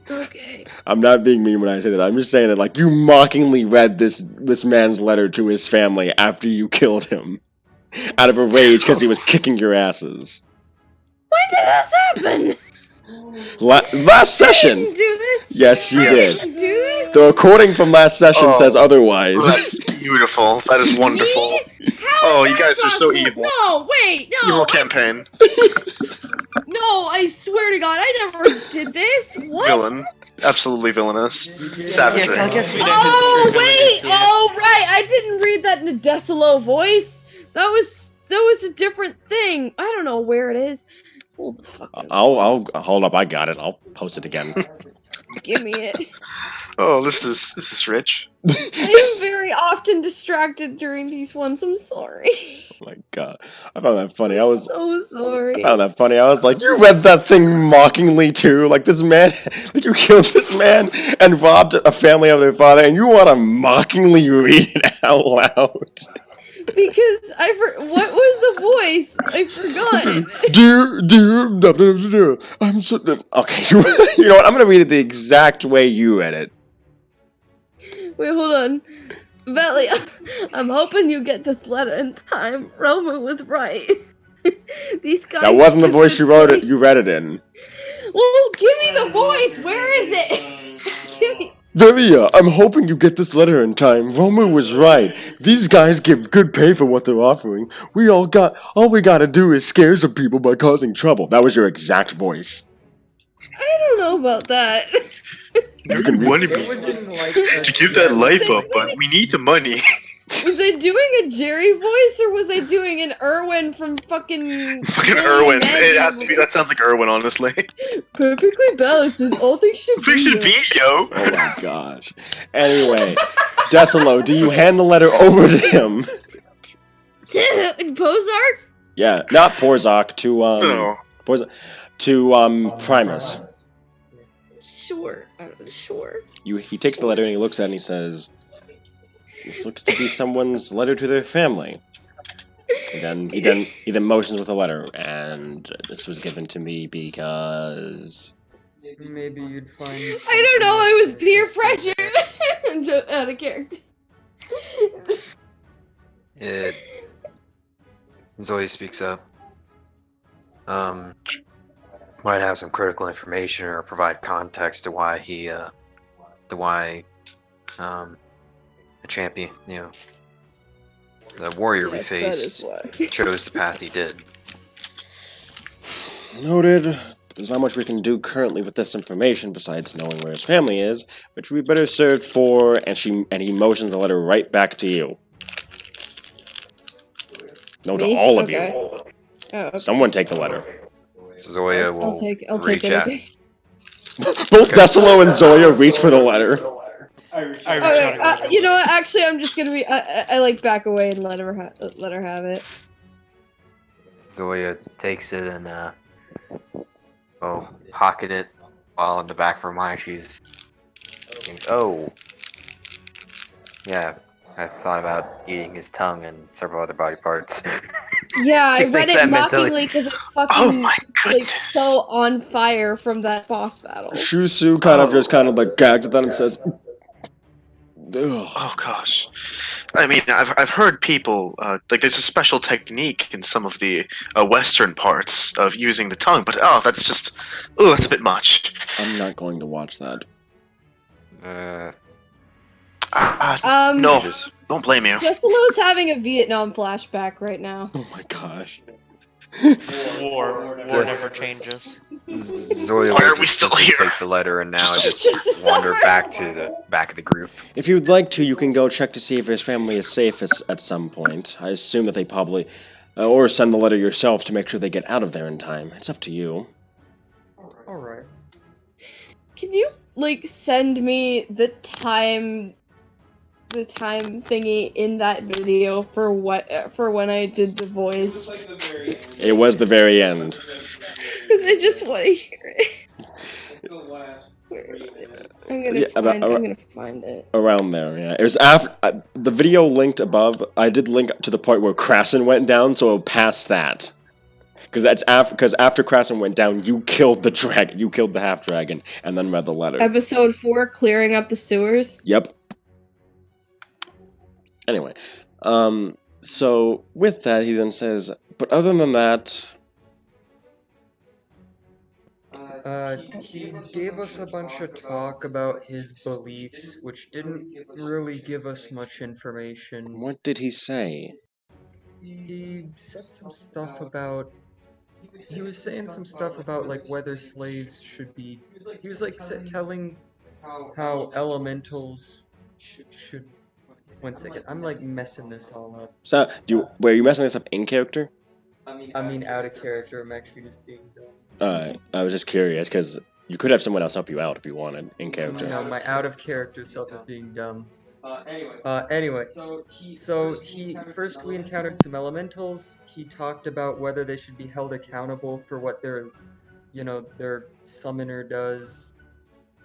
Okay. I'm not being mean when I say that. I'm just saying that, like, you mockingly read this man's letter to his family after you killed him, out of a rage because he was kicking your asses. When did this happen? Last session. I didn't do this. Yes, you I did. didn't do this. The recording from last session says otherwise. That's beautiful. That is wonderful. How You guys are so evil. No, wait, no. Evil campaign. No, No, I swear to God, I never did this. What? Villain. Absolutely villainous. Savagery. Yes, I guess we know Oh, who the true villain is wait! here. Oh, right! I didn't read that in a Decilo voice. That was a different thing. I don't know where it is. Hold the fuck up. I'll hold up. I got it. I'll post it again. Give me it. Oh, this is rich. I am very often distracted during these ones. I'm sorry. Oh my god, I found that funny. I'm so sorry. I found that funny. I was like, you read that thing mockingly too. Like this man, like you killed this man and robbed a family of their father, and you want to mockingly read it out loud. Because what was the voice? I forgot. Dear, I'm so okay. You know what? I'm gonna read it the exact way you read it. Wait, hold on. Belly, I'm hoping you get this letter in time. Roman was right. These guys. That wasn't the voice you wrote it. Well, You read it in. give me the voice. Where is it? Give me. Velia, I'm hoping you get this letter in time. Roma was right. These guys give good pay for what they're offering. All we gotta do is scare some people by causing trouble. That was your exact voice. I don't know about that. You can want It was in like to give that life up, but we need the money. Was I doing a Jerry voice or was I doing an Irwin from fucking Irwin. It has to be. That sounds like Irwin, honestly. Perfectly balanced as all things should be. Should be, yo. Oh my gosh. Anyway, Decilo, do you hand the letter over to him? Pozark? Yeah, not Porzok, to No. Primus. Sure, sure. He takes the letter and he looks at it and he says, "This looks to be someone's letter to their family." And then he then motions with the letter, and this was given to me because Maybe you'd find. I don't know. I was peer pressure. Out of character. Zoe speaks up. Might have some critical information or provide context to why the champion, the warrior we Yes, faced that is chose the path he did. noted. There's not much we can do currently with this information besides knowing where his family is, which we better served for. And he motions the letter right back to you. No, Me? to all of Okay. you. Oh, okay. Someone take the letter. Zoya will I'll take reach it. out. Okay. Both Decilo and Zoya reach for the letter. Okay, you know what? Actually, I'm just gonna be. I like back away and let her have it. Zoya takes it and pocket it while in the back of her mind she's thinks, oh, yeah, I thought about eating his tongue and several other body parts. Yeah, I She read thinks it that mentally. mockingly because it's fucking Oh my like so on fire from that boss battle. Shusu kind of like gags at that and says, "Ugh." Oh gosh. I mean, I've heard people like there's a special technique in some of the Western parts of using the tongue, but that's a bit much. I'm not going to watch that. No, don't blame you. Jessilo's having a Vietnam flashback right now. Oh my gosh. War never changes. Zoya Why will are we just still simply here? take the letter and now just wander back to the back of the group. If you'd like to, you can go check to see if his family is safe at some point. I assume that they probably... or send the letter yourself to make sure they get out of there in time. It's up to you. Alright. Can you, like, send me the time thingy in that video for when I did the voice? It was the very end. Because I just want to hear it. Where is it? I'm gonna find it. Around there, yeah. It was after the video linked above. I did link to the part where Krasen went down, so past that. Because after Krasen went down, you killed the dragon. You killed the half dragon, and then read the letter. Episode 4, clearing up the sewers. Yep. Anyway, so with that, he then says, "But other than that." He gave us a bunch of talk about his beliefs, which didn't really give us much information. What did he say? He said some stuff about he was saying some stuff about like whether slaves should be. He was like telling how elementals should. One second, I'm like messing this all up. So, were you messing this up in character? I mean, out of character. I'm actually just being dumb. Alright, I was just curious, because you could have someone else help you out if you wanted, in character. No, my out of character self is being dumb. Anyway, so he first we encountered some elementals. He talked about whether they should be held accountable for what their summoner does.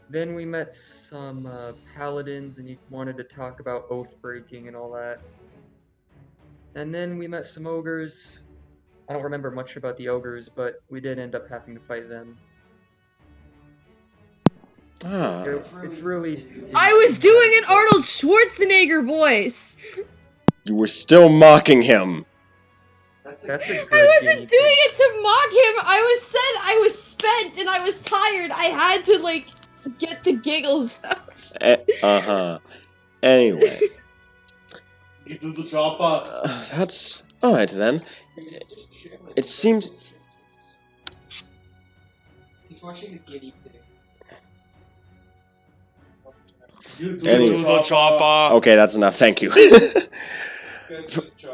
Then we met some paladins, and he wanted to talk about oath breaking and all that. And then we met some ogres. I don't remember much about the ogres, but we did end up having to fight them. Ah. It's really. I was doing an Arnold Schwarzenegger voice. You were still mocking him. That's a good I wasn't doing it to mock him. I was spent and I was tired. I had to like get the giggles out. Anyway. Get to the chopper. That's alright then. It seems. He's watching the guinea pig. Okay, that's enough. Thank you.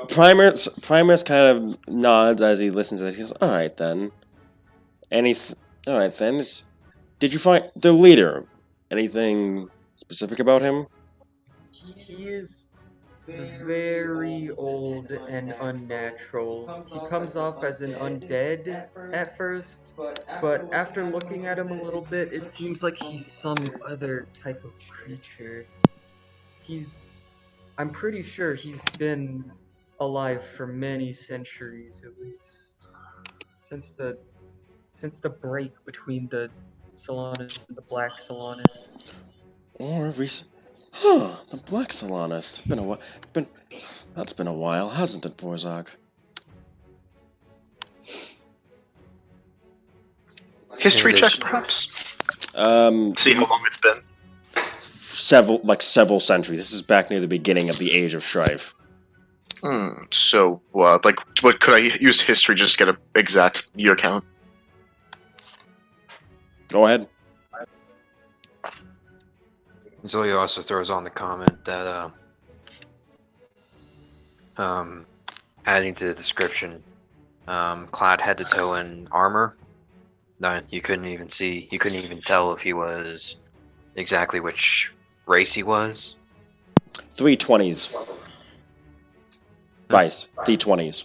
Primus kind of nods as he listens to this. He goes, "All right then." All right then. Did you find the leader? Anything specific about him? He is very old and unnatural. He comes off as an undead at first, but after looking at him a little bit, it seems like he's some other type of creature. I'm pretty sure he's been alive for many centuries at least. Since the break between the Solanus and the Black Solanus. Or recent. The Black Solanus. That's been a while, hasn't it, Borzak? History check, perhaps? See how long it's been. Several centuries. This is back near the beginning of the Age of Strife. So, what could I use history just to get an exact year count? Go ahead. Zoya also throws on the comment that, adding to the description, clad head to toe in armor. No, you couldn't even tell if he was exactly which race he was. 320s. Vice. 320s.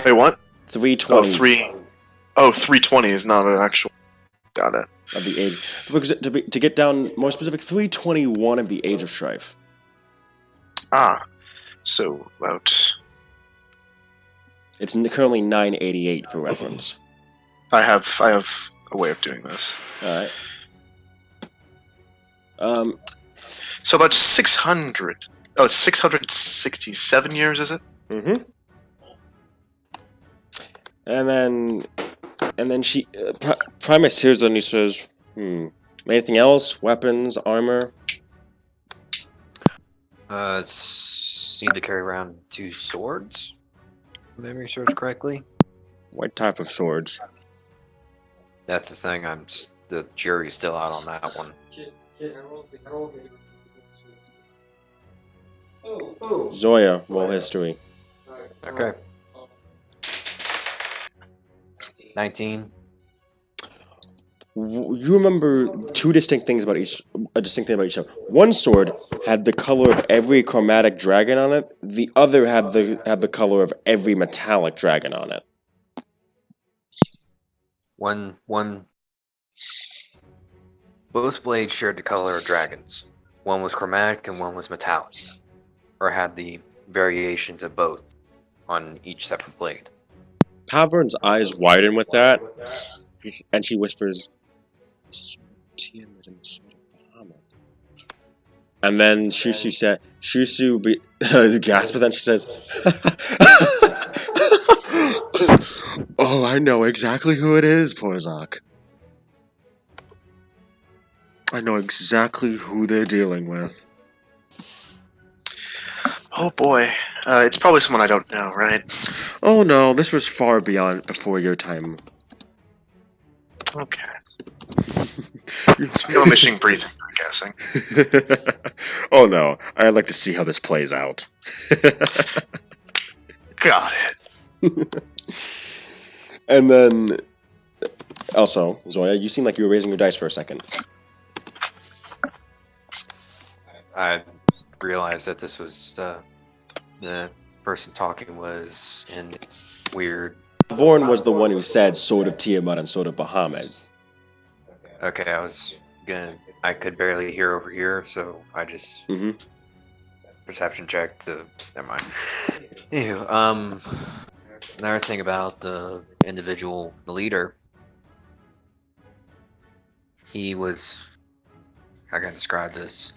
Wait, what? 320s. 320 is not an actual. Got it. Of the age. To get down more specific, 321 of the Age of Strife. So about. It's currently 988 for reference. I have a way of doing this. All right. So about 600. Oh, it's 667 years, is it? Mm-hmm. And then she, Primus hears and he says, anything else? Weapons, armor? Seemed to carry around 2 swords, if memory serves correctly. What type of swords? That's the thing, the jury's still out on that one. Zoya, roll history. Okay. 19. You remember two distinct things about each. A distinct thing about each. One sword had the color of every chromatic dragon on it. The other had the color of every metallic dragon on it. Both blades shared the color of dragons. One was chromatic and one was metallic, or had the variations of both on each separate blade. Pavern's eyes widen with that, and she whispers, and then Shushu said, gasps, but then she says, "Oh, I know exactly who it is, Borzak. I know exactly who they're dealing with." Oh boy, it's probably someone I don't know, right? Oh no, this was far before your time. Okay. No missing breathing, I'm guessing. Oh no, I'd like to see how this plays out. Got it. And then, also, Zoya, you seem like you were raising your dice for a second. I realized that this was the person talking was in weird. Vorn was the one who said Sword of Tiamat and Sword of Bahamut. Okay, I could barely hear over here, so I just perception check to. Never mind. Anywho, another thing about the individual, the leader. He was. How can I describe this?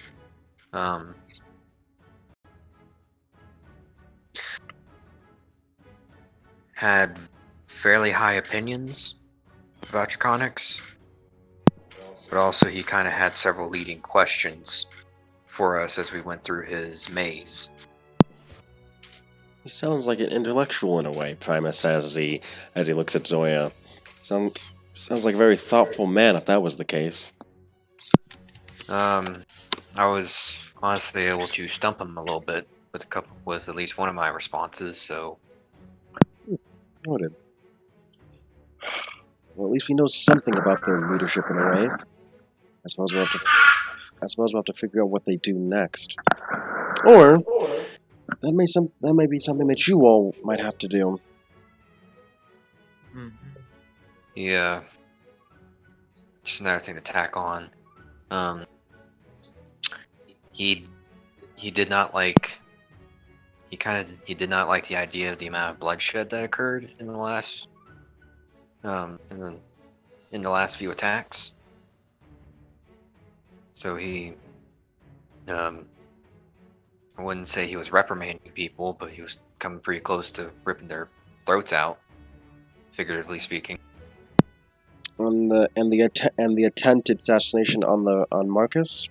Had fairly high opinions about Draconics, but also he kind of had several leading questions for us as we went through his maze. He sounds like an intellectual in a way, Primus says as he looks at Zoya. Sounds like a very thoughtful man if that was the case. I was honestly able to stump him a little bit with at least one of my responses, so. Noted. Well, at least we know something about their leadership in a way. I suppose we'll have to figure out what they do next. Or that may be something that you all might have to do. Yeah. Just another thing to tack on. He did not like. He did not like the idea of the amount of bloodshed that occurred in the last. In the last few attacks. So he. I wouldn't say he was reprimanding people, but he was coming pretty close to ripping their throats out, figuratively speaking. On the attempted assassination on Marcus.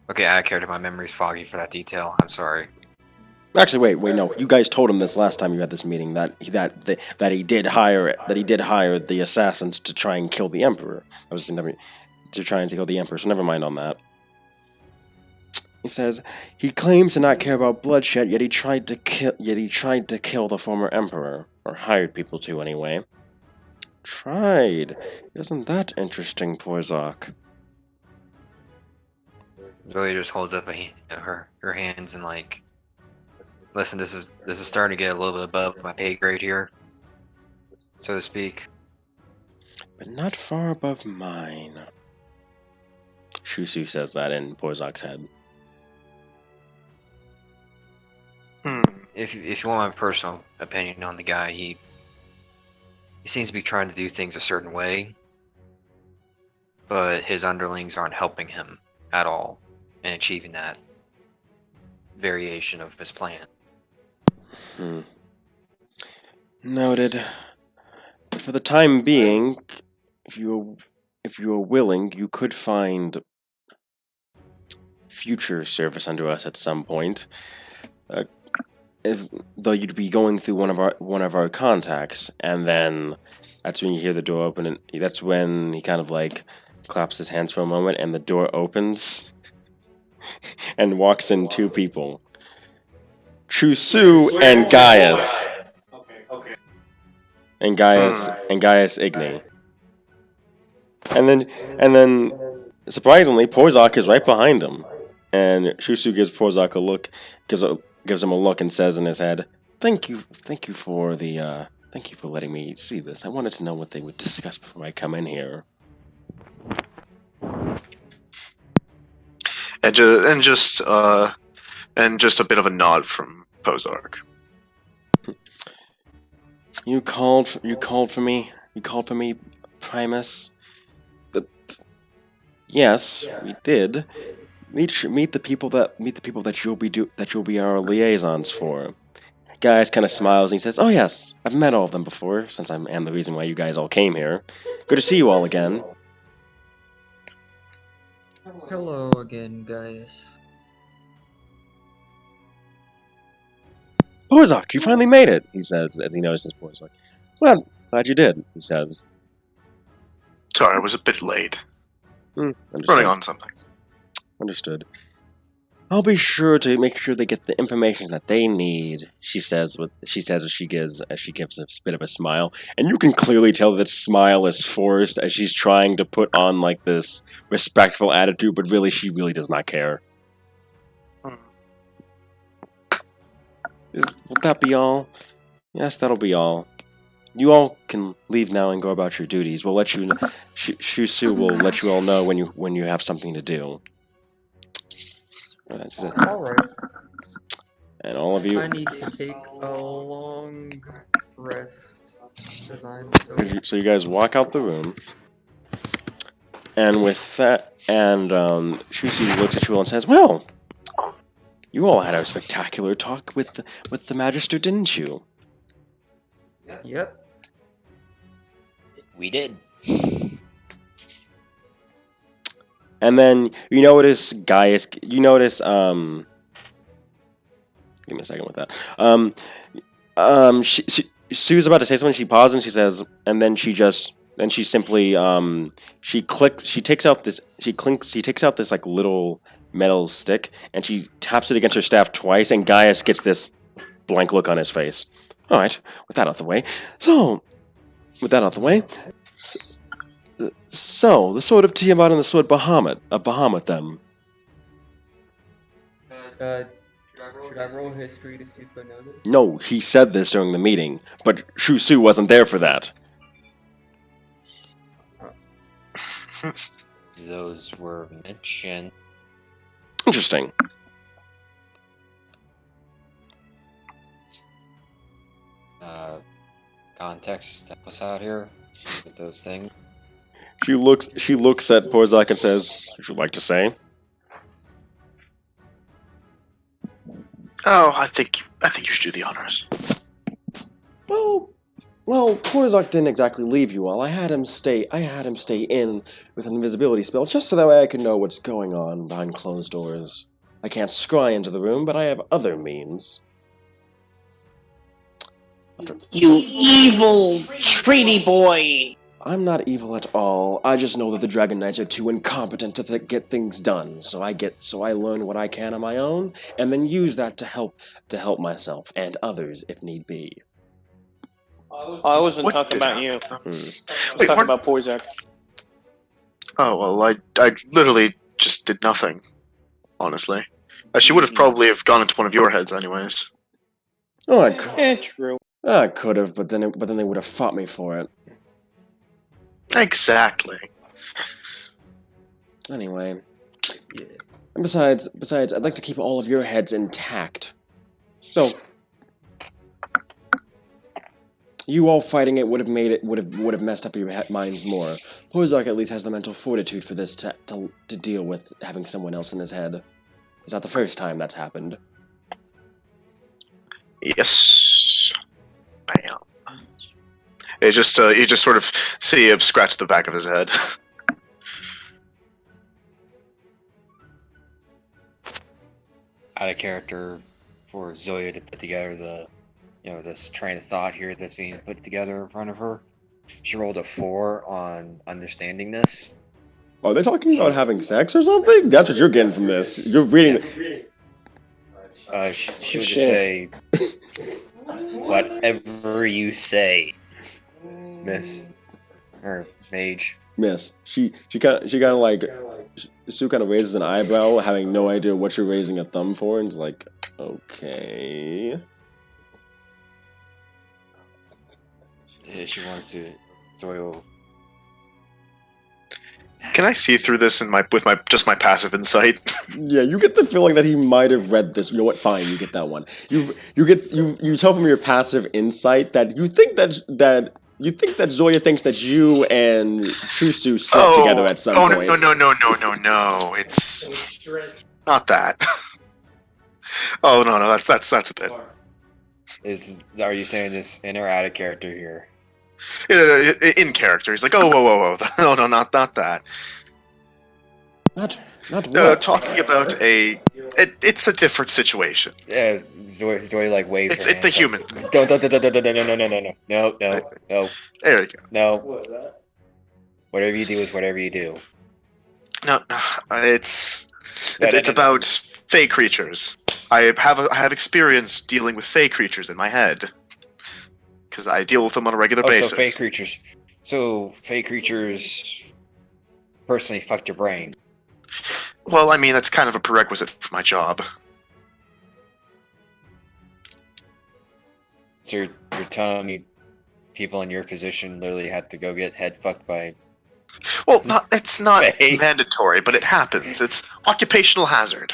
Okay, I cared. My memory's foggy for that detail. I'm sorry. Actually, wait, no. You guys told him this last time you had this meeting that he did hire the assassins to try and kill the Emperor. To try and kill the Emperor. So never mind on that. He says he claims to not care about bloodshed, yet he tried to kill the former Emperor, or hired people to anyway. Tried. Isn't that interesting, Porzok? Zoe just holds up her hands and like, listen, this is starting to get a little bit above my pay grade here, so to speak. But not far above mine. Shusu says that in Porzok's head. If you want my personal opinion on the guy, he seems to be trying to do things a certain way, but his underlings aren't helping him at all in achieving that variation of his plan. Noted. But for the time being, if you are willing, you could find future service under us at some point. Though you'd be going through one of our contacts, and then that's when you hear the door open, and that's when he kind of like claps his hands for a moment, and the door opens, and walks in two people, Chusu and Gaius. And Gaius Igni. And then surprisingly, Porzok is right behind him. And Shusu gives Porzok a look, gives him a look and says in his head, Thank you for letting me see this. I wanted to know what they would discuss before I come in here. And just a bit of a nod from Porzok. You called for me, Primus. But yes, we did. Meet the people that you'll be our liaisons for. Gaius kind of smiles and he says, "Oh yes, I've met all of them before, since I'm the reason why you guys all came here. Good to see you all again." Hello again, guys. Borzak, you finally made it, he says as he notices Borzak. Well, glad you did, he says. Sorry, I was a bit late. Understood. Running on something. Understood. I'll be sure to make sure they get the information that they need, she says as she gives a bit of a smile. And you can clearly tell that smile is forced as she's trying to put on like this respectful attitude, but really she really does not care. Will that be all? Yes, that'll be all. You all can leave now and go about your duties. We'll let you. Shusu will let you all know when you have something to do. Alright. And all of you. I need to take a long rest. Because I'm So you guys walk out the room. And with that, Shusi looks at you all and says, "Well, you all had a spectacular talk with the Magister, didn't you?" Yep. We did. And then you notice Gaius. You notice. Give me a second with that. Sue's about to say something. She pauses and she says, and then she simply she takes out this like little metal stick and she taps it against her staff twice, and Gaius gets this blank look on his face. All right, with that out the way. So the sword of Tiamat and the sword Bahamut them. Should I roll history to see if I know this? No, he said this during the meeting, but Shusu wasn't there for that. Those were mentioned. Interesting. Context, help us out here with those things. She looks at Borzak and says, "Would you like to say?" Oh, I think you should do the honors. Well, Borzak didn't exactly leave you all. I had him stay in with an invisibility spell just so that way I could know what's going on behind closed doors. I can't scry into the room, but I have other means. You evil treaty boy! I'm not evil at all. I just know that the Dragon Knights are too incompetent to get things done. So I learn what I can on my own, and then use that to help myself and others if need be. I wasn't talking about you. I was talking about Borzak. Oh well, I literally just did nothing. Honestly, she would have probably have gone into one of your heads anyways. Oh, true. I could have, but then they would have fought me for it. Exactly. Anyway, and besides, I'd like to keep all of your heads intact. So, you all fighting it would have messed up your minds more. Borzak at least has the mental fortitude for this to deal with having someone else in his head. It's not the first time that's happened. Yes. Bam. You just sort of see him scratch the back of his head. Out of character for Zoya to put together this train of thought here that's being put together in front of her. She rolled a 4 on understanding this. Are they talking about having sex or something? That's what you're getting from this. You're reading. She would just say, "Whatever you say, Miss or Mage." Miss. She kind of like Sue kind of raises an eyebrow, having no idea what you're raising a thumb for, and is like, okay. Yeah, she wants to. Zoya. Can I see through this with my passive insight? Yeah, you get the feeling that he might have read this. You know what? Fine, you get that one. You tell from your passive insight that you think that Zoya thinks that you and Shusu slept together at some point. No. It's not that. Oh no, that's a bit. Are you saying this in or out of character here? In character, he's like, oh, whoa, no, not that. Not what? Talking about a It's a different situation. Yeah, Zoe like waves It's her it's a hands. human. Like, no, no. There you go. No. Whatever you do is whatever you do. No, it's No, about fey creatures. I have experience dealing with fey creatures in my head because I deal with them on a regular basis. So fey creatures. So fey creatures personally fucked your brain. Well, I mean that's kind of a prerequisite for my job. So you're telling me people in your position literally had to go get head fucked by. Well, it's not mandatory, but it happens. It's occupational hazard.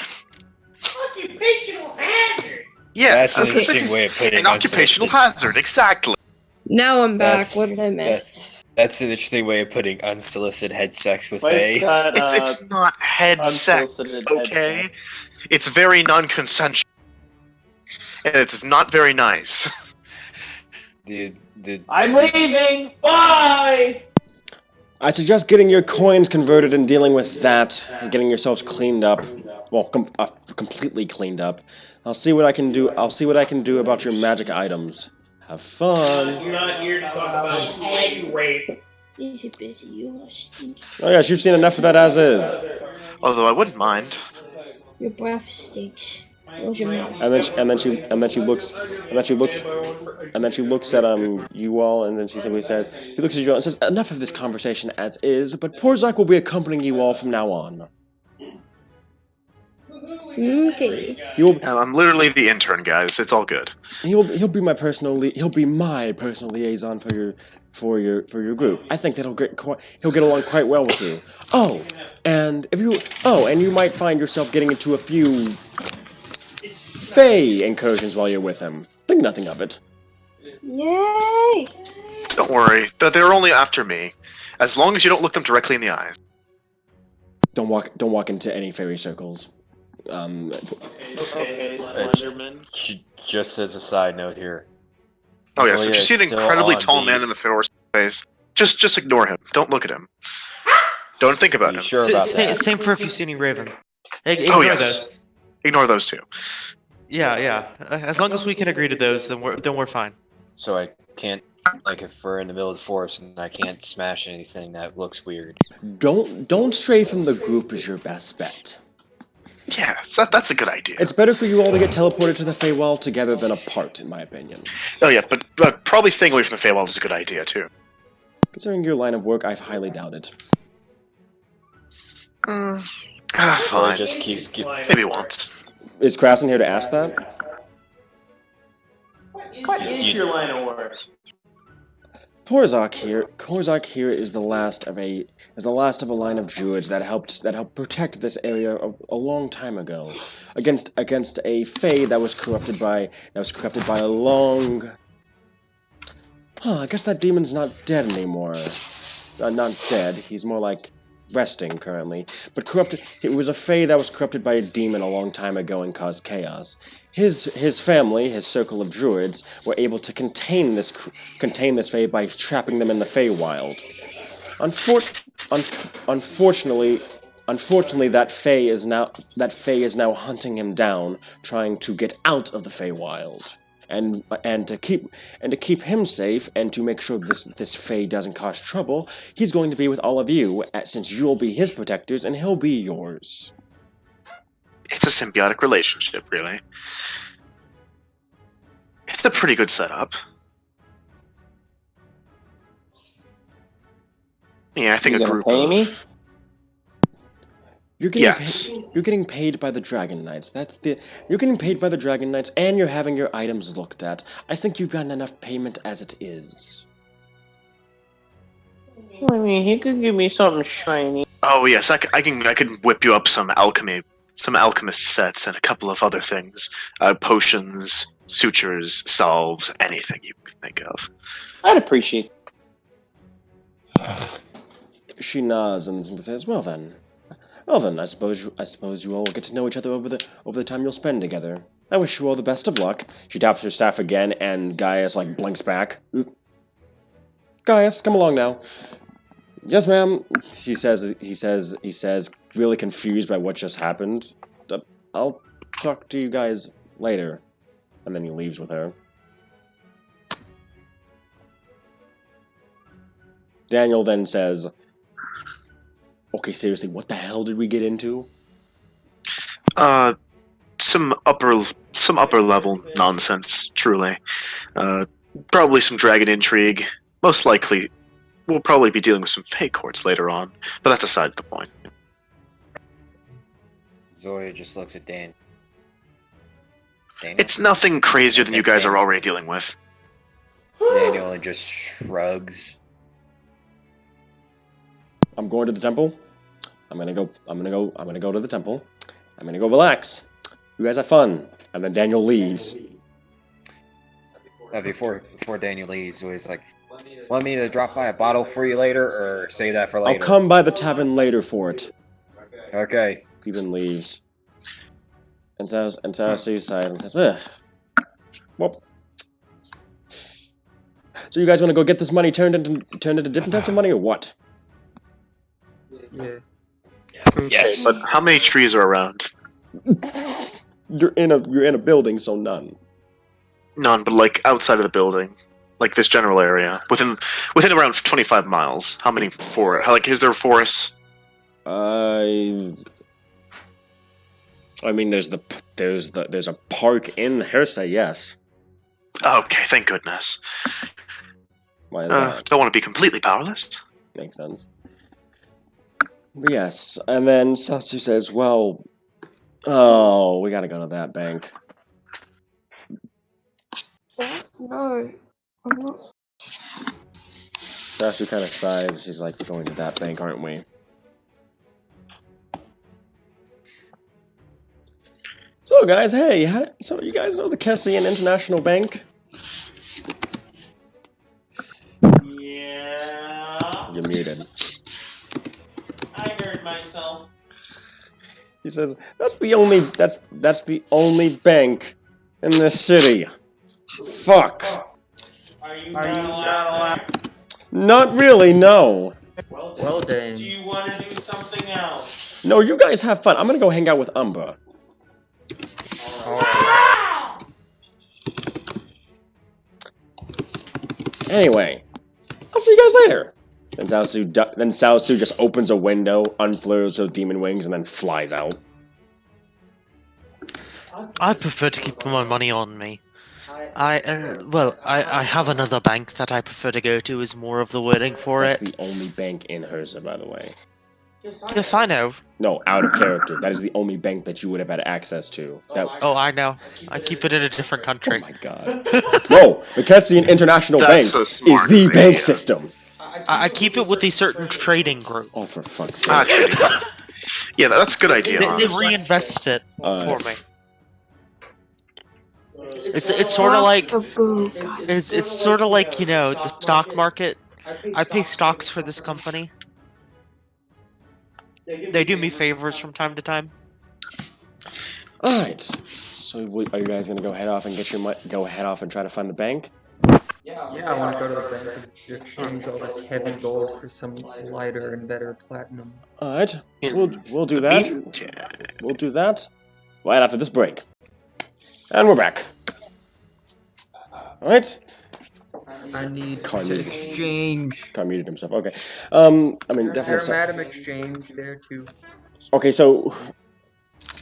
Occupational hazard. Yeah, That's an interesting way of putting an occupational hazard. Exactly. Now I'm back. That's- What did I miss? That's an interesting way of putting unsolicited head sex with Why's Faye. that, It's not head sex, unsolicited head okay? sex? It's very non-consensual, and it's not very nice. I'm leaving. Bye. I suggest getting your coins converted and dealing with that, and getting yourselves cleaned up. Well, completely cleaned up. I'll see what I can do. I'll see what I can do about your magic items. Have fun. You're not here to talk about head rape. Easy busy, you are stinky. Oh yes, you've seen enough of that as is. Although I wouldn't mind. Your breath stinks. Close your mouth. And then she looks at you all, and then she simply says, he looks at you all and says, enough of this conversation as is, but Porzak will be accompanying you all from now on. Okay. I'm literally the intern, guys. It's all good. He'll be my personal liaison for your group. I think that he'll get along quite well with you. And you might find yourself getting into a few Fey incursions while you're with him. Think nothing of it. Yay! Don't worry. They're only after me. As long as you don't look them directly in the eyes. Don't walk into any fairy circles. Okay, Slenderman. Just as a side note here. Oh yes, Zoya if you see is an still incredibly on tall the- man in the forest face, just ignore him. Don't look at him. Don't think about him. Sure about that? Same for if you see any raven. Oh Ignore yes. those. Ignore those two. Yeah. As long as we can agree to those, then we're fine. So I can't, like, if we're in the middle of the forest and I can't smash anything that looks weird. Don't stray from the group is your best bet. Yeah, that's a good idea. It's better for you all to get teleported to the Feywild together than apart, in my opinion. Oh yeah, but probably staying away from the Feywild is a good idea too. Considering your line of work, I highly doubt it. Fine. Just keeps Maybe once. Is Krasen here to ask that? What is your line of work? Porzak here is the last of a line of druids that helped protect this area a long time ago against a fey that was corrupted by a long. I guess that demon's not dead anymore. Not dead. He's more like resting currently. But corrupted. It was a fey that was corrupted by a demon a long time ago and caused chaos. His family, his circle of druids, were able to contain this fey by trapping them in the Feywild. Unfortunately, that fey is now hunting him down, trying to get out of the Feywild. And to keep him safe and to make sure this fey doesn't cause trouble, he's going to be with all of you, since you'll be his protectors and he'll be yours. It's a symbiotic relationship, really. It's a pretty good setup. Yeah, I think You a gonna group pay of... me? You're getting paid by the Dragon Knights. You're getting paid by the Dragon Knights, and you're having your items looked at. I think you've gotten enough payment as it is. I mean, he could give me something shiny. Oh yes, I can whip you up some alchemist sets and a couple of other things. Potions, sutures, salves, anything you can think of. I'd appreciate. She nods and says, "Well then, I suppose you all will get to know each other over the time you'll spend together. I wish you all the best of luck." She taps her staff again, and Gaius blinks back. "Gaius, come along now." "Yes, ma'am." He says, really confused by what just happened. I'll talk to you guys later. And then he leaves with her. Daniel then says, okay, seriously, what the hell did we get into? Some upper level nonsense, truly. Probably some dragon intrigue. Most likely, we'll probably be dealing with some fake courts later on, but that's besides the point. Zoya just looks at Dan. Daniel? It's nothing crazier than you guys are already dealing with. Daniel only just shrugs. I'm going to the temple. I'm gonna go to the temple. I'm gonna go relax. You guys have fun. And then Daniel leaves. Before Daniel leaves, Zoya's like, want me to drop by a bottle for you later, or save that for later? I'll come by the tavern later for it. Okay. He then leaves. And Sarah sighs and says, ugh. Well. So you guys want to go get this money turned into different types of money, or what? Yeah. Yes. But how many trees are around? You're in a building, so none. None, but like outside of the building, like this general area, within around 25 miles. How many is there forests? I mean, there's a park in Hersa, yes. Okay, thank goodness. Why is that? Don't want to be completely powerless. Makes sense. But yes, and then Sasu says, well, oh, we gotta go to that bank. No, I'm not. Sasu kind of sighs. She's like, we're going to that bank, aren't we? So, guys, hey, so you guys know the Kessian International Bank? Yeah. You're muted. I heard myself. He says, that's the only bank in this city. Fuck. Are you not allowed? Not really, no. Well then. Do you want to do something else? No, you guys have fun. I'm gonna go hang out with Umber. Anyway, I'll see you guys later. Then Saosu just opens a window, unfurls her demon wings, and then flies out. I prefer to keep my money on me. I have another bank that I prefer to go to, is more of the wording for That's it. the only bank in Hersa, by the way. Yes, I know. No, out of character. That is the only bank that you would have had access to. Oh, I know. I keep it in a different country. Oh my god. No, the Kessian International Bank is the bank system. I keep it with a certain trading group. Oh, for fuck's sake. Yeah, that's a good idea. They reinvest it for me. It's sort of like it's sort of like, you know, the stock market. I pay stocks for this company. They do me favors from time to time. All right. So, are you guys gonna go head off and try to find the bank? Yeah, I want to go to the bank and exchange all this heavy gold for some lighter and better platinum. All right. We'll do that. We'll do that right after this break. And we're back. All right. I need to exchange. Car muted himself. Okay. I mean, definitely. Madam exchange there too. Okay, so.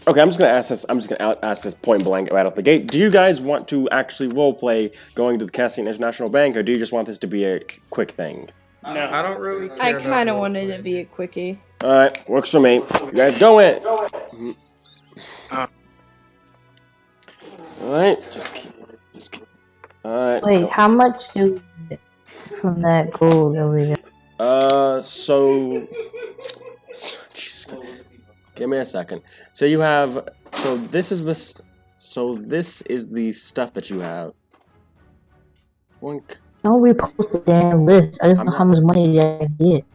Okay, I'm just gonna ask this point blank right out the gate. Do you guys want to actually roleplay going to the Kessian International Bank, or do you just want this to be a quick thing? No, I don't really care. I kind of wanted it to be a quickie. All right, works for me. You guys go in. All right, just keep. All right. Wait, how much do we get from that gold that we got? So. Give me a second. So you have. So this is the stuff that you have. Wink. Don't repost the damn list. I just know how much money I get.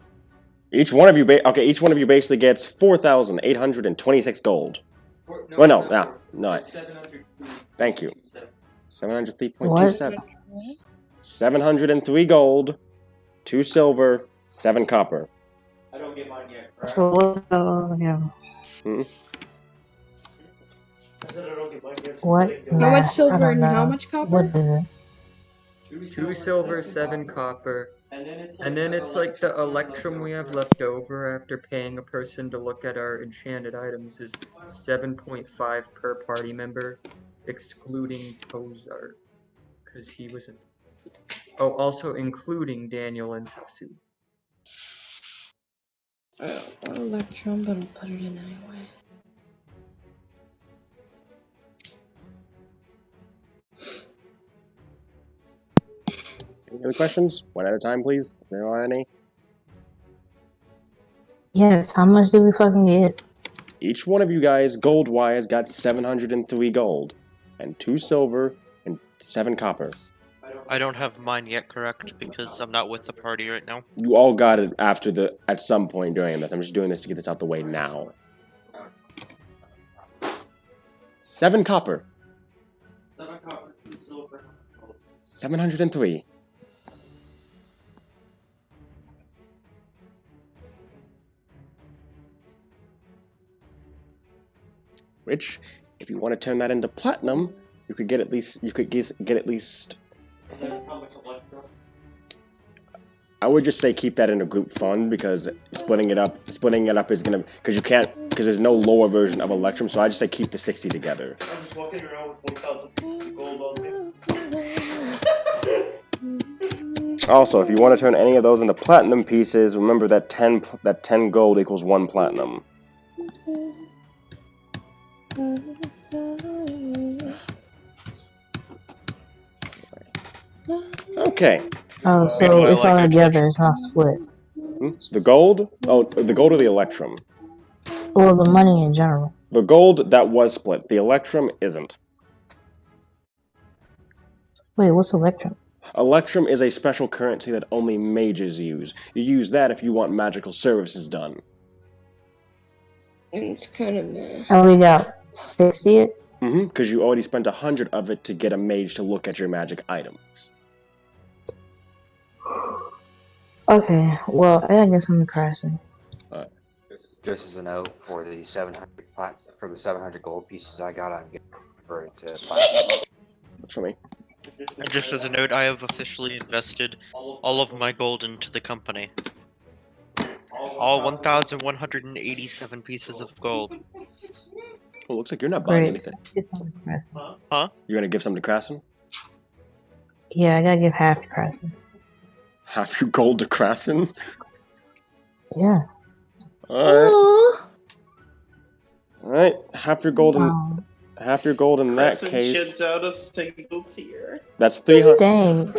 Each one of you basically gets 4,826 gold. Well, no. Thank you. 703.27. 703 gold, 2 silver, 7 copper. I don't get mine yet. So what's yeah. What? How Nah, much I silver don't and how know. much copper? What is it? 2 silver, 7 copper. And then it's like the electrum we have left over after paying a person to look at our enchanted items is 7.5 per party member, excluding Tozart, because he wasn't. Oh, also including Daniel and Sasu. I don't want electrum, but I'll put it in anyway. Any other questions? One at a time, please. If there are any. Yes, how much did we fucking get? Each one of you guys, gold-wise, got 703 gold, and 2 silver, and 7 copper. I don't have mine yet correct because I'm not with the party right now. You all got it at some point during this. I'm just doing this to get this out the way now. 7 copper. 7 copper, 2 silver. 703. Which, if you want to turn that into platinum, you could get at least. And then how much electrum? I would just say keep that in a group fund because splitting it up is gonna because there's no lower version of electrum. So I just say keep the 60 together. I'm just walking around with 1,000 pieces of gold on me. Also, if you want to turn any of those into platinum pieces, remember that 10 gold equals 1 platinum. Okay. Oh, so it's all together, it's not split. The gold? Oh, the gold or the electrum? Well, the money in general. The gold, that was split. The electrum isn't. Wait, what's electrum? Electrum is a special currency that only mages use. You use that if you want magical services done. It's kind of meh. And we got 60 it? Because you already spent 100 of it to get a mage to look at your magic items. Okay, well, I gotta get some crafting. Just as a note, for the 700 gold pieces I got, I'm getting converted to platinum. Show me. And just as a note, I have officially invested all of my gold into the company. All 1,187 pieces of gold. Well, looks like you're not buying Great. anything. Huh? You're gonna give some to Krasen? Yeah, I gotta give half to Krasen. Half your gold to Krasen? Yeah. Alright, half your gold in that Crescent case. shits out a single tear. That's 300. Dang.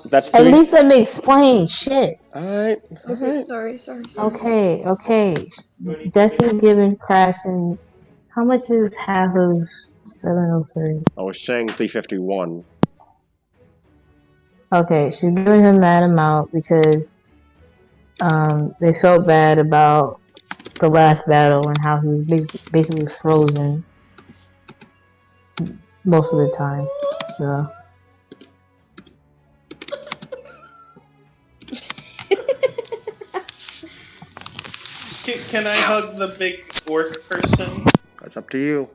That's At least let me explain. Shit. Alright. Okay, sorry. Okay. Desi's giving Krasen. How much is half of 703? I was saying 351. Okay, she's giving him that amount because they felt bad about the last battle and how he was basically frozen most of the time. So Can I hug the big orc person? That's up to you.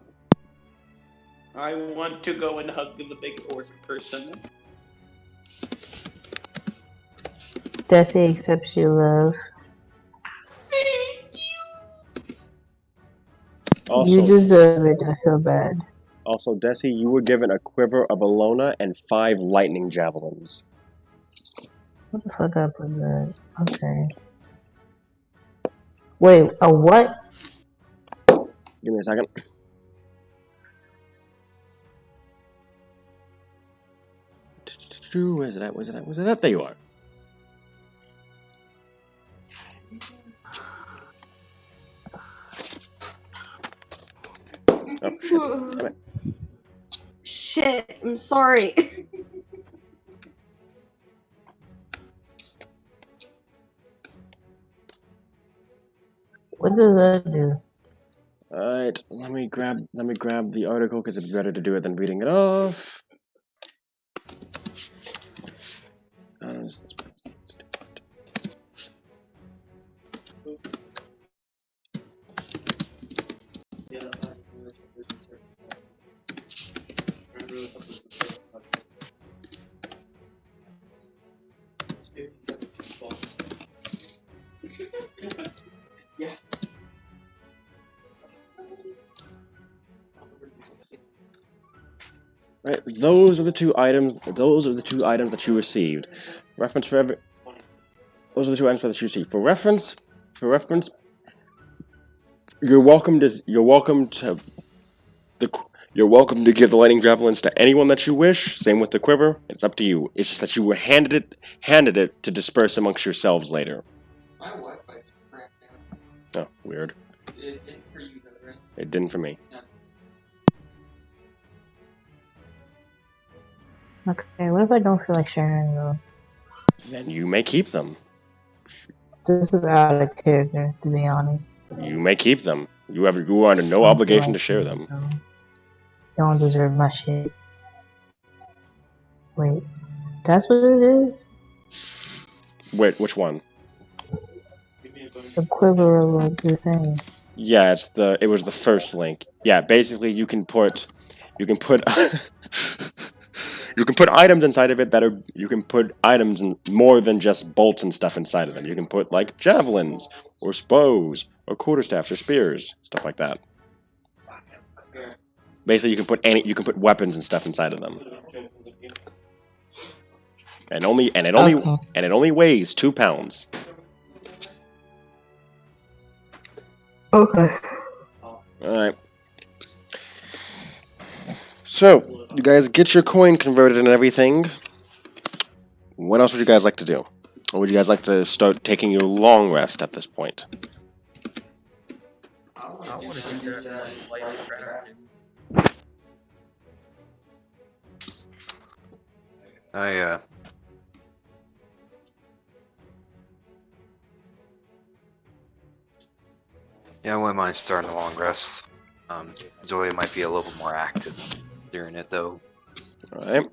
I want to go and hug the big orc person. Desi accepts your love. Also, You deserve it. I feel bad. Also, Desi, you were given a quiver of Alona and 5 lightning javelins. What the fuck up with that? Okay. Wait, a what? Give me a second. Where's it at? There you are. Oh, shit. Damn it. Shit, I'm sorry. What does that do? Alright, let me grab the article because it's better to do it than reading it off. Right, those are the two items. Those are the two items that you received. Reference for every. Those are the two items that you received. For reference, you're welcome to. You're welcome to give the lightning javelins to anyone that you wish. Same with the quiver. It's up to you. It's just that you were handed it to disperse amongst yourselves later. My Wi-Fi just cracked down. Oh, weird. It didn't for you though, right? It didn't for me. No. Okay, what if I don't feel like sharing though? Then you may keep them. This is out of character, to be honest. You may keep them. You are under no Don't feel obligation like to share sharing them. them. You don't deserve my shit. Wait, that's what it is? Wait, which one? The quiver of like the thing. Yeah, it was the first link. Yeah, basically you can put you can put items inside of it you can put items in more than just bolts and stuff inside of them. You can put like javelins or bows or quarterstaffs or spears, stuff like that. Basically you can put weapons and stuff inside of them. And it only weighs 2 pounds. Okay. Alright. So, you guys get your coin converted and everything. What else would you guys like to do? Or would you guys like to start taking your long rest at this point? I want to do that light crafting. Yeah, I wouldn't mind starting a long rest. Zoe might be a little bit more active during it, though. Alright.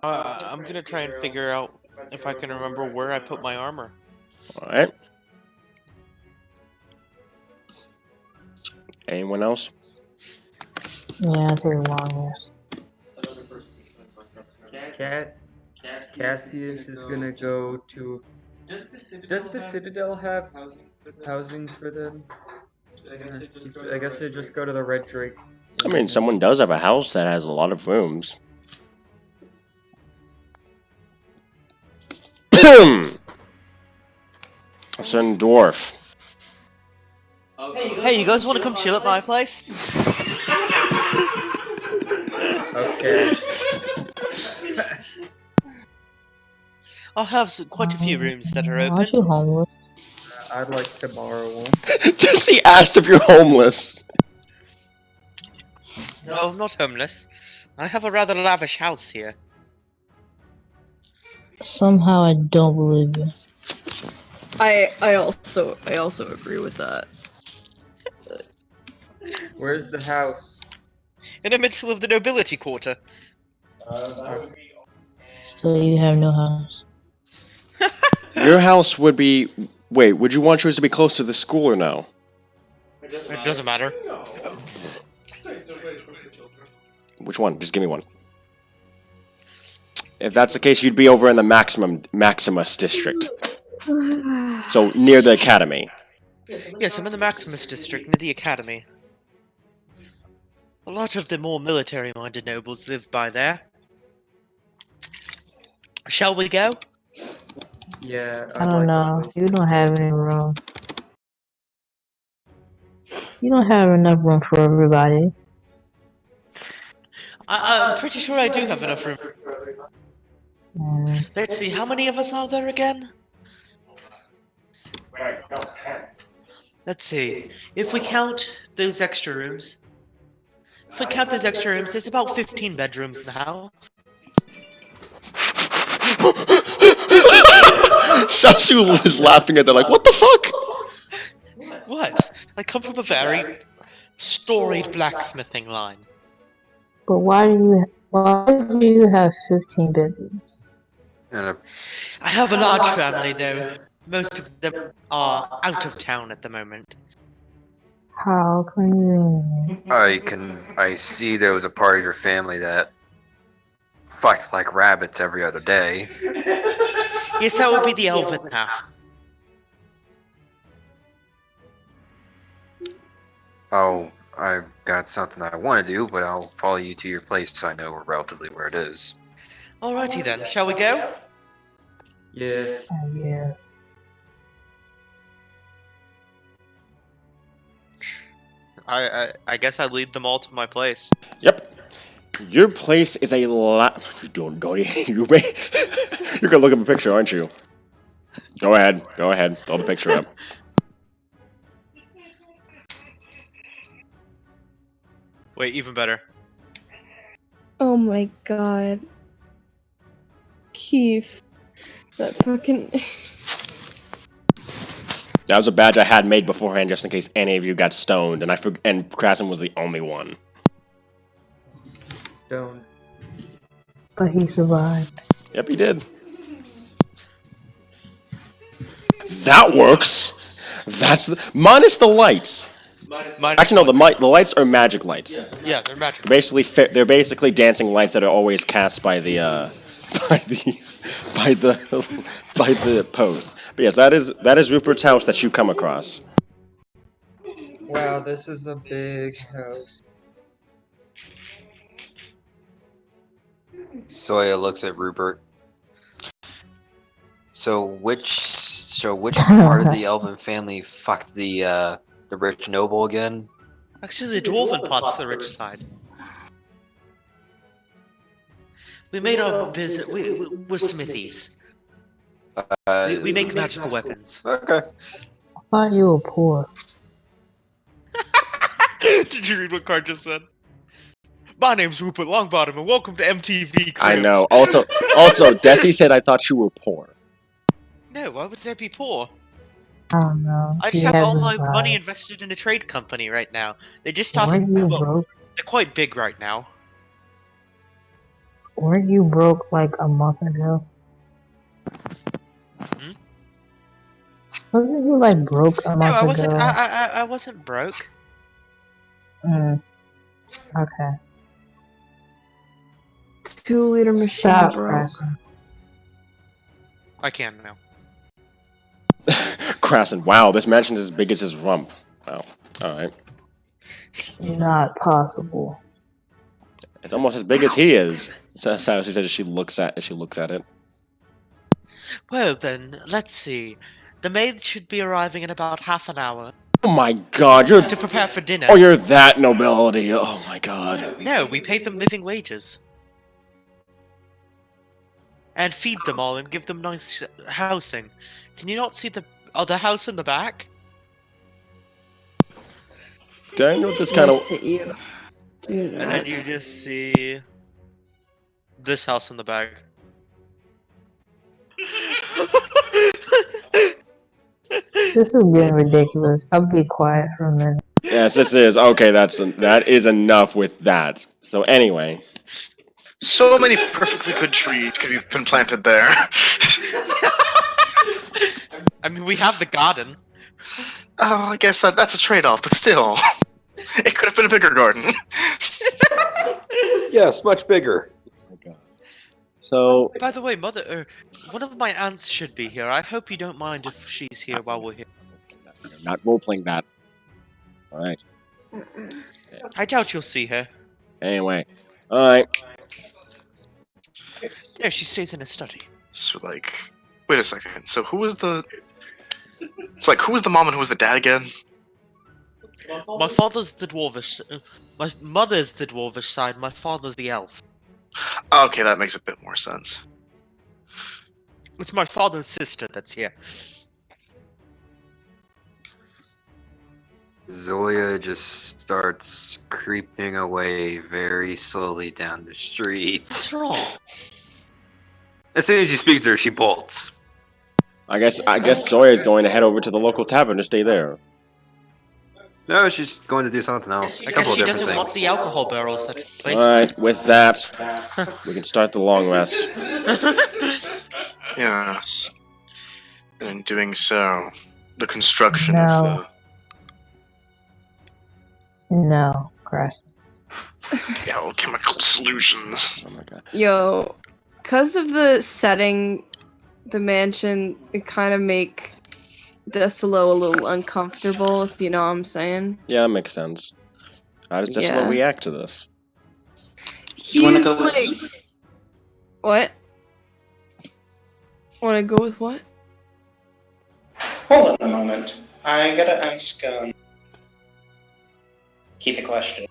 I'm gonna try and figure out if I can remember where I put my armor. Alright. Anyone else? Yeah, I'll take a long rest. Cassius is gonna go to. Does the Citadel have housing for them? I guess they just go to the Red Drake. I mean, someone does have a house that has a lot of rooms. A certain dwarf. Hey, you guys want to come chill at my place? Okay. I'll have quite a few rooms that are open. Aren't you homeless? I'd like to borrow one. Jesse asked if you're homeless. No, I'm not homeless. I have a rather lavish house here. Somehow I don't believe you. I also agree with that. Where's the house? In the middle of the nobility quarter. So you have no house. Your house would be... Wait, would you want yours to be close to the school or no? It doesn't matter. Which one? Just give me one. If that's the case, you'd be over in the Maximus district. So, near the academy. Yes, I'm in the Maximus district, near the academy. A lot of the more military-minded nobles live by there. Shall we go? Yeah. I don't know. You don't have any room. You don't have enough room for everybody. I'm pretty sure I do have enough room. Let's see, how many of us are there again? Let's see, if we count those extra rooms. If we count those extra rooms, there's about 15 bedrooms in the house. Shasu is laughing at that like, what the fuck? What? I come from a very storied blacksmithing line. But why do you have 15 bedrooms? I have a large family, though. Most of them are out of town at the moment. How convenient. I see there was a part of your family that fights like rabbits every other day. Yes, that would be the elven half. Oh, I've got something I want to do, but I'll follow you to your place so I know relatively where it is. Alrighty then, shall we go? Yes. Yes. I guess I lead them all to my place. Yep. Your place is a lot. Don't you may. You're gonna look up a picture, aren't you? Go ahead. Go ahead. Throw the picture up. Wait, even better. Oh my god. Keith. That fucking. That was a badge I had made beforehand, just in case any of you got stoned, and Krasen was the only one. Stoned. But he survived. Yep, he did. That works. That's minus the lights. Actually, no. The lights are magic lights. Yeah, they're magic. They're basically dancing lights that are always cast by the by the pose. But yes, that is Rupert's house that you come across. Wow, this is a big house. Zoya looks at Rupert. So which part of the elven family fucked the rich noble again? Actually, the dwarven part's the rich side. We made our visit. We're smithies. We make magical weapons. Okay. I thought you were poor. Did you read what Card just said? My name's Rupert Longbottom, and welcome to MTV Cribs. I know. Also, Desi said I thought you were poor. No, why would I be poor? I don't know. I just have all my money invested in a trade company right now. They just started. Weren't you broke? They're quite big right now. Weren't you broke like a month ago? Hmm? Wasn't you like broke a month No, I wasn't. ago? I wasn't broke. Okay. 2-liter machine Stop, broke. Krasen. I can now. Krasen, wow, this mansion's as big as his rump. Wow. Alright. Not possible. It's almost as big as he is. She said as she looks at it. Well then, let's see. The maid should be arriving in about half an hour. Oh my god, you're to prepare for dinner. Oh, you're that nobility. Oh my god. No, we pay them living wages. And feed them all and give them nice housing. Can you not see the other house in the back? Daniel just kind of. And then you just see this house in the back. This is getting ridiculous. I'll be quiet for a minute. Yes, this is okay. That is enough with that. So anyway, so many perfectly good trees could have been planted there. I mean, we have the garden. Oh, I guess that's a trade-off, but still, it could have been a bigger garden. Yes, much bigger. Oh my god. So. By the way, Mother, one of my aunts should be here. I hope you don't mind if she's here while we're here. Not role-playing that. Alright. I doubt you'll see her. Anyway. Alright. No, she stays in a study. So, like, wait a second. So, who was the mom and who was the dad again? My father's the dwarvish. My mother's the dwarvish side. My father's the elf. Okay, that makes a bit more sense. It's my father's sister that's here. Zoya just starts creeping away very slowly down the street. What's wrong? As soon as you speak to her, she bolts. I guess Zoya's going to head over to the local tavern to stay there. No, she's going to do something else. I guess she doesn't want the alcohol barrels that place. Alright, with that, we can start the long rest. Yes. And in doing so, the construction No. of the... No, Krasen. The alchemical solutions. Oh my god. Yo, because of the setting, the mansion, it kind of make Decilo a little uncomfortable, if you know what I'm saying. Yeah, that makes sense. How does this Yeah. react to this? He's like, what? Want to go with what? Hold on a moment. I gotta ask Keith a question.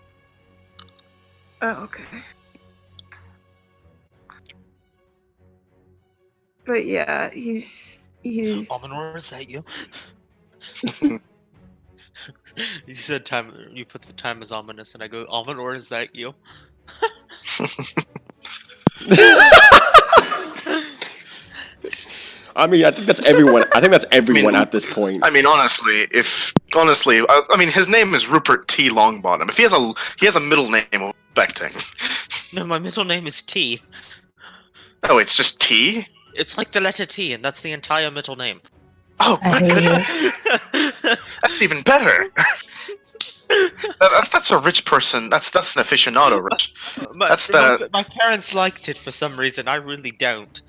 Oh, okay. But yeah, he's. Almanor, is that you? You said time. You put the time as ominous, and I go, Almanor, is that you? I mean, I think that's everyone. I think that's everyone at this point. I mean, honestly, his name is Rupert T. Longbottom. If he has a middle name of expecting. No, my middle name is T. Oh, it's just T? It's like the letter T, and that's the entire middle name. Oh my goodness. That's even better. That's a rich person. That's an aficionado, Rich. My parents liked it for some reason. I really don't.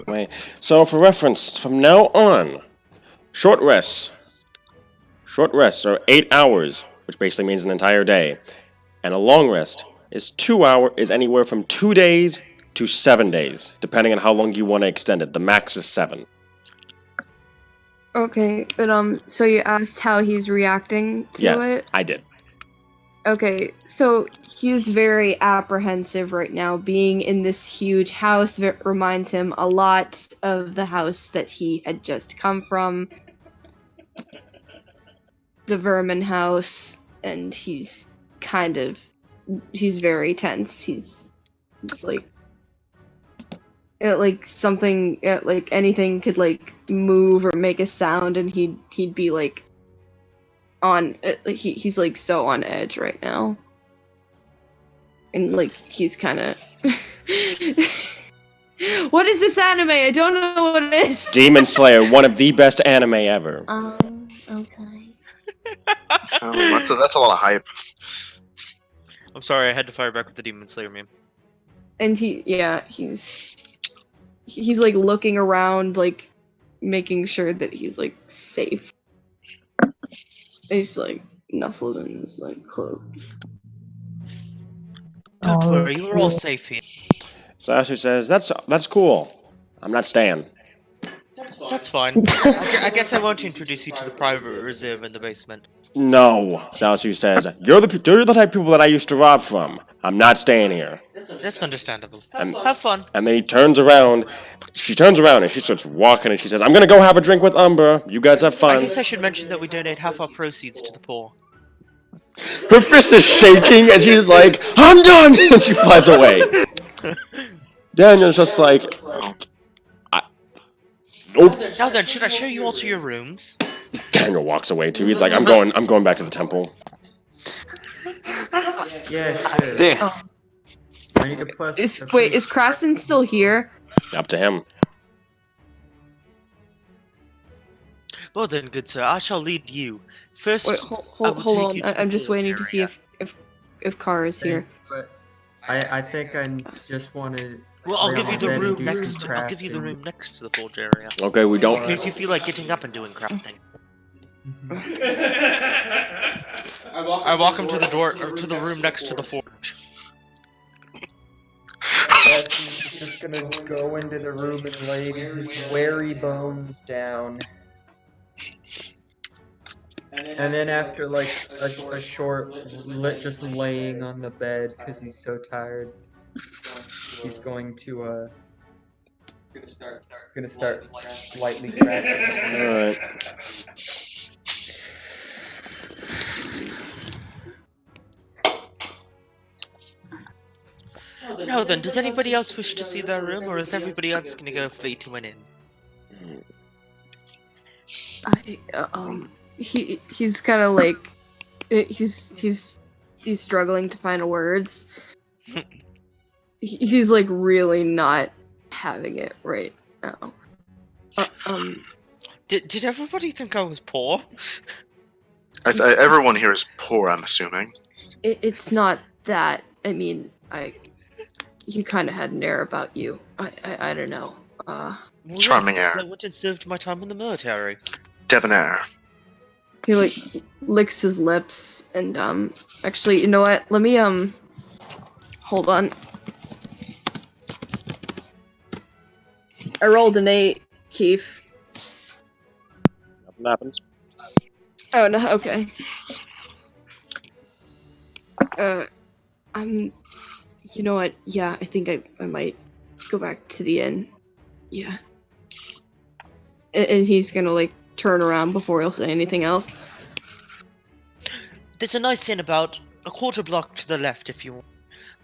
Wait. So, for reference, from now on, short rests are 8 hours, which basically means an entire day, and a long rest is anywhere from 2 days to 7 days, depending on how long you want to extend it. The max is 7. Okay, but so you asked how he's reacting to Yes, it? I did. Okay, so he's very apprehensive right now. Being in this huge house reminds him a lot of the house that he had just come from. The vermin house, and he's very tense. He's like, something, like anything could like move or make a sound, and he'd be like on. He's like so on edge right now, and like he's kind of. What is this anime? I don't know what it is. Demon Slayer, one of the best anime ever. Okay. That's a lot of hype. I'm sorry, I had to fire back with the Demon Slayer meme. And he's like looking around, like making sure that he's like safe. He's like nestled in his like cloak. Don't worry, you're all safe here. Sasha says, that's cool. I'm not staying. That's fine. I guess I won't introduce you to the private reserve in the basement. No, Sasha says, you're the type of people that I used to rob from. I'm not staying here. That's understandable. And, Have fun. And then she turns around and she starts walking and she says, I'm gonna go have a drink with Umbra. You guys have fun. I guess I should mention that we donate half our proceeds to the poor. Her fist is shaking and she's like, I'm done! And she flies away. Daniel's just like, nope. Now then, should I show you all to your rooms? Daniel walks away too. He's like, I'm going back to the temple. Yeah, sure. Damn. I need a plus. Wait, is Kraston still here? Up to him. Well then, good sir, I shall lead you. First, Wait, hold on. I'm just waiting to see if Kara is here. But I think I just want to. Well, I'll give you the room next. I'll give you the room next to the forge area. Okay, we don't. In case you feel like getting up and doing crafting. I walk him to the door or to the room next to the forge. He's just gonna go into the room and lay his weary bones down. And then after like a short, just laying on the bed because he's so tired, he's going to gonna start lightly scratching. Alright. Now then, does anybody else wish to see their room, or is everybody else gonna go free to an inn? He's kind of like he's struggling to find words. He's like really not having it right now. Did everybody think I was poor? Everyone here is poor, I'm assuming. It's not that. I mean, you kind of had an air about you. I don't know. Well, Charming yes, air. I went and served my time in the military. Debonair. He like licks his lips and actually, you know what? Let me hold on. I rolled an 8, Keith. Nothing happens. Oh no, okay. You know what? Yeah, I think I might go back to the inn. Yeah. And he's gonna like turn around before he'll say anything else. There's a nice inn about a quarter block to the left if you want.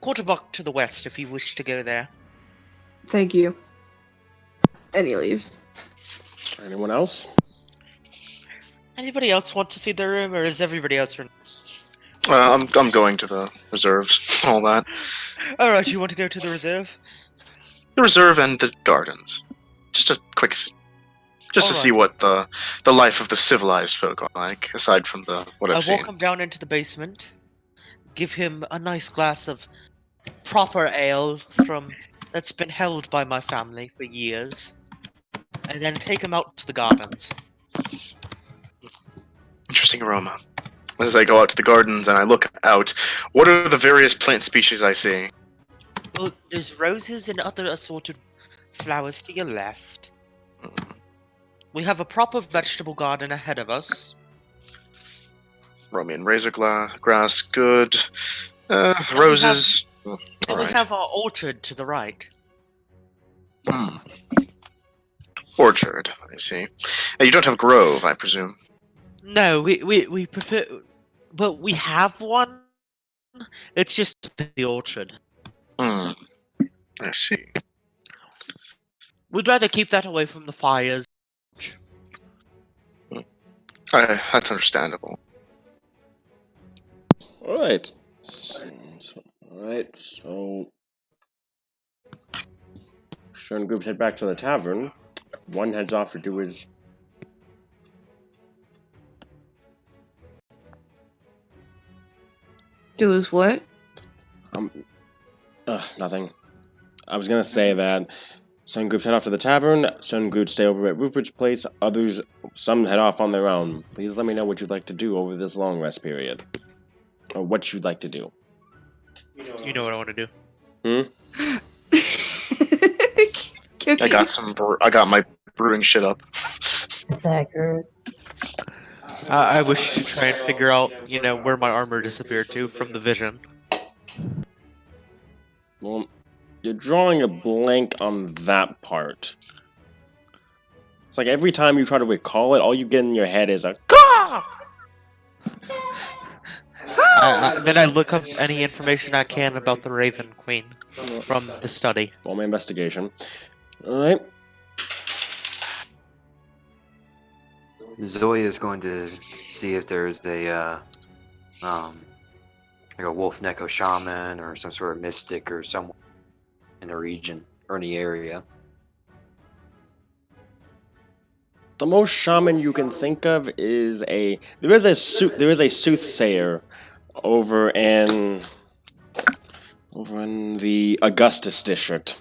Quarter block to the west if you wish to go there. Thank you. And he leaves. Anyone else? Anybody else want to see their room, or is everybody else? I'm going to the reserves. All that. All right, you want to go to the reserve? The reserve and the gardens. Just a quick, just to see what the life of the civilized folk are like, aside from what I've I seen. walk him down into the basement, give him a nice glass of proper ale that's been held by my family for years, and then take him out to the gardens. Interesting aroma. As I go out to the gardens and I look out, what are the various plant species I see? Well, there's roses and other assorted flowers to your left. We have a proper vegetable garden ahead of us. Romaine razor grass, good. Roses. And we have our orchard to the right. Orchard, I see. You don't have grove, I presume. No, we prefer, but we have one. It's just the orchard. I see. We'd rather keep that away from the fires. That's understandable. Alright. So certain groups head back to the tavern. One heads off to do his... Do his what? Nothing. I was gonna say that some groups head off to the tavern, some groups stay over at Rupert's place, some head off on their own. Please let me know what you'd like to do over this long rest period. Or what you'd like to do. You know what I want to do. I got my brewing shit up. That's accurate. I wish to try and figure out, where my armor disappeared to from the vision. Well, you're drawing a blank on that part. It's like every time you try to recall it, all you get in your head is a "Caw!" Then I look up any information I can about the Raven Queen from the study. Roll my investigation. Alright. Zoe is going to see if there's a wolf neko shaman or some sort of mystic or someone in the region or in the area. The most shaman you can think of is there is a soothsayer over in the Augustus district.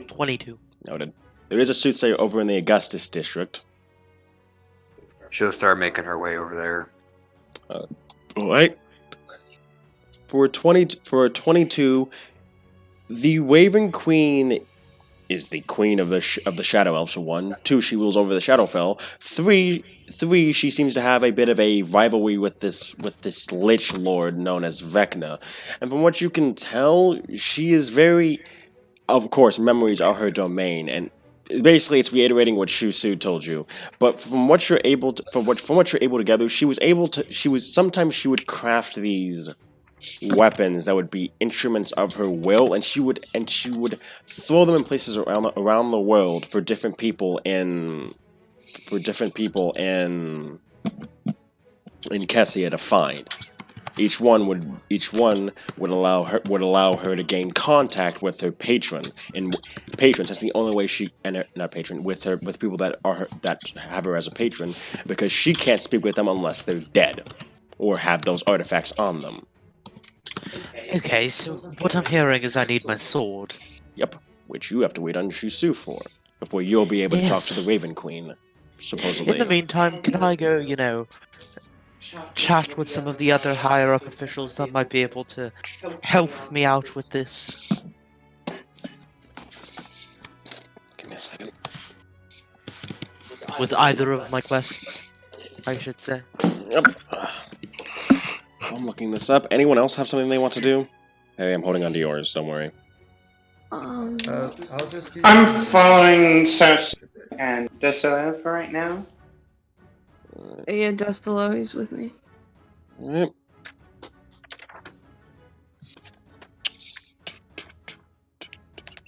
22. Noted. There is a soothsayer over in the Augustus district. She'll start making her way over there. Alright. For a 22, the Raven Queen is the queen of the Shadow Elves, for 1. 2, she rules over the Shadowfell. 3, she seems to have a bit of a rivalry with this Lich Lord known as Vecna. And from what you can tell, she is very... Of course, memories are her domain, and basically it's reiterating what Shu-Su told you. But from what you're able to gather, sometimes she would craft these weapons that would be instruments of her will, and she would throw them in places around the world for different people in Kessia to find. Each one would allow her to gain contact with her patron, and patrons. That's the only way with people that have her as a patron, because she can't speak with them unless they're dead or have those artifacts on them. Okay, so what I'm hearing is I need my sword. Yep, which you have to wait on Shusu for, before you'll be able to talk to the Yes. Raven Queen, supposedly. In the meantime, can I go, chat with some of the other higher up officials that might be able to help me out with this? Give me a second. With either of my quests, I should say. Yep. I'm looking this up. Anyone else have something they want to do? Hey, I'm holding on to yours, don't worry. I'll just do I'm following Cersei and Desala for right now. Yeah, Dustalo, he's with me. Alright.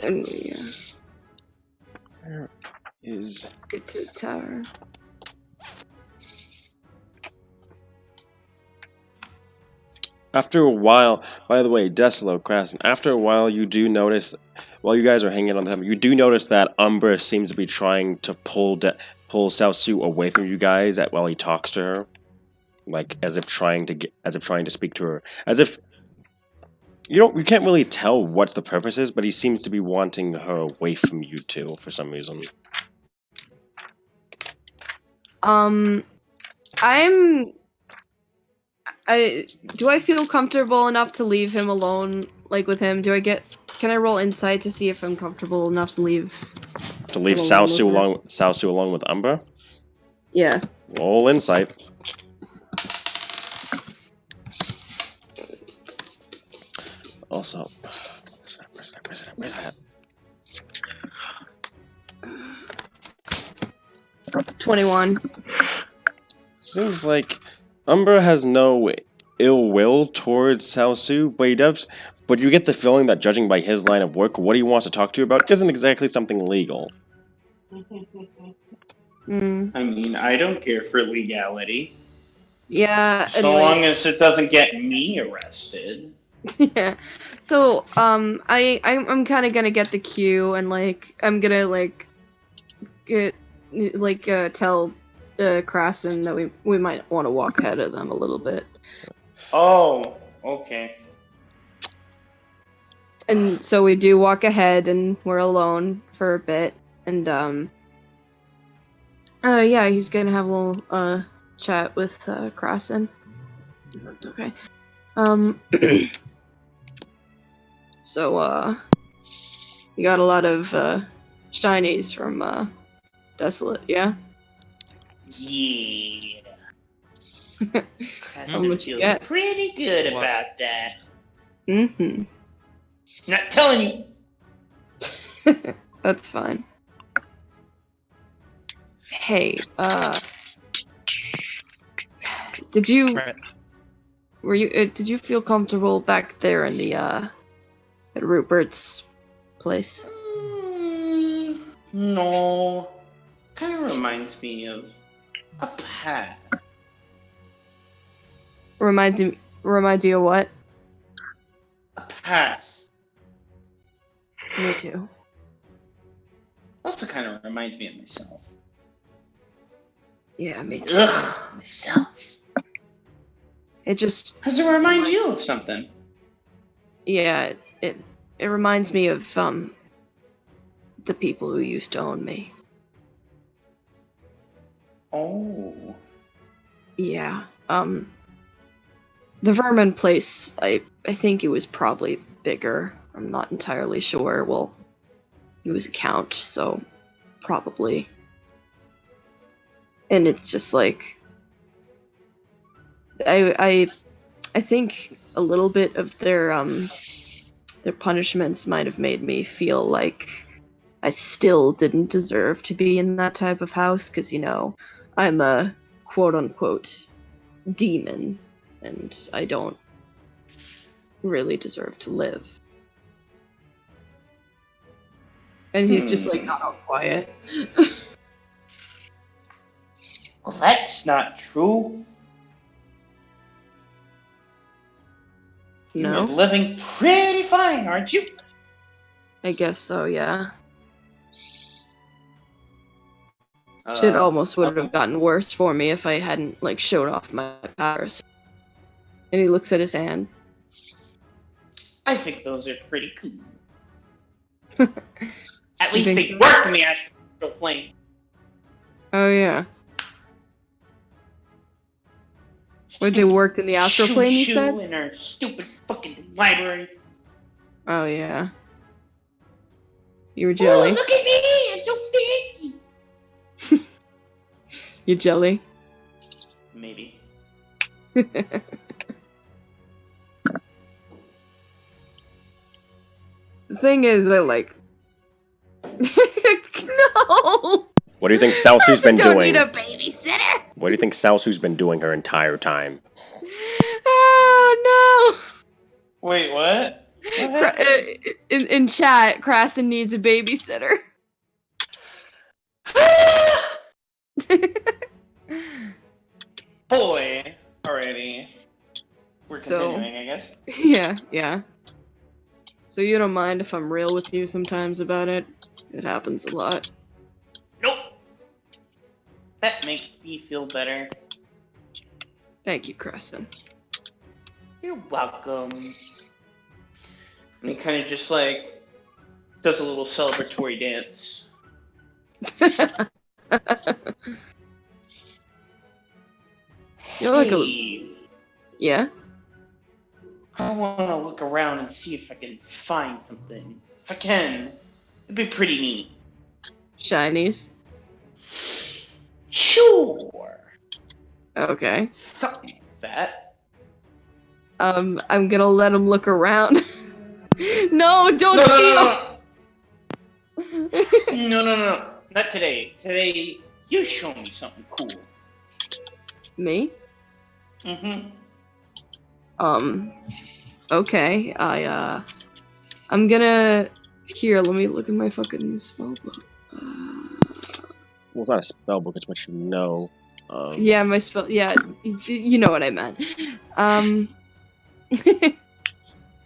And yeah. Where is... Get to the tower. After a while, by the way, Desalo, Krasn, after a while you do notice, while you guys are hanging on the you do notice that Umbra seems to be trying to pull Saosu away from you guys while he talks to her. Like, as if trying to speak to her. As if, you can't really tell what the purpose is, but he seems to be wanting her away from you two, for some reason. Do I feel comfortable enough to leave him alone, like with him? Can I roll insight to see if I'm comfortable enough to leave? To leave Saosu along with Umbra? Yeah. Roll insight. Also, where's that? 21. Seems like Umbra has no ill will towards Saosu, but you get the feeling that judging by his line of work, what he wants to talk to you about isn't exactly something legal. I mean, I don't care for legality. Yeah, so long as it doesn't get me arrested. Yeah. So, I'm kind of gonna get the cue and I'm gonna tell Krasen that we might want to walk ahead of them a little bit. Oh, okay. And so we do walk ahead, and we're alone for a bit, and yeah, he's gonna have a little chat with Krasen. That's okay. So you got a lot of shinies from Desolate, yeah? Yeah. How much you get? Pretty good about that. Mm-hmm. Not telling you. That's fine. Hey, did you feel comfortable back there in the at Rupert's place? No. Kind of reminds me of a past. Reminds you of what? A past. Me too. Also kind of reminds me of myself. Yeah, me too. Ugh, myself. It just... Does it remind you of something? Yeah, it reminds me of the people who used to own me. Oh. Yeah. The Vermin place, I think it was probably bigger. I'm not entirely sure. Well, he was a count, so probably. And it's just like I think a little bit of their punishments might have made me feel like I still didn't deserve to be in that type of house, because I'm a quote-unquote demon, and I don't really deserve to live. And he's just got all quiet. Well, that's not true. No? You're living pretty fine, aren't you? I guess so, yeah. Shit almost would have gotten worse for me if I hadn't, showed off my powers. And he looks at his hand. I think those are pretty cool. At You least think they so? work in the astral plane. Oh yeah. Where they worked in the astral plane, you said? In our stupid fucking library. Oh yeah. You were jelly. Oh, look at me! I'm so fancy. You jelly. Maybe. The thing is, I like. No. What do you think Salsu's been Don't doing? need a babysitter. What do you think Salsu's been doing her entire time? Oh Wait, what? no. In chat, Kraston needs a babysitter. Boy, already. We're So- continuing, I guess. Yeah. So you don't mind if I'm real with you sometimes about it? It happens a lot. Nope. That makes me feel better. Thank you, Kraston. You're welcome. And he kind of just like does a little celebratory dance. You're like a. Hey, Yeah? I want to look around and see if I can find something. If I can, it'd be pretty neat. Shinies? Sure. Okay. Something like that. I'm gonna let him look around. No, don't No, steal! no. Not today. Today, you show me something cool. Me? Mm-hmm. Okay. I'm gonna. Here, let me look at my fucking spell book. Well, it's not a spell book, it's what you know. Yeah, my spell. Yeah, you know what I meant.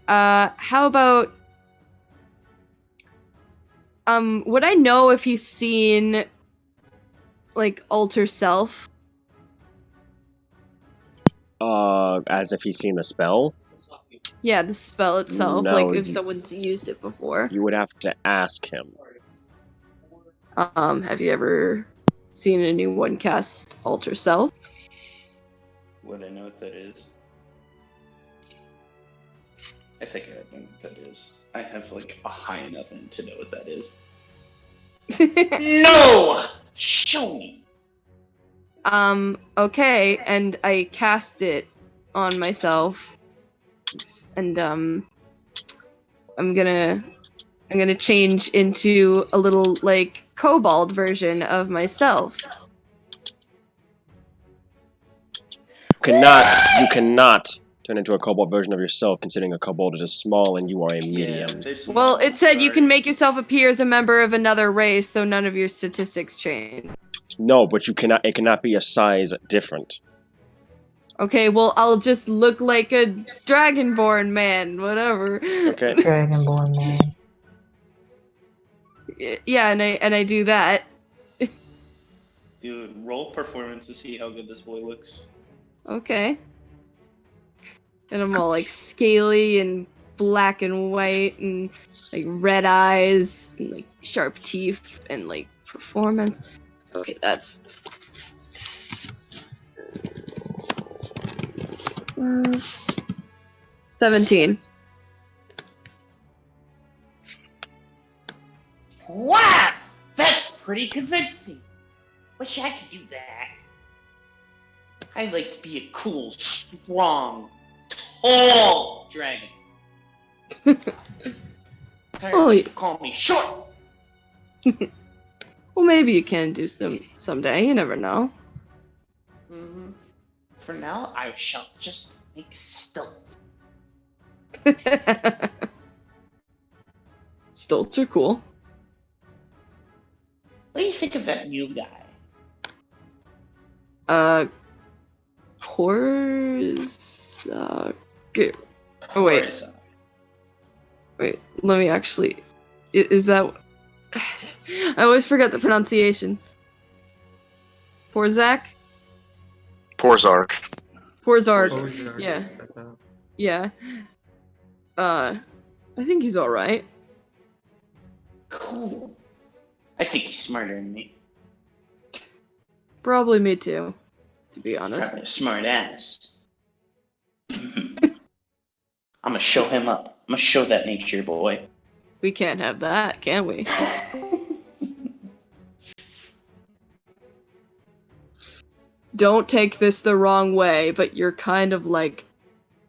How about. Would I know if he's seen. Like, Alter Self? As if he's seen the spell? Yeah, the spell itself. No, like, if you- someone's used it before. You would have to ask him. Have you ever seen anyone cast Alter Self? Would I know what that is? I think I know what that is. I have like a high enough end to know what that is. No! Show me! Okay, and I cast it on myself. And, I'm gonna change into a little, like, kobold version of myself. You cannot turn into a kobold version of yourself, considering a kobold is small and you are a medium. Well, it said you can make yourself appear as a member of another race, though none of your statistics change. No, but you cannot. It cannot be a size different. Okay, well, I'll just look like a dragonborn man, whatever. Okay. Dragonborn man. Yeah, and I do that. Dude, roll performance to see how good this boy looks. Okay. And I'm all like scaly and black and white and like red eyes and like sharp teeth and like performance. Okay, that's 17. Wow! That's pretty convincing. Wish I could do that. I'd like to be a cool, strong, tall dragon. Oh, People call me short. Well, maybe you can do someday. You never know. Mm-hmm. For now, I shall just make stilts. Stilts are cool. What do you think of that new guy? Horsa. Oh wait. Hersa. Wait. Let me actually. Is that? I always forget the pronunciation. Porzak. Porzark. Porzark. Porzark. Yeah. Yeah. I think he's alright. Cool. I think he's smarter than me. Probably me too, to be honest. Probably a smart ass. I'm gonna show him up. I'm gonna show that nature boy. We can't have that, can we? Don't take this the wrong way, but you're kind of like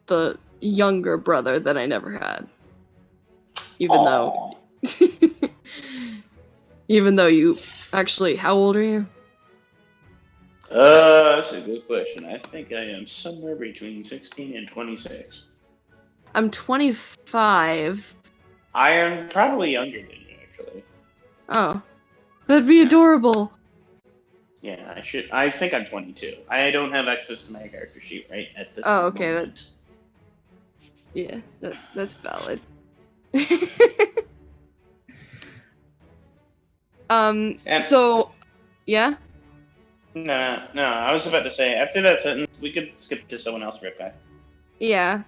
the younger brother that I never had. Even though you actually, how old are you? That's a good question. I think I am somewhere between 16 and 26. I'm 25. I am probably younger than you, actually. Oh. That'd be adorable. Yeah, I should. I think I'm 22. I don't have access to my character sheet right at this Oh, okay, moment. that's valid. So, yeah? No, I was about to say, after that sentence, we could skip to someone else real quick. Yeah.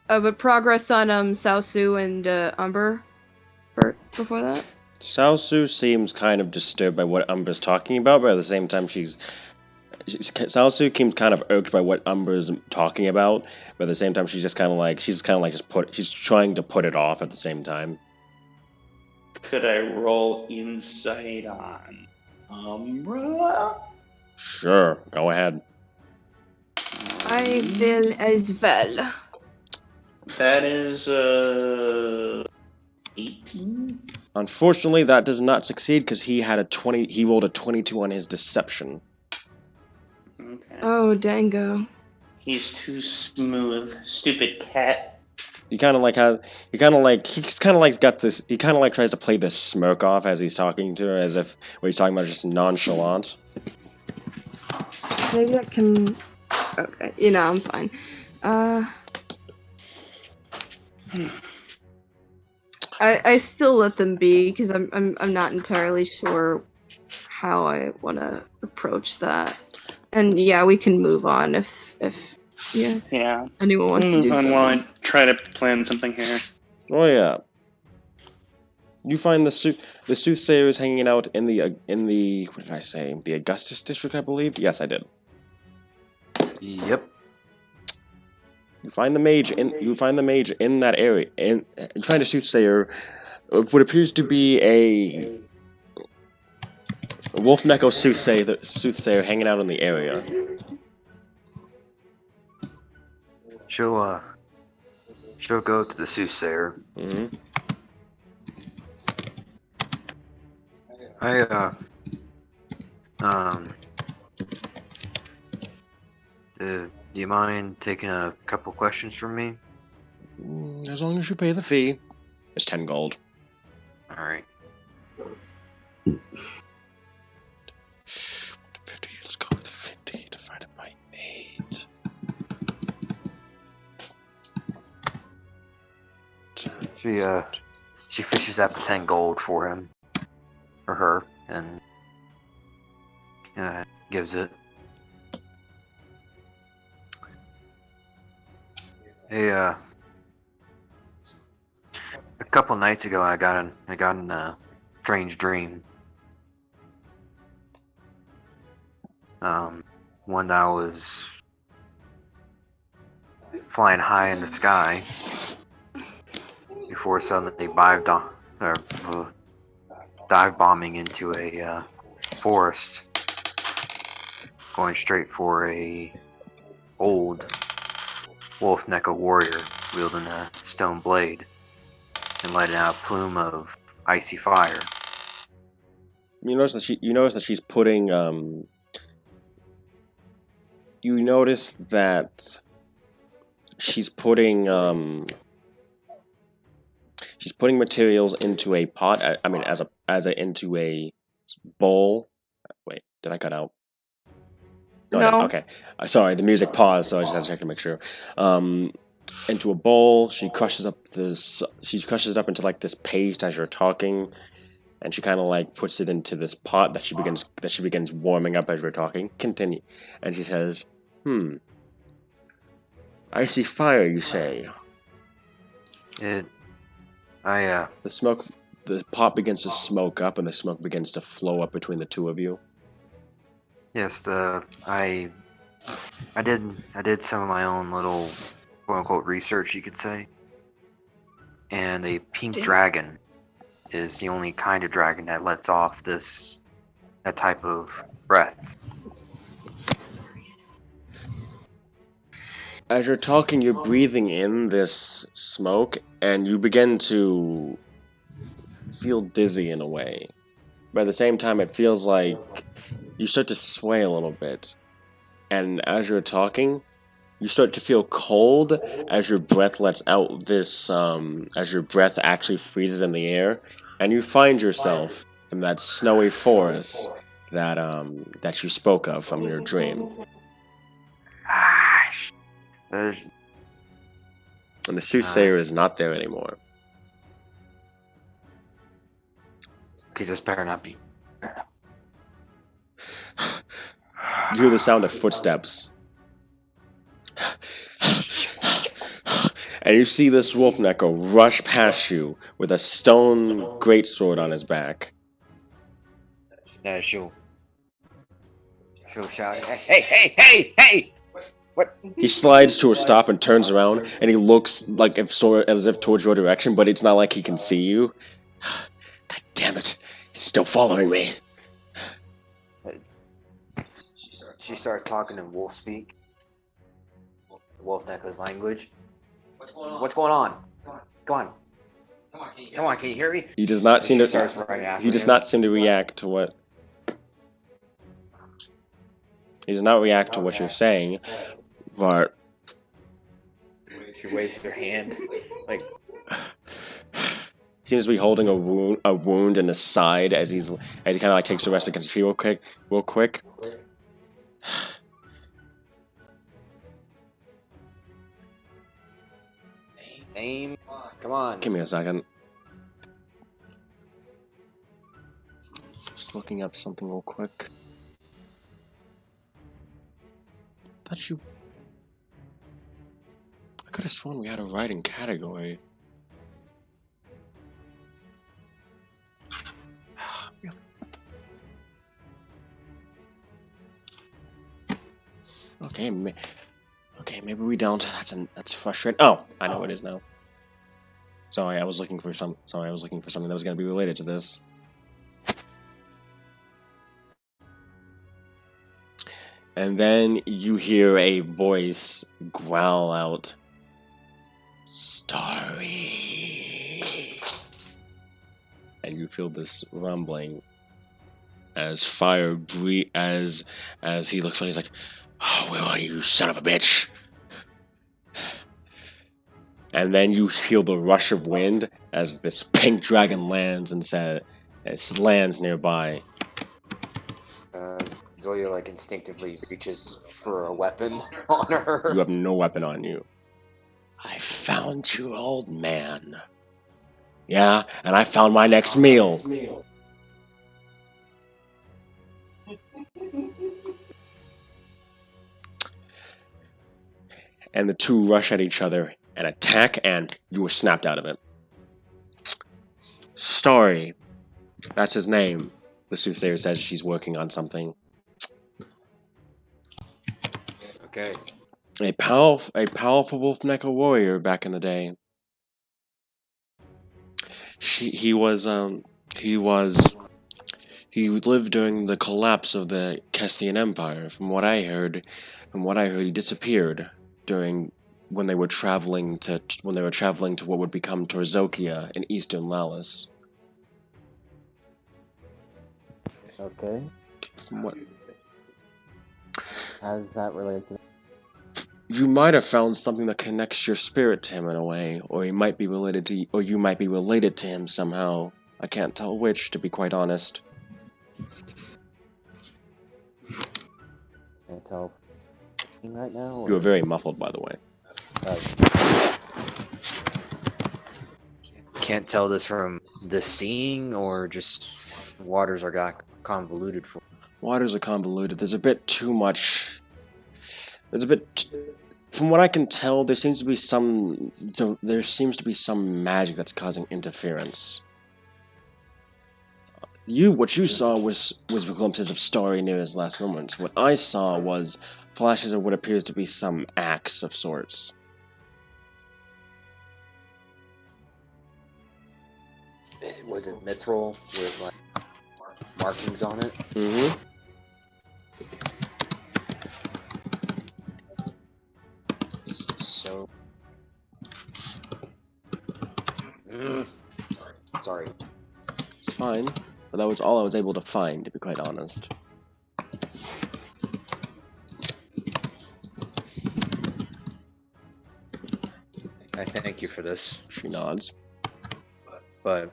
But progress on Saosu and Umber before that? Saosu seems kind of disturbed by what Umber's talking about, but at the same time Saosu seems kind of irked by what Umber's talking about, but at the same time she's trying to put it off at the same time. Could I roll insight on Umbra? Sure, go ahead. I will as well. That is 18. Unfortunately, that does not succeed because he rolled a 22 on his deception. Okay. Oh, dango. He's too smooth. Stupid cat. He kind of tries to play this smirk off as he's talking to her, as if what he's talking about is just nonchalant. Maybe that can. Okay, I'm fine. I still let them be because I'm not entirely sure how I want to approach that. And yeah, we can move on if anyone wants to do something. While I try to plan something here. Oh yeah. You find the soothsayer is hanging out in the what did I say? The Augustus district, I believe. Yes, I did. Yep. You find the mage in that area, and you find a soothsayer, what appears to be a wolf neko soothsayer hanging out in the area. She'll go to the soothsayer. Mm-hmm. Do you mind taking a couple questions from me? As long as you pay the fee. It's 10 gold. Alright. 50, let's go with 50 divided by 8. She fishes out the 10 gold for him. Or her. And gives it. Hey, a couple nights ago, I got in a strange dream. One that I was flying high in the sky before suddenly dive bombing into a forest, going straight for a old wolf neko warrior wielding a stone blade and letting out a plume of icy fire. You notice that she's putting you notice that she's putting materials into a pot. I mean, into a bowl. Wait, did I cut out? No. Okay. Sorry, the music paused, so I just had to check to make sure. Into a bowl, she crushes it up into like this paste as you're talking, and she kind of like puts it into this pot that she begins warming up as you're talking. Continue, and she says, "Icy fire, you say?" The smoke, the pot begins to smoke up, and the smoke begins to flow up between the two of you. Yes, I did some of my own little quote unquote research, you could say. And a pink dragon is the only kind of dragon that lets off that type of breath. As you're talking, you're breathing in this smoke, and you begin to feel dizzy in a way. But at the same time, it feels like you start to sway a little bit. And as you're talking, you start to feel cold as your breath lets out this, as your breath actually freezes in the air, and you find yourself in that snowy forest that you spoke of from your dream. And the soothsayer is not there anymore. Okay, this better not be. You hear the sound of footsteps. And you see this wolf neko rush past you with a stone greatsword on his back. No, she'll shout, hey! What? He slides to a stop and turns around, and he looks like as if towards your direction, but it's not like he can see you. God damn it! He's still following me. She starts talking in wolf speak. Wolf Neko's language. What's going on? Come on, can you hear me? He does not seem She to. starts running after He does him. not seem to react to what. He does not react to what you're saying, but She waves her hand, like. Seems to be holding a wound in his side as he kind of like takes a rest against you real quick. Name, come on. Give me a second. Just looking up something real quick. I could have sworn we had a writing category. Okay, maybe we don't. That's frustrating. Oh, I know what it is now. Sorry, I was looking for something that was going to be related to this. And then you hear a voice growl out, "Story." And you feel this rumbling as fire as he looks on. He's like, "Oh, where are you, son of a bitch?" And then you feel the rush of wind as this pink dragon lands lands nearby. Zoya like instinctively reaches for a weapon on her. You have no weapon on you. I found you, old man. Yeah, and I found my next meal. And the two rush at each other and attack, and you were snapped out of it. Story. That's his name. The soothsayer says she's working on something. Okay. A powerful wolf neko warrior back in the day. He lived during the collapse of the Kestian Empire. From what I heard, he disappeared when they were traveling to what would become Torzokia in eastern Laos. Okay. What? How does that relate to? You might have found something that connects your spirit to him in a way, or you might be related to him somehow. I can't tell which, to be quite honest. Can't tell right now. Or? You are very muffled, by the way. Can't tell this from the seeing, or just waters are got convoluted for. Waters are convoluted. There's a bit too much. There's a bit from what I can tell, there seems to be some magic that's causing interference. What you saw was glimpses of Starry near his last moments. What I saw was flashes of what appears to be some axe of sorts. Was it mithril with like markings on it? Mm-hmm. So. Sorry. It's fine, but that was all I was able to find, to be quite honest. I thank you for this. She nods. But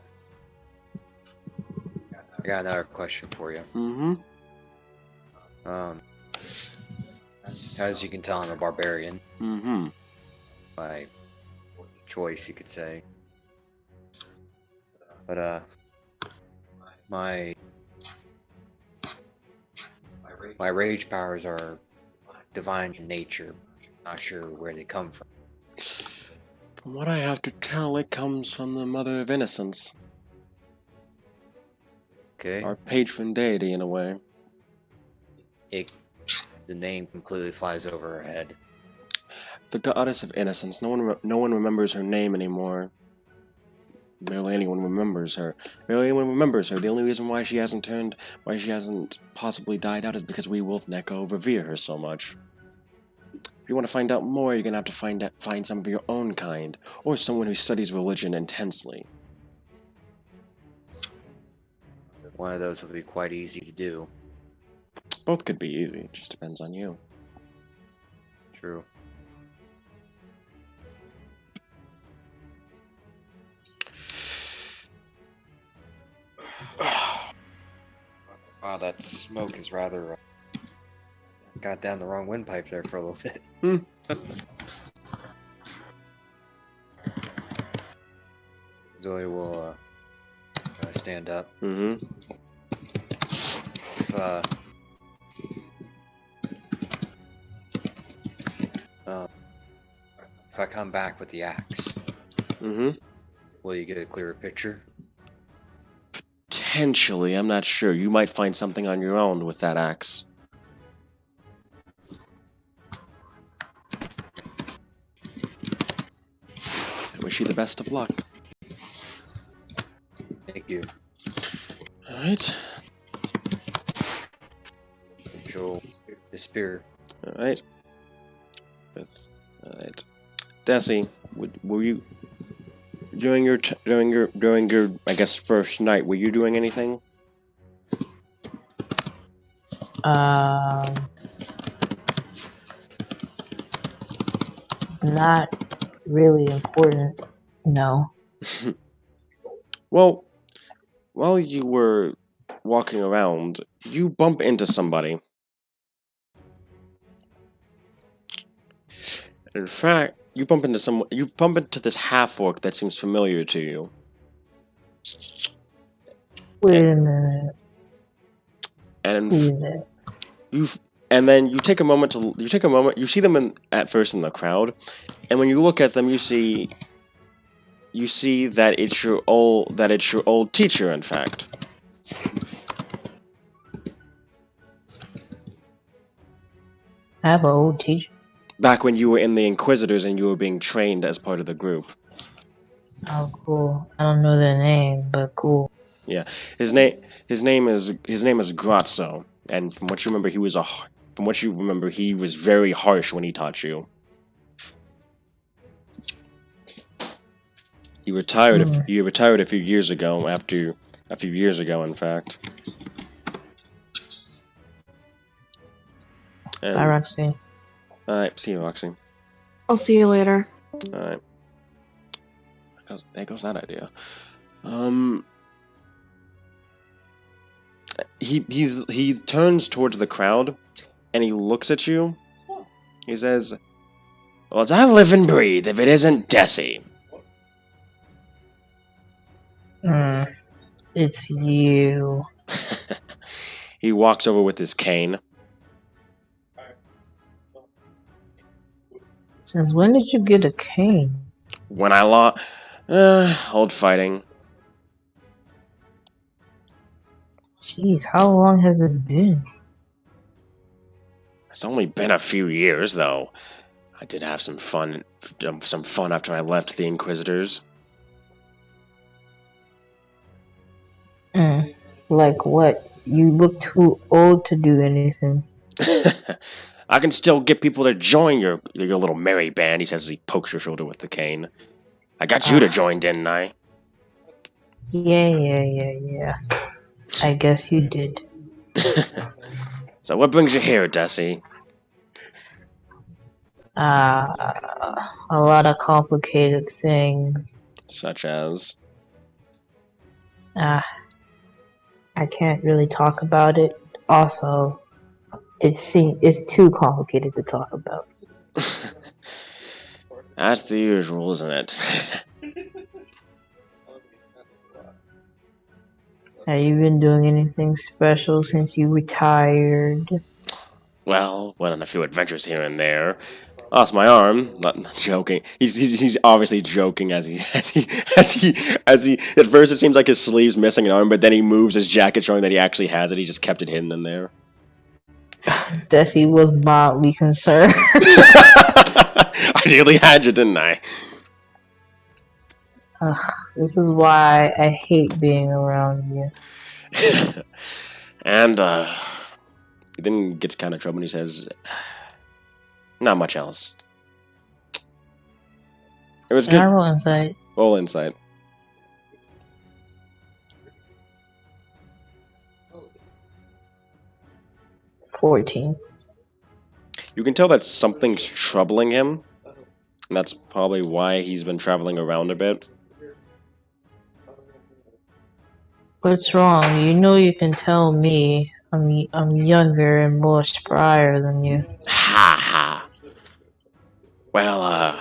I got another question for you. Mm-hmm. As you can tell, I'm a barbarian. Mm-hmm. By choice, you could say. But my rage powers are divine in nature. Not sure where they come from. From what I have to tell, it comes from the Mother of Innocence. Okay. Our patron deity, in a way. The name completely flies over her head. The Goddess of Innocence. No one remembers her name anymore. Barely anyone remembers her. Barely anyone remembers her. The only reason why she hasn't possibly died out is because we Wolf Neko revere her so much. If you want to find out more, you're gonna have to find some of your own kind, or someone who studies religion intensely. One of those would be quite easy to do. Both could be easy. It just depends on you. True. Wow, that smoke is rather... got down the wrong windpipe there for a little bit. Zoe will stand up. Mm-hmm. If I come back with the axe, will you get a clearer picture? Potentially, I'm not sure. You might find something on your own with that axe. I wish you the best of luck. Thank you. Alright. Control the spear. Alright. Alright. Desi, were you during your I guess first night? Were you doing anything? Not really important. No. Well, while you were walking around, you bump into somebody. In fact, you bump into this half-orc that seems familiar to you. Wait a minute. And then you take a moment. You see them at first in the crowd, and when you look at them, you see that it's your old teacher, in fact. I have an old teacher. Back when you were in the Inquisitors and you were being trained as part of the group. Oh, cool. I don't know their name, but cool. Yeah, his name is Grazzo, and from what you remember, he was very harsh when he taught you. He retired a few years ago. In fact. Bye, Roxy. Alright, see you, Roxy. I'll see you later. Alright. There goes that idea. He turns towards the crowd, and he looks at you. He says, "Well, it's I live and breathe if it isn't Desi." It's you. He walks over with his cane. Since when did you get a cane? When I lost... old fighting. Jeez, how long has it been? It's only been a few years, though. I did have some fun after I left the Inquisitors. Like what? You look too old to do anything. I can still get people to join your little merry band, he says as he pokes your shoulder with the cane. I got you to join, didn't I? Yeah. I guess you did. So what brings you here, Desi? A lot of complicated things. Such as? I can't really talk about it. Also, it's too complicated to talk about. That's the usual, isn't it? Have you been doing anything special since you retired? Well, went on a few adventures here and there. Lost my arm. Not joking. He's obviously joking as he At first it seems like his sleeve's missing an arm, but then he moves his jacket showing that he actually has it. He just kept it hidden in there. Desi was mildly concerned. I nearly had you, didn't I? This is why I hate being around you. And then he gets kind of trouble and he says, "Not much else." It was good. Roll insight. Roll insight. 14. You can tell that something's troubling him, and that's probably why he's been traveling around a bit. What's wrong? You know you can tell me. I'm younger and more sprier than you. Ha ha. Well, a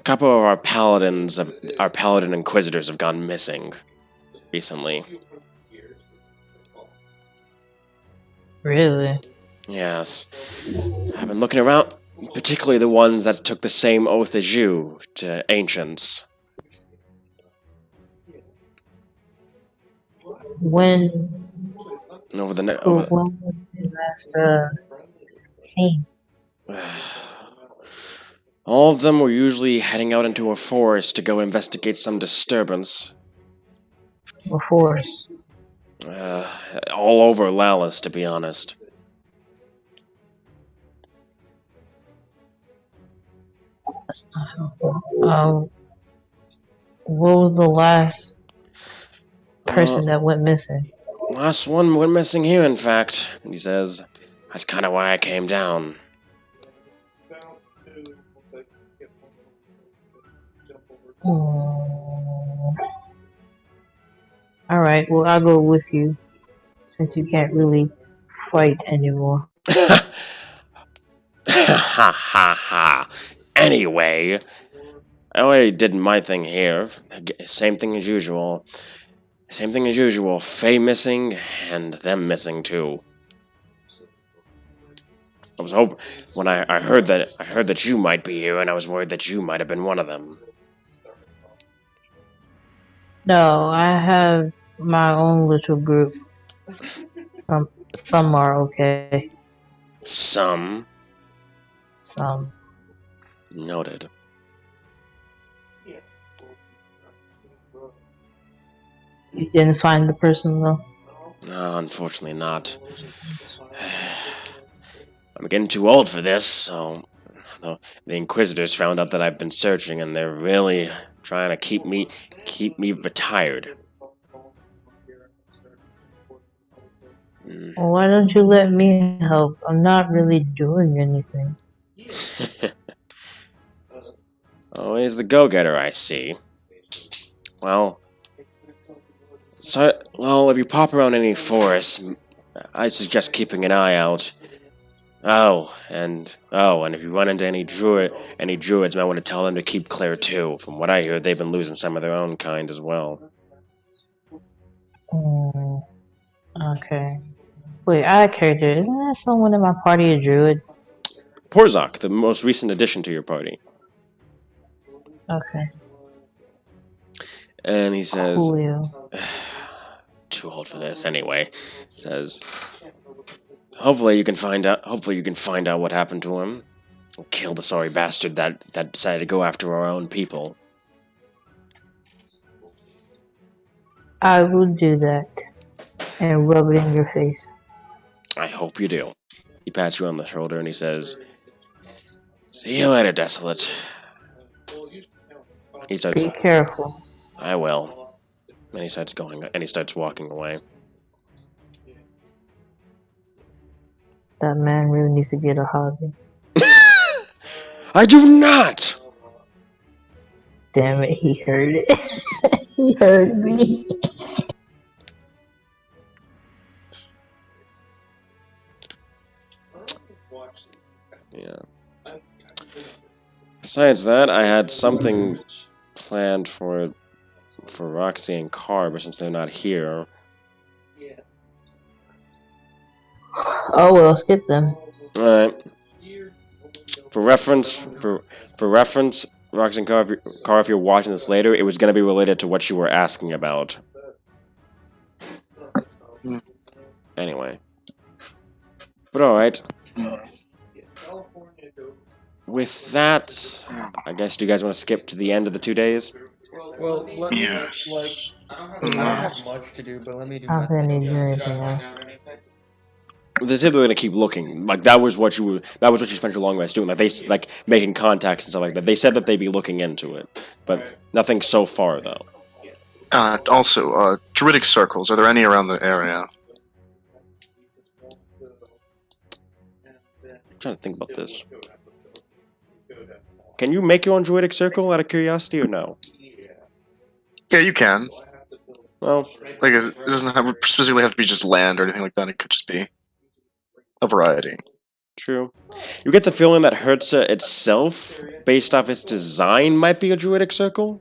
couple of our paladin inquisitors have gone missing recently. Really? Yes. I've been looking around, particularly the ones that took the same oath as you, to ancients. When Over the when was the last scene? All of them were usually heading out into a forest to go investigate some disturbance. A forest? All over Lallis, to be honest. That's not helpful. What was the last person that went missing? Last one went missing here, in fact. He says, that's kind of why I came down. Alright, well, I'll go with you, since you can't really fight anymore. Ha ha ha. Anyway, I already did my thing here. Same thing as usual. Same thing as usual. Faye missing, and them missing too. I was hoping when I heard that you might be here, and I was worried that you might have been one of them. No, I have my own little group. Some are okay. Some? Some. Noted. You didn't find the person though? No, unfortunately not. I'm getting too old for this, so the Inquisitors found out that I've been searching, and they're really trying to keep me retired. Well, why don't you let me help? I'm not really doing anything. Always the go-getter, I see. Well, if you pop around any forests, I'd suggest keeping an eye out. And if you run into any druids, might want to tell them to keep clear too. From what I hear, they've been losing some of their own kind as well. Okay. Wait, I had a character. Isn't there someone in my party a druid? Porzok, the most recent addition to your party. Okay. And he says, Coolio. too old for this anyway. Says, hopefully you can find out what happened to him. Kill the sorry bastard that decided to go after our own people. I will do that. And rub it in your face. I hope you do. He pats you on the shoulder and he says, see you later, Desolate. He starts, Be careful. I will. And he starts walking away. That man really needs to get a hobby. I do not! Damn it, he heard it. He heard me. Yeah. Besides that, I had something planned for Roxy and Carr, but since they're not here. Oh well, skip them. Alright. For reference, Roxy and Carr, if you're watching this later, it was going to be related to what you were asking about. Anyway. But alright. With that, I guess, do you guys want to skip to the end of the 2 days? Well, let me, like, I don't have much to do, but let me do I don't think I need to do anything else. They said they're gonna keep looking. Like that was what you spent your long rest doing. Like like making contacts and stuff like that. They said that they'd be looking into it, but nothing so far though. Also, druidic circles. Are there any around the area? I'm trying to think about this. Can you make your own druidic circle out of curiosity or no? Yeah, you can. Well, like it doesn't specifically have to be just land or anything like that. It could just be a variety. True. You get the feeling that Hersa itself, based off its design, might be a druidic circle.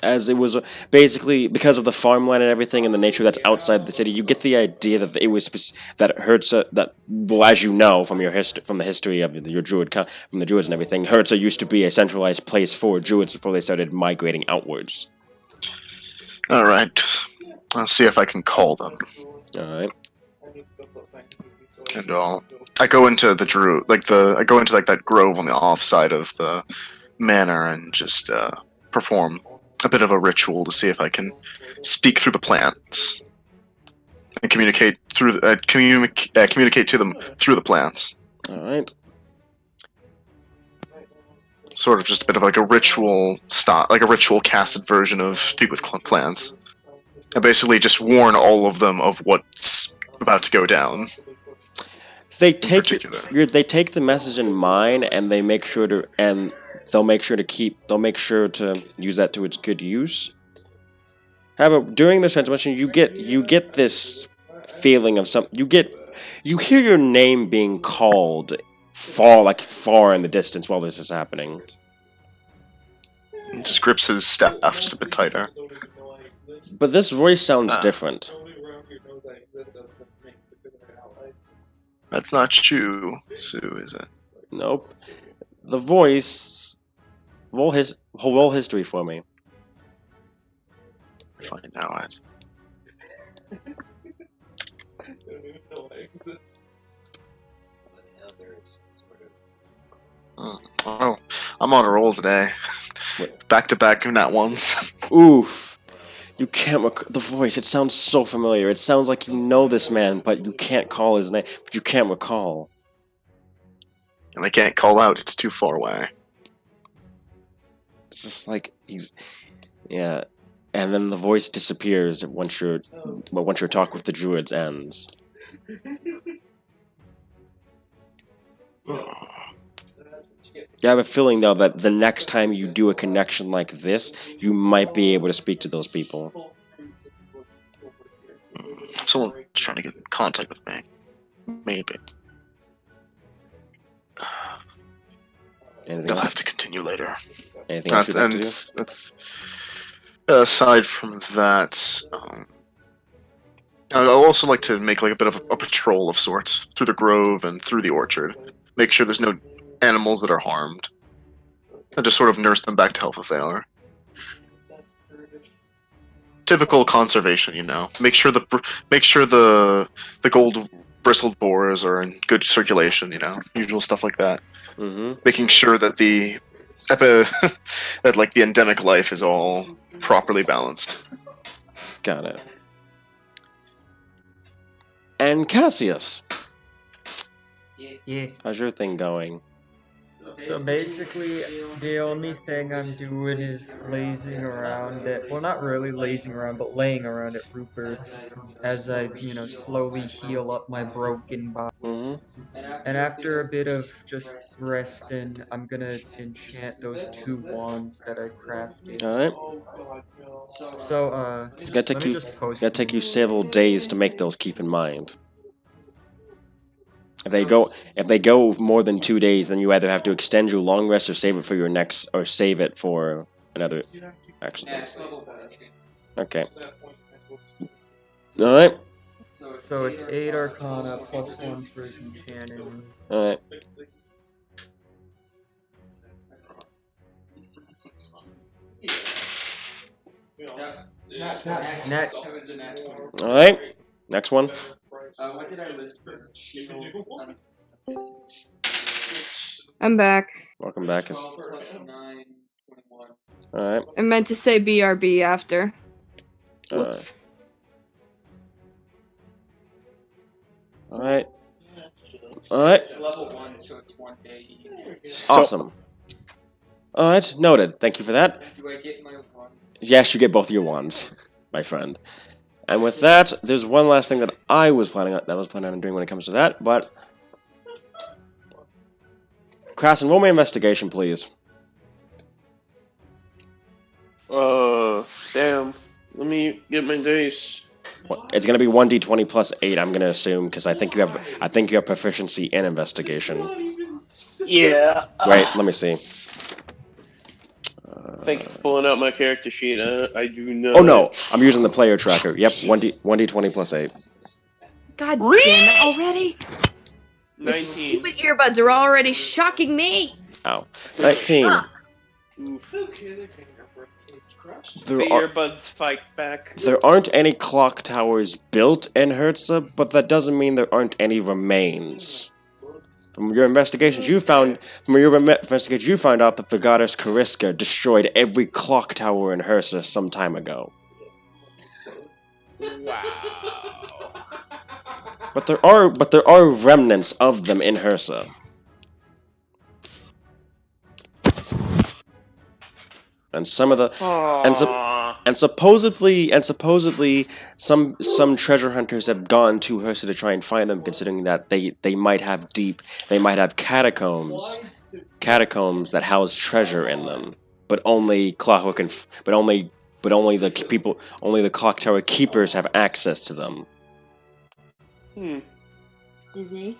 As it was basically because of the farmland and everything and the nature that's outside the city, you get the idea that it was that Hersa, that well, as you know from your from the history of your druid from the druids and everything, Hersa used to be a centralized place for druids before they started migrating outwards. All right, I'll see if I can call them. All right. And I go into the I go into that grove on the off side of the manor and just perform a bit of a ritual to see if I can speak through the plants and communicate through communicate to them through the plants. All right. Sort of just a bit of like a ritual like a ritual casted version of speak with plants. I basically just warn all of them of what's about to go down. They take the message in mind and they make sure to they'll make sure to use that to its good use. However, during this transmission, you get this feeling of you hear your name being called far in the distance while this is happening. He just grips his staff just a bit tighter. But this voice sounds different. That's not you, Sue, is it? Nope. The voice. Roll history for me. Find out. Oh, I'm on a roll today. Back to back, not once. Oof. You can't the voice. It sounds so familiar. It sounds like you know this man, but you can't call his name. But you can't recall. And I can't call out. It's too far away. It's just like yeah. And then the voice disappears once your talk with the druids ends. You have a feeling, though, that the next time you do a connection like this, you might be able to speak to those people. Someone's trying to get in contact with me. Maybe. They'll have to continue later. Anything else you'd like to do? That's aside from that, I'd also like to make like a bit of a patrol of sorts through the grove and through the orchard. Make sure there's no animals that are harmed, and just sort of nurse them back to health if they are. Typical conservation, you know. Make sure the gold bristled boars are in good circulation, you know. Usual stuff like that. Mm-hmm. Making sure that that like the endemic life is all properly balanced. Got it. And Cassius, Yeah. how's your thing going? So basically, the only thing I'm doing is lazing around it. Well, not really lazing around, but laying around at Rupert's as I, slowly heal up my broken body. Mm-hmm. And after a bit of just resting, I'm gonna enchant those 2 wands that I crafted. Alright. So, It's gonna let take me you just post take them. you several days to make those, keep in mind. If they go more than 2 days, then you either have to extend your long rest or save it for your next, or save it for another. Actually, let me see. Okay. All right. So it's 8 Arcana plus 1 for enchanting. All right. Net. All right. Next one. I'm back. Welcome back. All right. I meant to say BRB after. Whoops. All right. All right. It's level 1, so it's 1 day. Awesome. All right. Noted. Thank you for that. Do I get my wands? Yes, you get both your wands, my friend. And with that, there's one last thing that I was planning on doing when it comes to that, but Krasson, roll me investigation, please. Damn. Let me get my dice. It's gonna be 1d20 plus 8. I'm gonna assume because I think you have proficiency in investigation. Yeah. Wait, let me see. Thank you for pulling out my character sheet. I do know. Oh no, I'm using the player tracker. Yep, 1d20 plus 8. God damn it already! 19. My stupid earbuds are already shocking me! Ow. 19. Oof. There The are- earbuds fight back. There aren't any clock towers built in Hersa, but that doesn't mean there aren't any remains. From your investigations, you found out that the goddess Cariska destroyed every clock tower in Hersa some time ago. Wow. But there are remnants of them in Hersa. And some of the and supposedly some treasure hunters have gone to Hersa to try and find them, considering that they might have catacombs that house treasure in them, but only the clock tower keepers have access to them. Dizzy?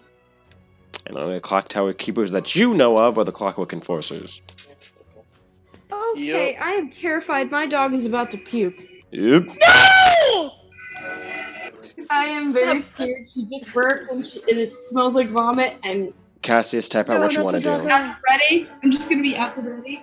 And only the clock tower keepers that you know of are the Clockwork Enforcers. Okay, I am terrified. My dog is about to puke. Yep. No! I am very scared. She just burped and it smells like vomit and... Cassius, type out what you want to do. At the ready? I'm just gonna be at the ready.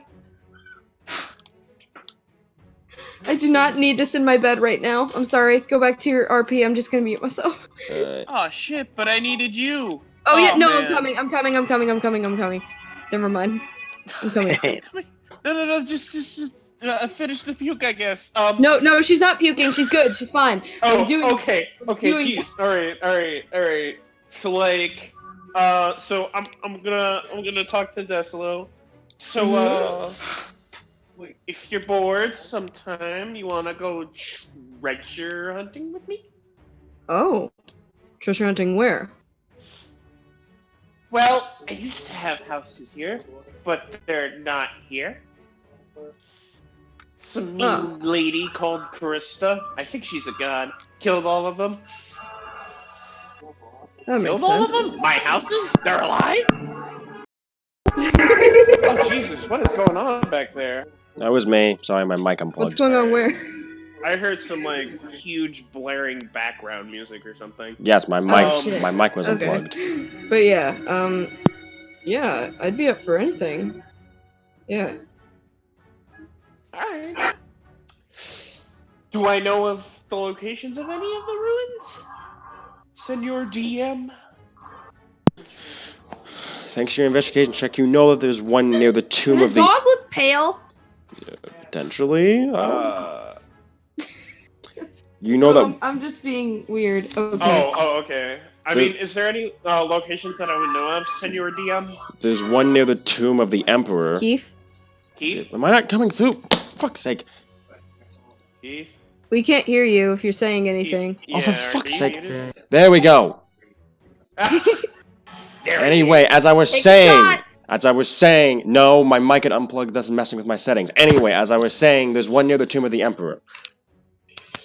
I do not need this in my bed right now. I'm sorry. Go back to your RP. I'm just gonna mute myself. Oh shit, but I needed you. Oh yeah, no, man. I'm coming. Never mind. I'm coming. No, just finish the puke, I guess. No, she's not puking. She's good. She's fine. Okay, doing jeez. this. All right. So like, so I'm gonna talk to Deslo. So if you're bored sometime, you wanna go treasure hunting with me? Oh, treasure hunting where? Well, I used to have houses here, but they're not here. Some mean lady called Carista, I think she's a god, killed all of them. That makes Killed all sense. of them? My houses? They're alive? Oh Jesus, what is going on back there? That was me. Sorry, my mic unplugged. What's going on where? I heard some like huge blaring background music or something. Yes, my Oh, shit. mic was Okay. unplugged. But yeah, yeah, I'd be up for anything. Yeah. Alright. Do I know of the locations of any of the ruins? Senor DM? Thanks to your investigation check, you know that there's one near the tomb Does of the the. dog look pale? Potentially. You know that. I'm just being weird. Okay. Oh, okay. I mean, is there any locations that I would know of, Senor DM? There's one near the tomb of the Emperor. Keith? Keith? Am I not coming through? Fuck's sake. Keith? We can't hear you if you're saying anything. Oh, for fuck's sake. There we go. Anyway, as I was saying, no, my mic had unplugged, that's messing with my settings. Anyway, as I was saying, there's one near the tomb of the Emperor.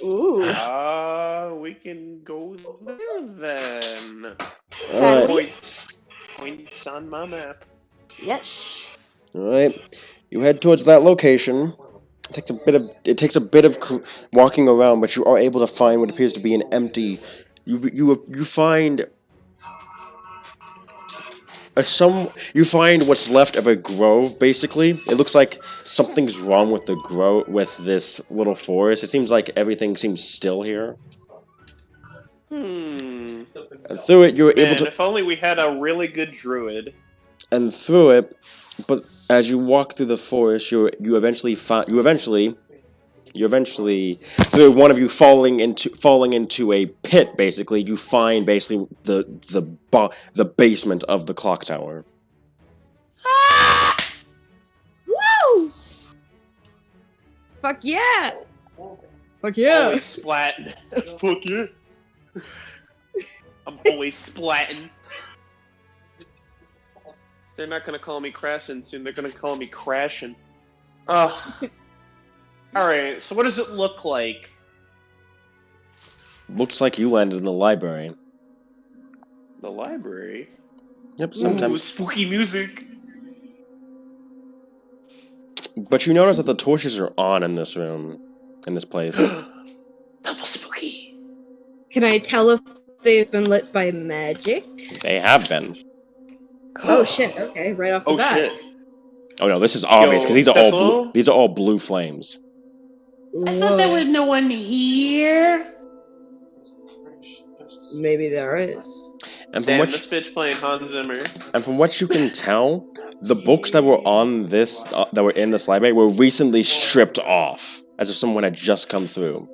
Ooh. We can go there then. Points on my map. Yes. Alright. You head towards that location. It takes a bit of walking around, but you are able to find what appears to be an empty. You find you find what's left of a grove. Basically, it looks like something's wrong with this little forest. It seems like everything seems still here. And through it, you were able to. If only we had a really good druid. And through it, but as you walk through the forest, you eventually through one of you falling into a pit. Basically, you find the basement of the clock tower. Woo! Fuck yeah! Fuck yeah! Always splatting. Fuck yeah! I'm always splatting. They're not gonna call me crashing soon. They're gonna call me crashing. Alright, so what does it look like? Looks like you landed in the library. The library? Yep, sometimes. Ooh, spooky music. But you notice that the torches are on in this room, in this place. Double spooky. Can I tell if they've been lit by magic? They have been. Oh shit! Okay, right off the bat. Shit. Oh no, this is obvious because Yo, these are all blue flames. I thought there was no one here. Maybe there is. And from Damn, what this bitch playing Hans Zimmer. And from what you can tell, the books that were on this that were in this library were recently stripped off, as if someone had just come through.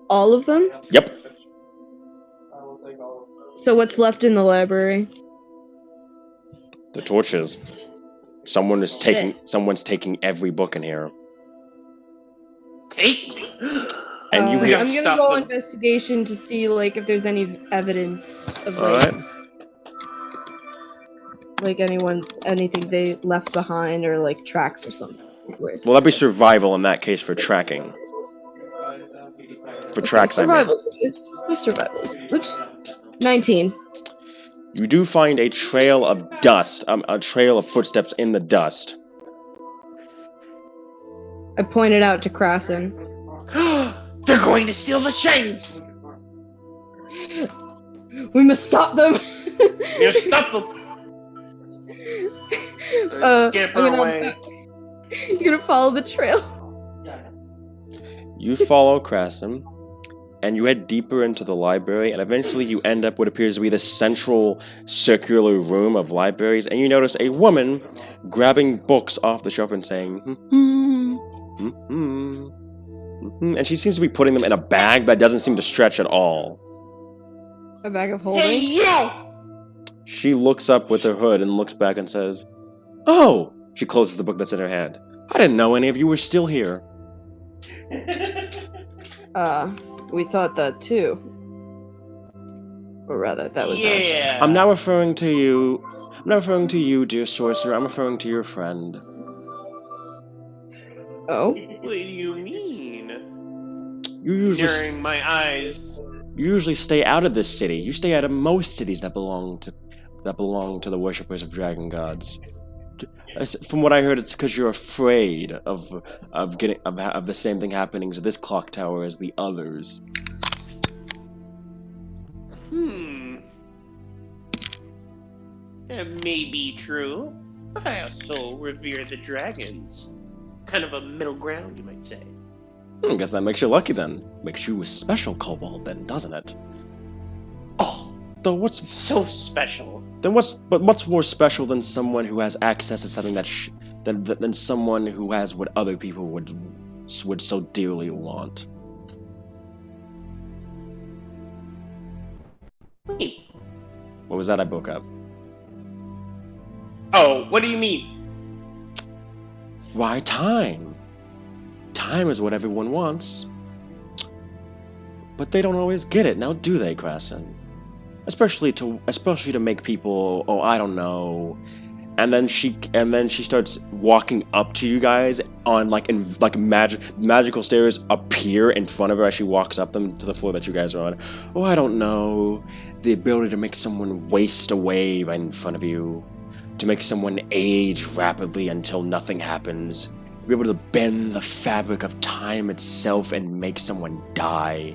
All of them? Yep. So what's left in the library? The torches. Someone's taking every book in here. And I'm gonna roll investigation to see like if there's any evidence of like anything they left behind or like tracks or something. Well, that'd be survival in that case for tracking. For tracks, I mean. Survival. Oops. 19. You do find a trail of dust, a trail of footsteps in the dust. I pointed out to Krasen. They're going to steal the shiny. We must stop them. You stop them. Scamper away. You're gonna follow the trail. You follow Krasen, and you head deeper into the library, and eventually you end up what appears to be the central circular room of libraries, and you notice a woman grabbing books off the shelf and saying, and she seems to be putting them in a bag that doesn't seem to stretch at all. A bag of holding? Hey, yo! She looks up with her hood and looks back and says, "Oh!" She closes the book that's in her hand. "I didn't know any of you were still here." We thought that too. Or rather, that was Yeah. I'm not referring to you. I'm not referring to you, dear sorcerer. I'm referring to your friend. Oh? What do you mean? You usually Staring my eyes. You usually stay out of this city. You stay out of most cities that belong to the worshippers of dragon gods. From what I heard, it's because you're afraid of the same thing happening to this clock tower as the others. It may be true, but I also revere the dragons. Kind of a middle ground, you might say. I guess that makes you lucky then. Makes you a special kobold then, doesn't it? Oh, though what's so special? Then what's more special than someone who has access to something than someone who has what other people would so dearly want? Wait. What was that? I broke up. Oh, what do you mean? Why, time. Time is what everyone wants. But they don't always get it, now do they, Krasen? Especially to make people, oh, I don't know. And then she starts walking up to you guys on magical stairs appear in front of her as she walks up them to the floor that you guys are on. Oh, I don't know. The ability to make someone waste away right in front of you. To make someone age rapidly until nothing happens. Be able to bend the fabric of time itself and make someone die.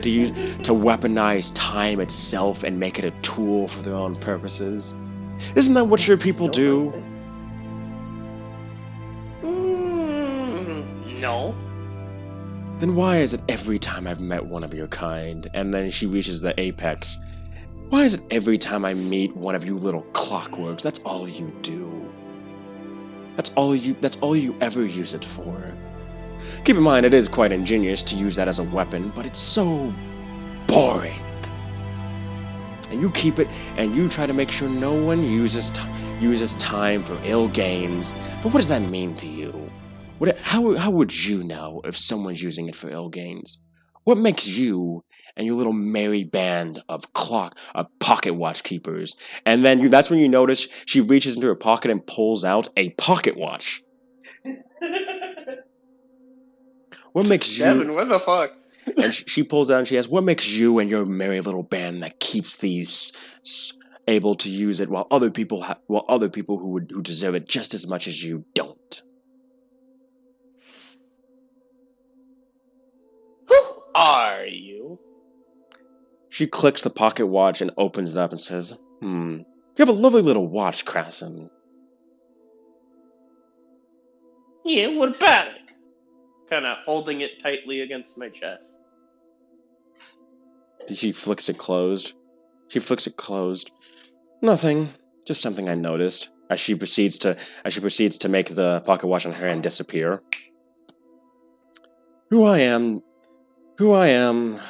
To weaponize time itself and make it a tool for their own purposes. Isn't that what your people do? No. Then why is it every time I've met one of your kind, and then she reaches the apex, why is it every time I meet one of you little clockworks, that's all you do? That's all you ever use it for. Keep in mind, it is quite ingenious to use that as a weapon, but it's so boring. And you keep it, and you try to make sure no one uses time for ill gains. But what does that mean to you? How would you know if someone's using it for ill gains? What makes you and your little merry band of pocket watch keepers? And then that's when you notice she reaches into her pocket and pulls out a pocket watch. What makes you... Devin, what the fuck? And she pulls out and she asks, what makes you and your merry little band that keeps these able to use it while other people who deserve it just as much as you don't? Who are you? She clicks the pocket watch and opens it up and says, you have a lovely little watch, Krasen. Yeah, what about it? Kind of holding it tightly against my chest. She flicks it closed. Nothing. Just something I noticed. As she proceeds to make the pocket watch on her hand disappear. Who I am, I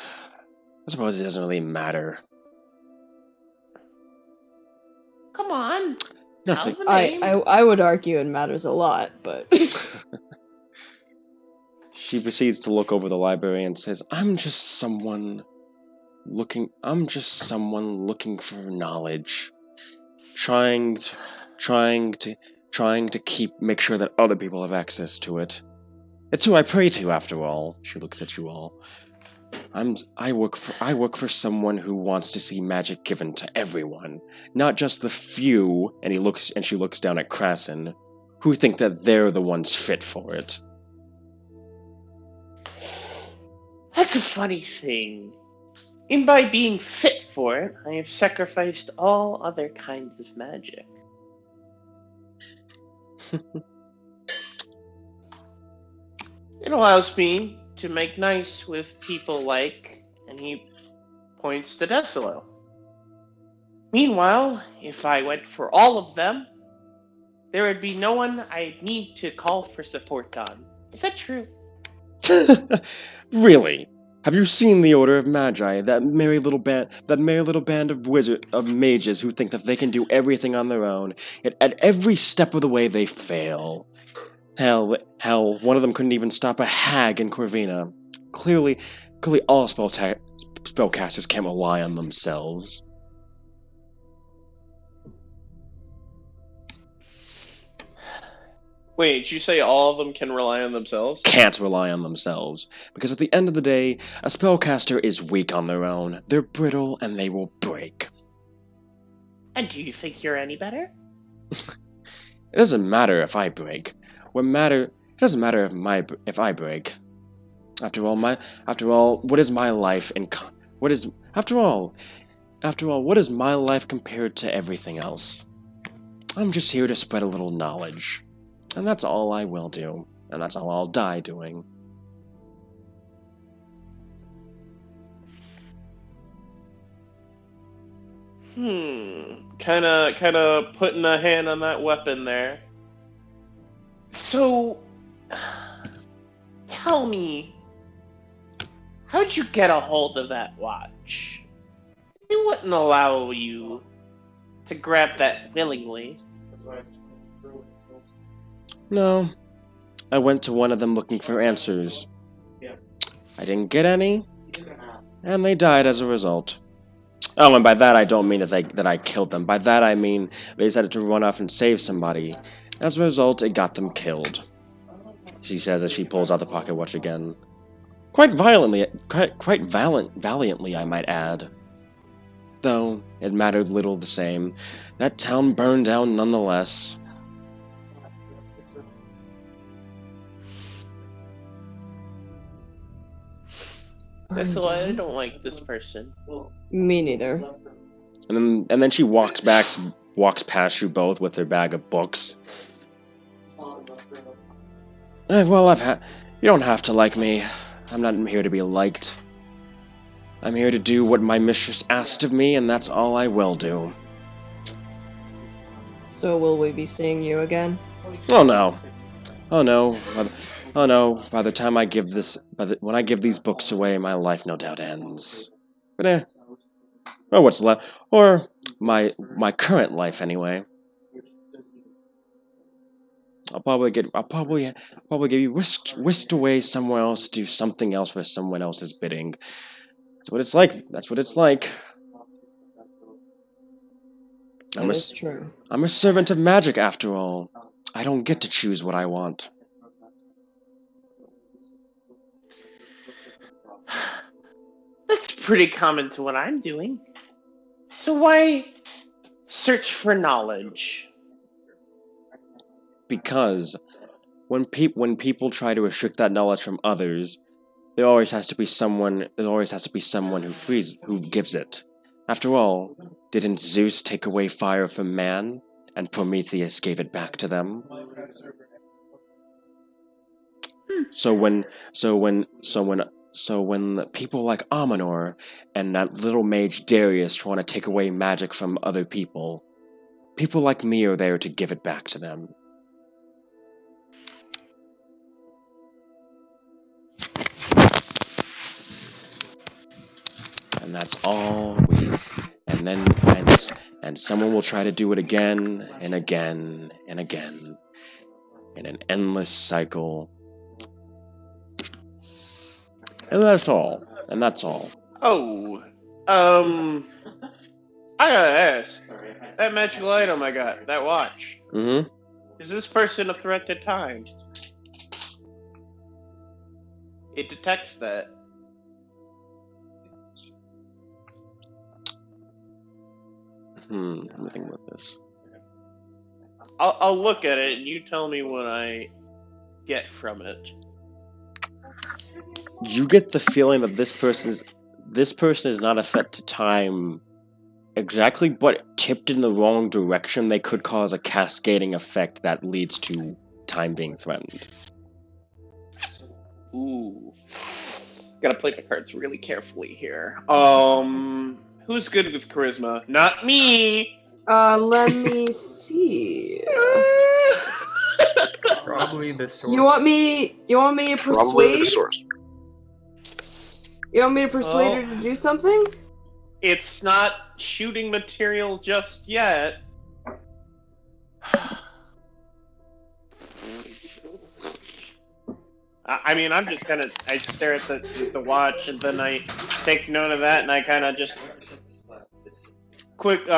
suppose it doesn't really matter. Come on. Nothing. I would argue it matters a lot, but... She proceeds to look over the library and says, I'm just someone looking for knowledge. Trying to make sure that other people have access to it. It's who I pray to, after all. She looks at you all. I work for someone who wants to see magic given to everyone, not just the few, and she looks down at Krasen, who think that they're the ones fit for it. That's a funny thing. And by being fit for it, I have sacrificed all other kinds of magic. It allows me to make nice with people like, and he points to Decilo. Meanwhile, if I went for all of them, there would be no one I'd need to call for support on. Is that true? Really? Have you seen the Order of Magi, that merry little band of mages who think that they can do everything on their own, yet at every step of the way they fail? Hell, one of them couldn't even stop a hag in Corvina. Clearly all spellcasters can't rely on themselves. Wait, did you say all of them can rely on themselves? Can't rely on themselves. Because at the end of the day, a spellcaster is weak on their own. They're brittle and they will break. And do you think you're any better? It doesn't matter if I break. It doesn't matter if I break. After all, what is my life what is my life compared to everything else? I'm just here to spread a little knowledge. And that's all I will do. And that's all I'll die doing. Kinda putting a hand on that weapon there. So, tell me, how'd you get a hold of that watch? They wouldn't allow you to grab that willingly. No. I went to one of them looking for answers. I didn't get any, and they died as a result. Oh, and by that I don't mean that I killed them. By that I mean they decided to run off and save somebody. As a result, it got them killed. She says as she pulls out the pocket watch again. Quite valiantly, I might add. Though, it mattered little the same. That town burned down nonetheless. That's why I don't like this person. Me neither. And then she walks past you both with her bag of books. Well, you don't have to like me. I'm not here to be liked. I'm here to do what my mistress asked of me, and that's all I will do. So will we be seeing you again? Oh no. Oh no. Oh no, by the time I give when I give these books away, my life no doubt ends. But or what's left, or my current life anyway. I'll probably get you whisked away somewhere else to do something else for someone else's bidding. That's what it's like. That's what it's like. That is true. I'm a servant of magic after all. I don't get to choose what I want. That's pretty common to what I'm doing. So why search for knowledge? Because when people try to restrict that knowledge from others, there always has to be someone who gives it. After all, didn't Zeus take away fire from man, and Prometheus gave it back to them? So when people like Amonor and that little mage Darius want to take away magic from other people like me are there to give it back to them. And that's all and someone will try to do it again and again and again in an endless cycle. And that's all. Oh, I gotta ask. That magical item I got, that watch. Mm-hmm. Is this person a threat to time? It detects that. Let me think about this. I'll look at it and you tell me what I get from it. You get the feeling that this person is not a threat to time exactly, but tipped in the wrong direction, they could cause a cascading effect that leads to time being threatened. Ooh. Gotta play my cards really carefully here. Who's good with charisma? Not me! Let me see. Probably the source. You want me to Probably the persuade? source. You want me to persuade her to do something? It's not shooting material just yet. I mean, I'm just I stare at the watch and then I take note of that and I kind of just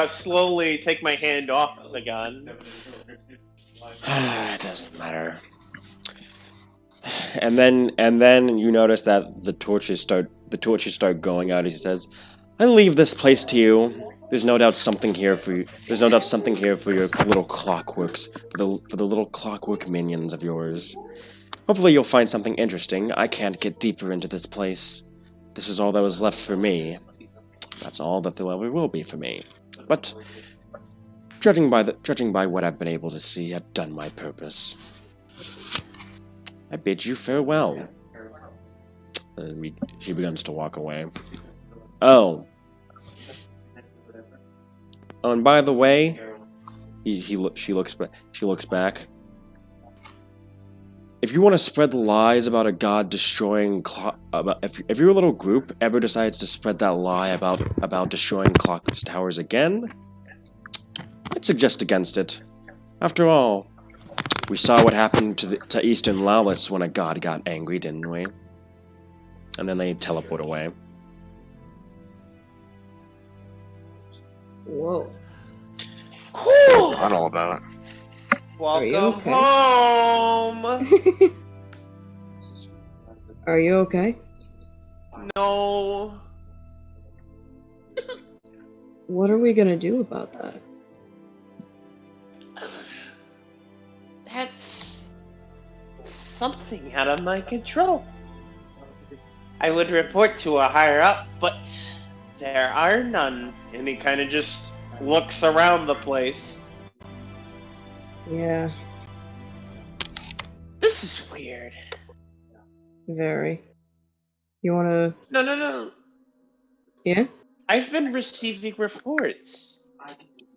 slowly take my hand off the gun. It doesn't matter. And then you notice that the torches start going out as he says, I leave this place to you. There's no doubt something here for you. There's no doubt something here for your little clockworks, for the little clockwork minions of yours. Hopefully you'll find something interesting. I can't get deeper into this place. This is all that was left for me. That's all that there ever will be for me. But judging by what I've been able to see, I've done my purpose. I bid you farewell. She begins to walk away. Oh, and by the way, she looks back. If you want to spread lies about a god destroying if your little group ever decides to spread that lie about destroying clock towers again, I'd suggest against it. After all, we saw what happened to Eastern Lawless when a god got angry, didn't we? And then they teleport away. Whoa. What's that all about? Welcome home! Are you okay? No. What are we gonna do about that? That's something out of my control. I would report to a higher up, but there are none. And he kind of just looks around the place. Yeah, This is weird. very. You wanna... No. Yeah? I've been receiving reports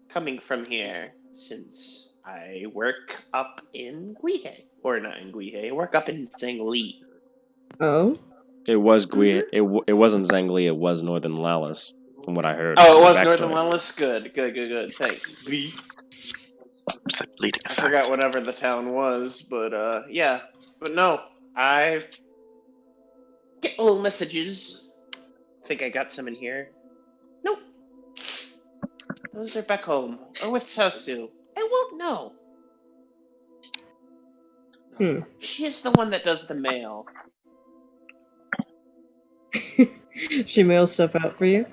coming from here since I work up in Guihe. Or not in Guihe, I work up in Zangli. Oh? It was Gui. It wasn't Zangli. It was Northern Lalas, from what I heard. Oh, it was Backstory. Northern Lawless? Good. Thanks. I forgot whatever the town was, but yeah. But no, I get little messages. Think I got some in here. Nope. Those are back home. Or with Sasu. I won't know. She is the one that does the mail. She mails stuff out for you?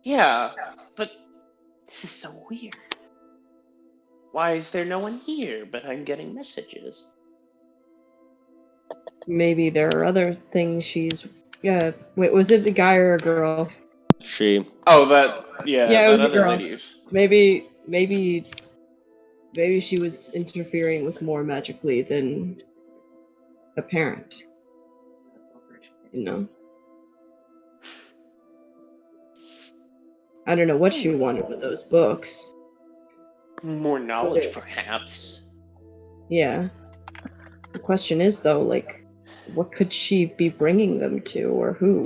Yeah, but this is so weird. Why is there no one here, but I'm getting messages? Maybe there are other things she's... Yeah, wait, was it a guy or a girl? She. Oh, that... Yeah, Yeah, it that was a other girl. lady. Maybe she was interfering with more magically than apparent. You know? I don't know what she wanted with those books. More knowledge, perhaps. Yeah. The question is, though, like, what could she be bringing them to, or who?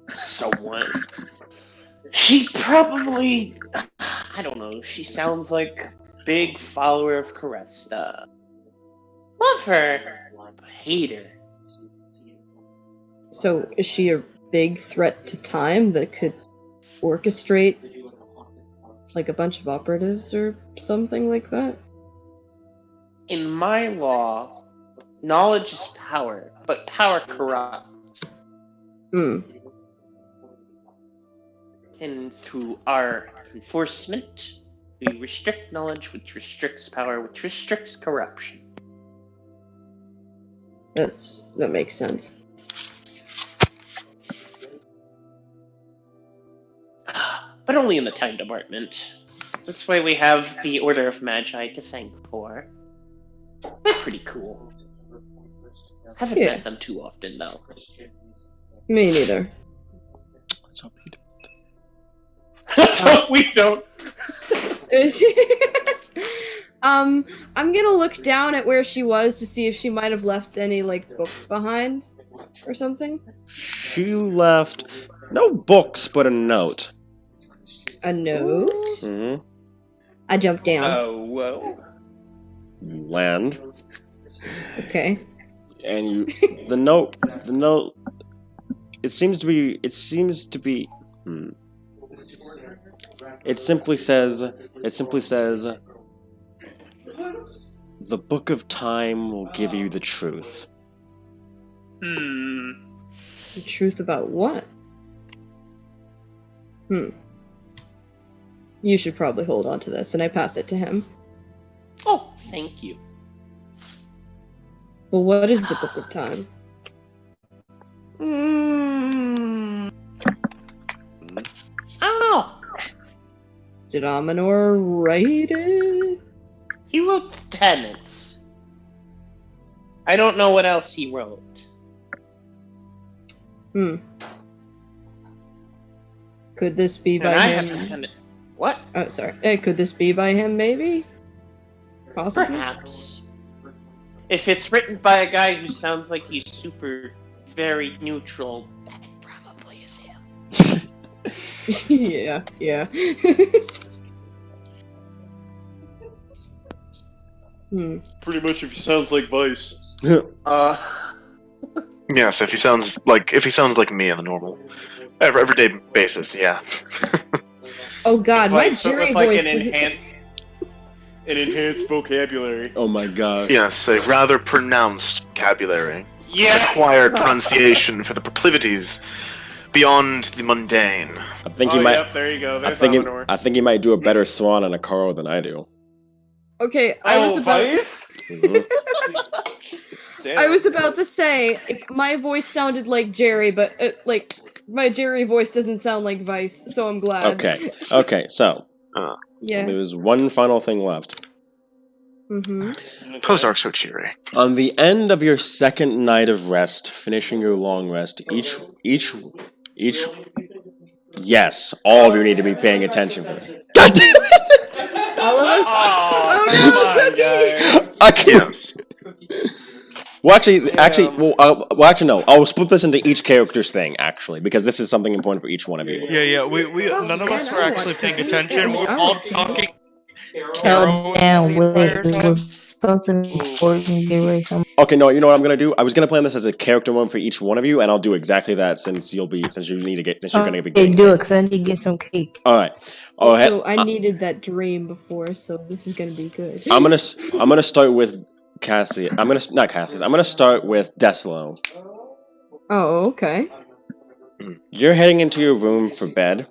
Someone. She probably... I don't know, she sounds like big follower of Caresta. Love her, but hate her. So, is she a big threat to time that could orchestrate, like, a bunch of operatives or something like that? In my law, knowledge is power, but power corrupts. And through our enforcement, we restrict knowledge, which restricts power, which restricts corruption. That makes sense. But only in the time department. That's why we have the Order of Magi to thank for. They're pretty cool. Haven't met them too often, though. Me neither. Let's hope you don't. Let's hope we don't. I'm gonna look down at where she was to see if she might have left any, like, books behind or something. She left no books, but a note. A note? Mm-hmm. I jump down. Oh, whoa. You land. Okay. And you, the note, it simply says, the Book of Time will give you the truth. The truth about what? You should probably hold on to this, and I pass it to him. Oh, thank you. Well, what is the Book of Time? I don't know. Did Amanor write it? He wrote the tenets. I don't know what else he wrote. Could this be by And I him? have the tenet. What? Oh, sorry. Could this be by him, maybe? Possibly? Perhaps. If it's written by a guy who sounds like he's super, very neutral, that probably is him. Yeah. Pretty much if he sounds like Vice. Yes, if he sounds like me on the normal, everyday basis, yeah. Oh God, my Vice, but Jerry with like voice an doesn't. enhanced vocabulary. Oh my god. Yes, a rather pronounced vocabulary. Yes! Acquired pronunciation for the proclivities beyond the mundane. I think he might. Yep, there you go. There's I Amador. think he might do a better Thrawn and a Carl than I do. Okay, I was about. Vice? I was about to say if my voice sounded like Jerry, but like my Jerry voice doesn't sound like Vice, so I'm glad. Okay. So Yeah. there's one final thing left. Kozark's so cheery. On the end of your second night of rest, finishing your long rest, each. Yes, all of you need to be paying attention for me. God damn it! All of us. Oh no, guys. I can't. Well, actually, no. I'll split this into each character's thing, actually, because this is something important for each one of you. Yeah. We none of us were actually paying attention. We were all talking. Oh, damn, wait, it was something important. Get ready. Okay, no, you know what I'm gonna do? I was gonna plan this as a character one for each one of you, and I'll do exactly that since you need to get, since you're gonna be getting. Do it, cause I need to get some cake. All right. Also, I needed that dream before, so this is gonna be good. I'm gonna start with Cassie. I'm gonna start with Deslo. Oh, okay. You're heading into your room for bed.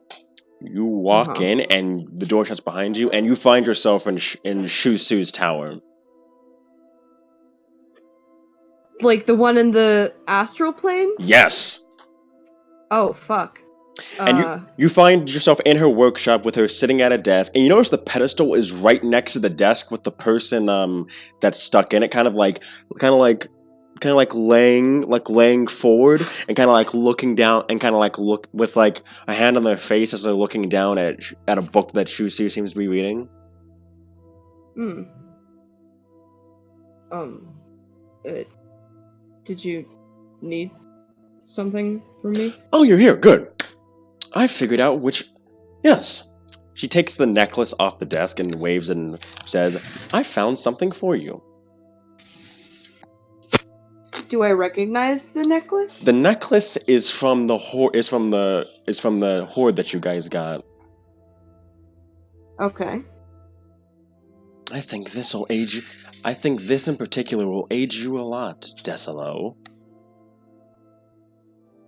You walk in, and the door shuts behind you, and you find yourself in Shusu's tower. Like the one in the astral plane? Yes. Oh, fuck. And you find yourself in her workshop with her sitting at a desk, and you notice the pedestal is right next to the desk with the person that's stuck in it, kind of like laying forward and kind of like looking down and kind of like look with like a hand on their face as they're looking down at a book that Shusu seems to be reading. Did you need something from me? Oh, you're here. Good. I figured out which. Yes. She takes the necklace off the desk and waves and says, "I found something for you." Do I recognize the necklace? The necklace is from the horde that you guys got. Okay. I think this will aid you. I think this in particular will aid you a lot, Desalo.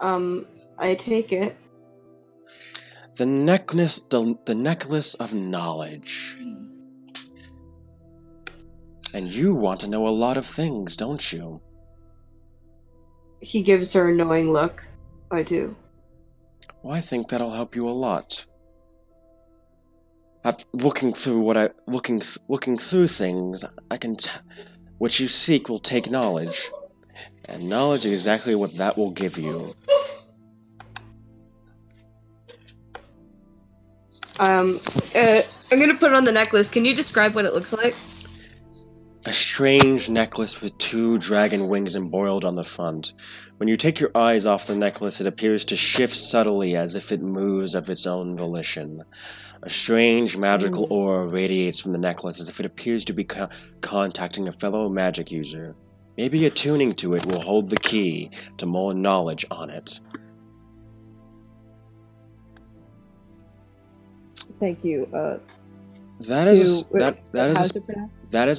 I take it. The necklace of knowledge. And you want to know a lot of things, don't you? He gives her a knowing look. I do. Well, I think that'll help you a lot. Looking through things, what you seek will take knowledge, and knowledge is exactly what that will give you. I'm gonna put on the necklace. Can you describe what it looks like? A strange necklace with 2 dragon wings embroidered on the front. When you take your eyes off the necklace, it appears to shift subtly as if it moves of its own volition. A strange magical aura radiates from the necklace as if it appears to be contacting a fellow magic user. Maybe attuning to it will hold the key to more knowledge on it. Thank you. That is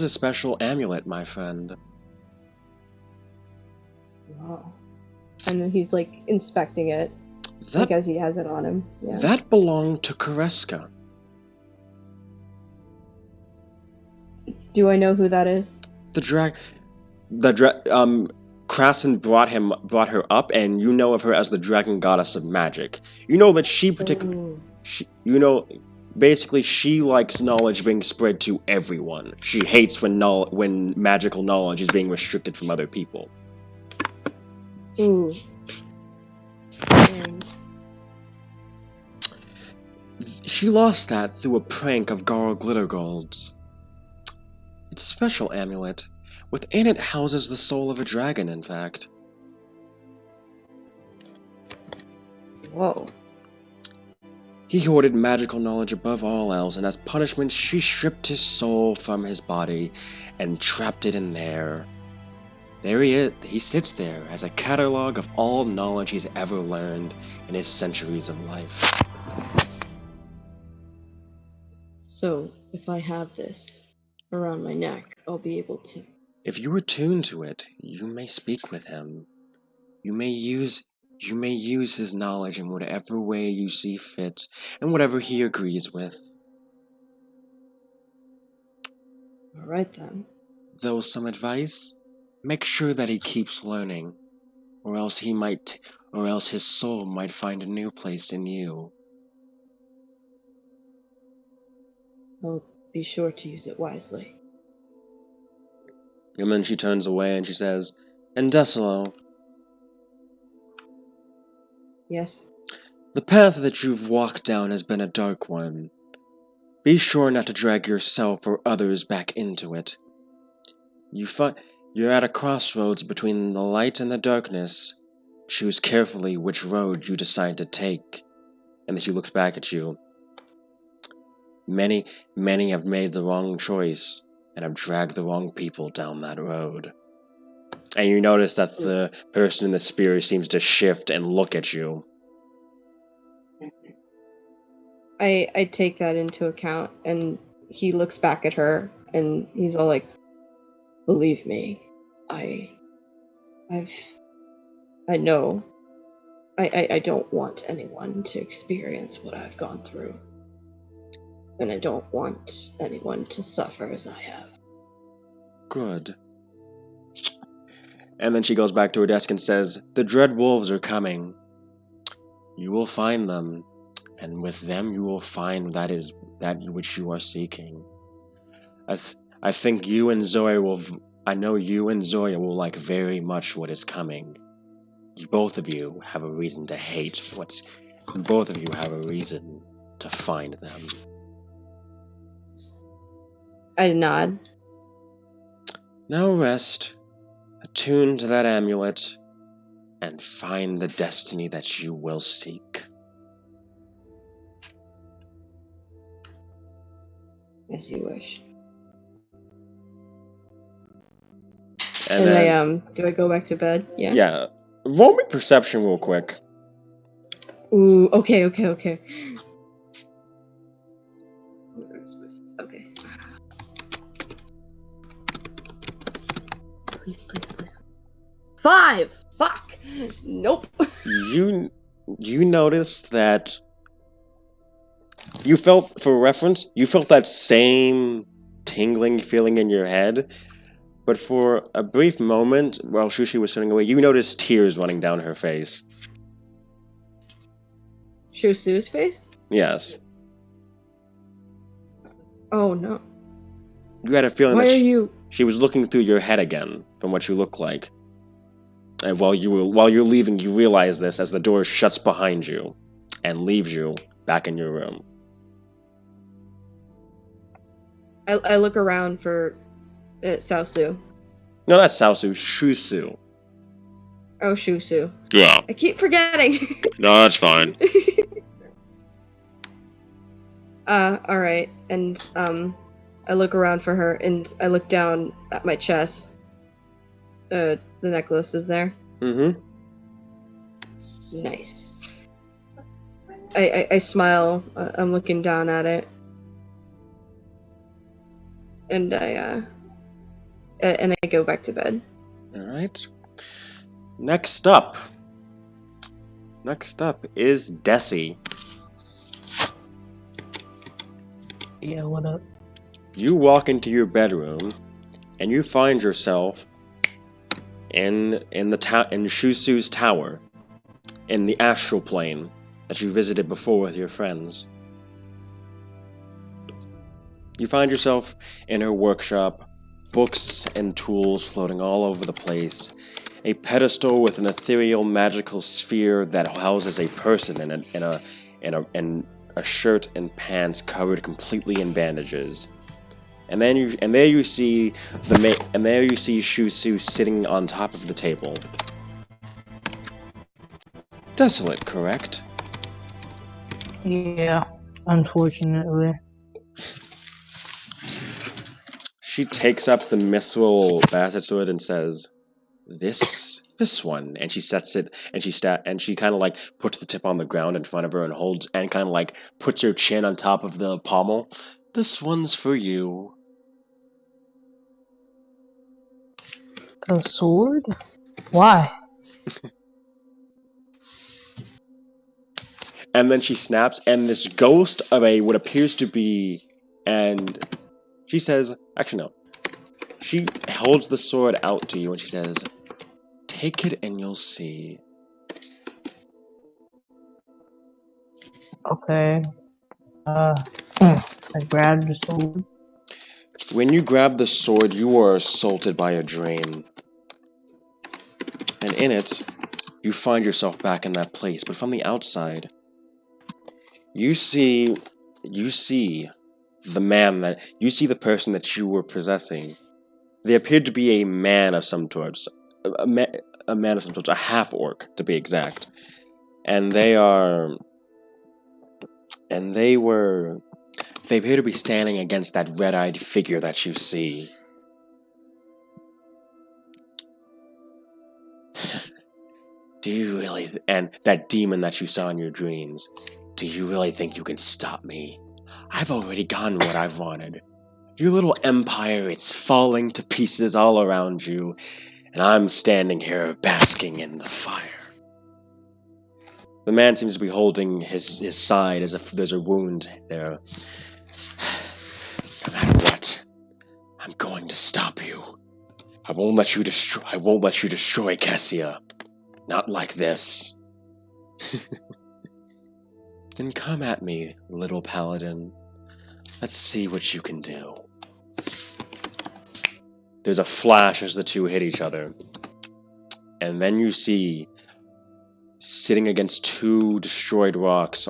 a special amulet, my friend. Wow. And then he's like inspecting it, like as he has it on him. Yeah. That belonged to Kareska. Do I know who that is? Krasen brought her up, and you know of her as the dragon goddess of magic. You know that basically she likes knowledge being spread to everyone. She hates when magical knowledge is being restricted from other people. Ooh. She lost that through a prank of Garl Glittergold's. It's a special amulet. Within it houses the soul of a dragon, in fact. Whoa. He hoarded magical knowledge above all else, and as punishment, she stripped his soul from his body and trapped it in there. There he is. He sits there as a catalog of all knowledge he's ever learned in his centuries of life. So, if I have this around my neck, I'll be able to... If you attune to it, you may speak with him. You may use his knowledge in whatever way you see fit, and whatever he agrees with. Alright then. Though some advice, make sure that he keeps learning, or else his soul might find a new place in you. I'll be sure to use it wisely. And then she turns away and she says, "And Decilo, yes? The path that you've walked down has been a dark one. Be sure not to drag yourself or others back into it. You're at a crossroads between the light and the darkness. Choose carefully which road you decide to take." And then she looks back at you. Many have made the wrong choice and have dragged the wrong people down that road. And you notice that the person in the spear seems to shift and look at you. I take that into account, and he looks back at her, and he's all like, "Believe me, I know. I don't want anyone to experience what I've gone through. And I don't want anyone to suffer as I have." Good. And then she goes back to her desk and says, "The dread wolves are coming. You will find them, and with them you will find that which you are seeking. I think you and Zoya will like very much what is coming. Both of you have a reason to hate both of you have a reason to find them." I nod. Now rest, attune to that amulet, and find the destiny that you will seek. As you wish. And then, do I go back to bed? Yeah? Yeah. Roll me perception real quick. Ooh, okay. Okay. Please. 5! Fuck! Nope. You noticed that you felt that same tingling feeling in your head, but for a brief moment, while Shushi was turning away, you noticed tears running down her face. Shusu's face? Yes. Oh no. You had a feeling Why that are you... she was looking through your head again from what you look like. And while you're leaving, you realize this as the door shuts behind you and leaves you back in your room. I look around for Saosu. No, not Saosu, Shusu. Oh, Shusu. Yeah. I keep forgetting. No, that's fine. Alright. And, I look around for her, and I look down at my chest. The necklace is there. Mm-hmm. Nice. I smile. I'm looking down at it. And I go back to bed. Alright. Next up, Next up is Desi. Yeah, what up? You walk into your bedroom, and you find yourself in Shusu's tower, in the astral plane that you visited before with your friends. You find yourself in her workshop, books and tools floating all over the place, a pedestal with an ethereal magical sphere that houses a person in a shirt and pants covered completely in bandages. And there you see Shusu sitting on top of the table. Desolate, correct? Yeah, unfortunately. She takes up the mithril basset sword and says, This one," and she sets it, and she kind of like puts the tip on the ground in front of her and holds and kind of like puts her chin on top of the pommel. "This one's for you." A sword? Why? And then she snaps, and this ghost of what appears to be, and she says, actually no, she holds the sword out to you, and she says, "Take it, and you'll see." Okay. I grabbed the sword. When you grab the sword, you are assaulted by a dream. And in it, you find yourself back in that place, but from the outside, you see the person that you were possessing. They appeared to be a man of some sorts, a half-orc to be exact. And they appear to be standing against that red-eyed figure that you see. Do you really, and that demon that you saw in your dreams, do you really think you can stop me? I've already gotten what I've wanted. Your little empire is falling to pieces all around you, and I'm standing here basking in the fire. The man seems to be holding his side as if there's a wound there. No matter what, I'm going to stop you. I won't let you destroy Cassia. Not like this. Then come at me, little paladin. Let's see what you can do. There's a flash as the two hit each other. And then you see, sitting against two destroyed rocks,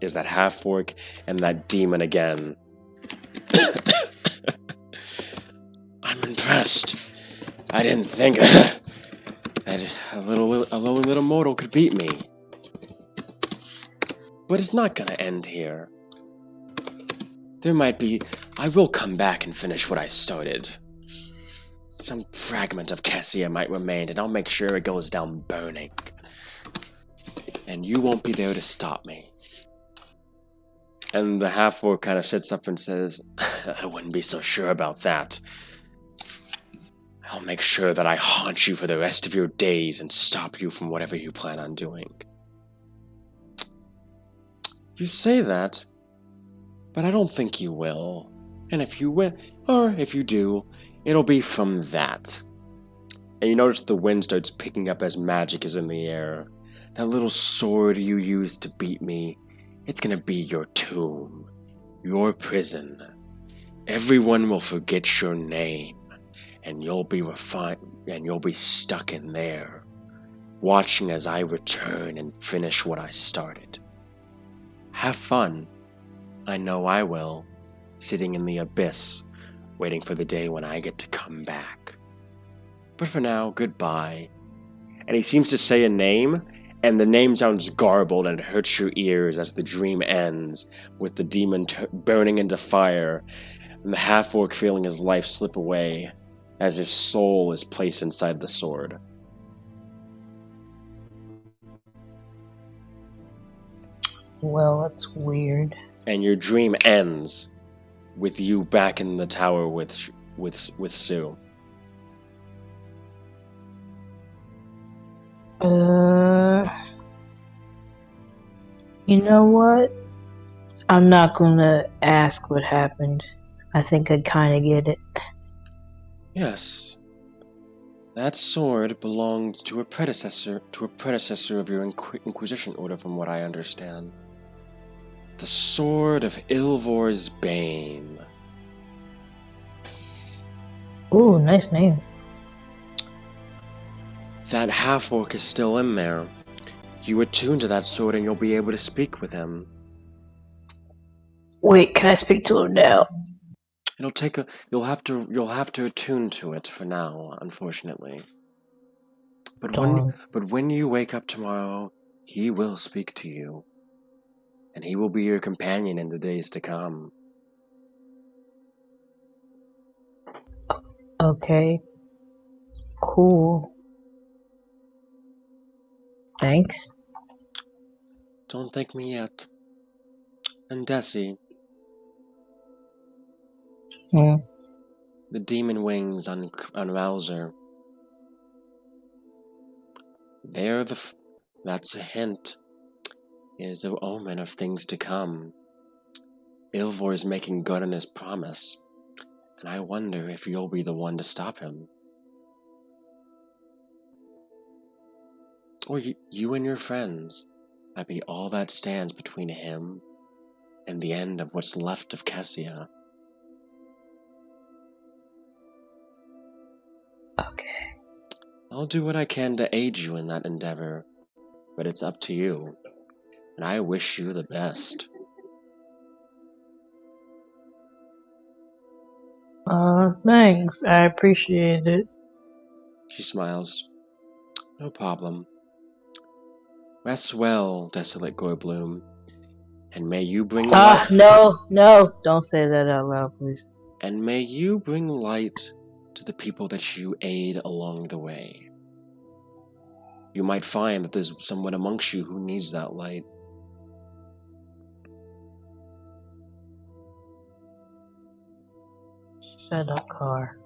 is that half-orc and that demon again. I'm impressed. I didn't think that a lowly little mortal could beat me. But it's not gonna end here. I will come back and finish what I started. Some fragment of Cassia might remain, and I'll make sure it goes down burning. And you won't be there to stop me. And the half-orc kind of sits up and says, I wouldn't be so sure about that. I'll make sure that I haunt you for the rest of your days and stop you from whatever you plan on doing. You say that, but I don't think you will. And if you will, or if you do, it'll be from that. And you notice the wind starts picking up as magic is in the air. That little sword you used to beat me, it's gonna be your tomb, your prison. Everyone will forget your name, and you'll be stuck in there, watching as I return and finish what I started. Have fun. I know I will, sitting in the abyss, waiting for the day when I get to come back. But for now, goodbye. And he seems to say a name, and the name sounds garbled and it hurts your ears as the dream ends, with the demon burning into fire, and the half-orc feeling his life slip away as his soul is placed inside the sword. Well, that's weird. And your dream ends with you back in the tower with Sue. You know what? I'm not gonna ask what happened. I think I kinda get it. Yes. That sword belonged to a predecessor of your Inquisition order, from what I understand. The Sword of Ilvor's Bane. Ooh, nice name. That half-orc is still in there. You attune to that sword and you'll be able to speak with him. Wait, can I speak to him now? It'll take a you'll have to attune to it for now, unfortunately. But when you wake up tomorrow, he will speak to you. And he will be your companion in the days to come. Okay. Cool. Thanks. Don't thank me yet. And Desi. The demon wings on Rouser. That's a hint. It is an omen of things to come. Ilvor is making good on his promise, and I wonder if you'll be the one to stop him. Or you and your friends might be all that stands between him and the end of what's left of Kessia. Okay. I'll do what I can to aid you in that endeavor, but it's up to you, and I wish you the best. Thanks. I appreciate it. She smiles. No problem. Rest well, desolate Gorbloom, and may you bring light. No, don't say that out loud, please. And may you bring light to the people that you aid along the way. You might find that there's someone amongst you who needs that light. Shut up, car.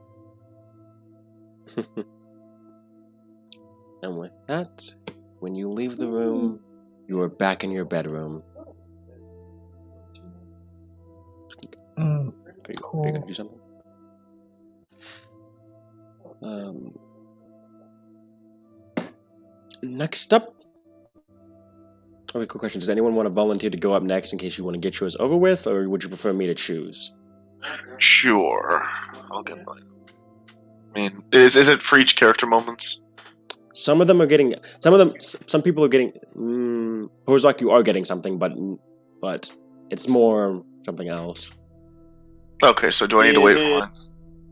And with that, when you leave the room, you are back in your bedroom. Are you gonna do something? Next up. Okay, quick question. Does anyone want to volunteer to go up next in case you want to get yours over with, or would you prefer me to choose? Sure. I'll get mine. I mean, is it for each character moments? Some of them are getting. Some people are getting. Bozak, you are getting something, but it's more something else. Okay, so do I need to wait for mine?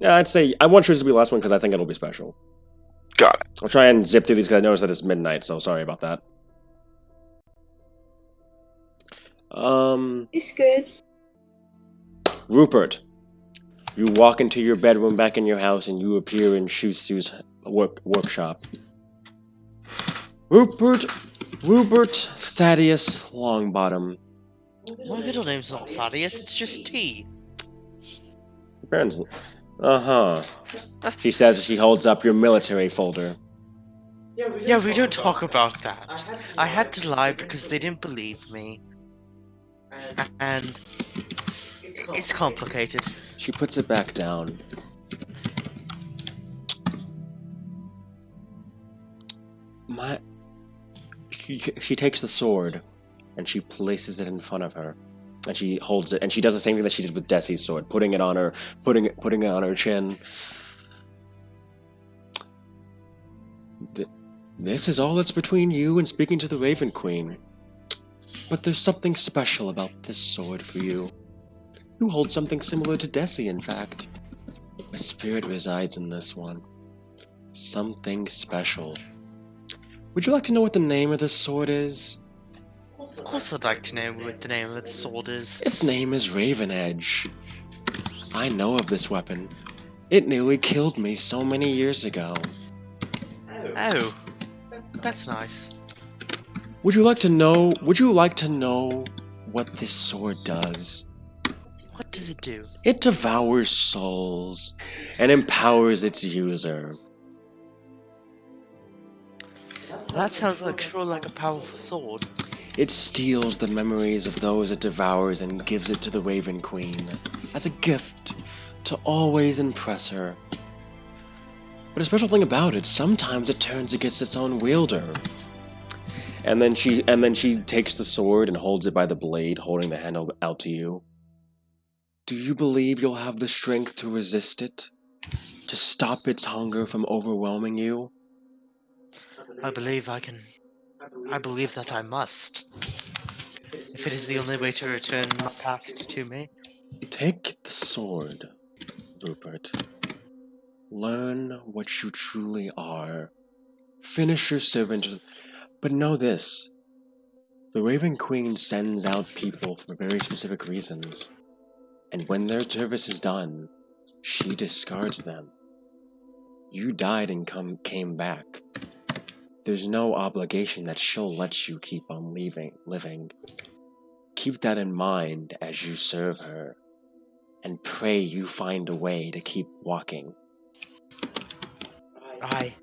Yeah, I'd say I want yours to be the last one because I think it'll be special. Got it. I'll try and zip through these because I noticed that it's midnight, so sorry about that. It's good. Rupert, you walk into your bedroom back in your house and you appear in Shusu's workshop. Rupert Thaddeus Longbottom. My middle name's not Thaddeus, it's just T. Parents. She says as she holds up your military folder. Yeah, we don't talk about that. I had to lie because they didn't believe me. And it's complicated. She puts it back down. She takes the sword and she places it in front of her. And she holds it, and she does the same thing that she did with Desi's sword, putting it on her chin. This is all that's between you and speaking to the Raven Queen. But there's something special about this sword for you. You hold something similar to Desi, in fact. A spirit resides in this one. Something special. Would you like to know what the name of this sword is? Of course I'd like to know what the name of the sword is. Its name is Raven Edge. I know of this weapon. It nearly killed me so many years ago. Oh, that's nice. Would you like to know what this sword does? What does it do? It devours souls and empowers its user. That sounds like a powerful sword. It steals the memories of those it devours and gives it to the Raven Queen as a gift to always impress her. But a special thing about it, sometimes it turns against its own wielder. And then she takes the sword and holds it by the blade, holding the handle out to you. Do you believe you'll have the strength to resist it? To stop its hunger from overwhelming you? I believe I can. I believe that I must. If it is the only way to return my past to me. Take the sword, Rupert. Learn what you truly are. Finish your servant. But know this. The Raven Queen sends out people for very specific reasons. And when their service is done, she discards them. You died and came back. There's no obligation that she'll let you keep on living. Keep that in mind as you serve her, and pray you find a way to keep walking. Aye,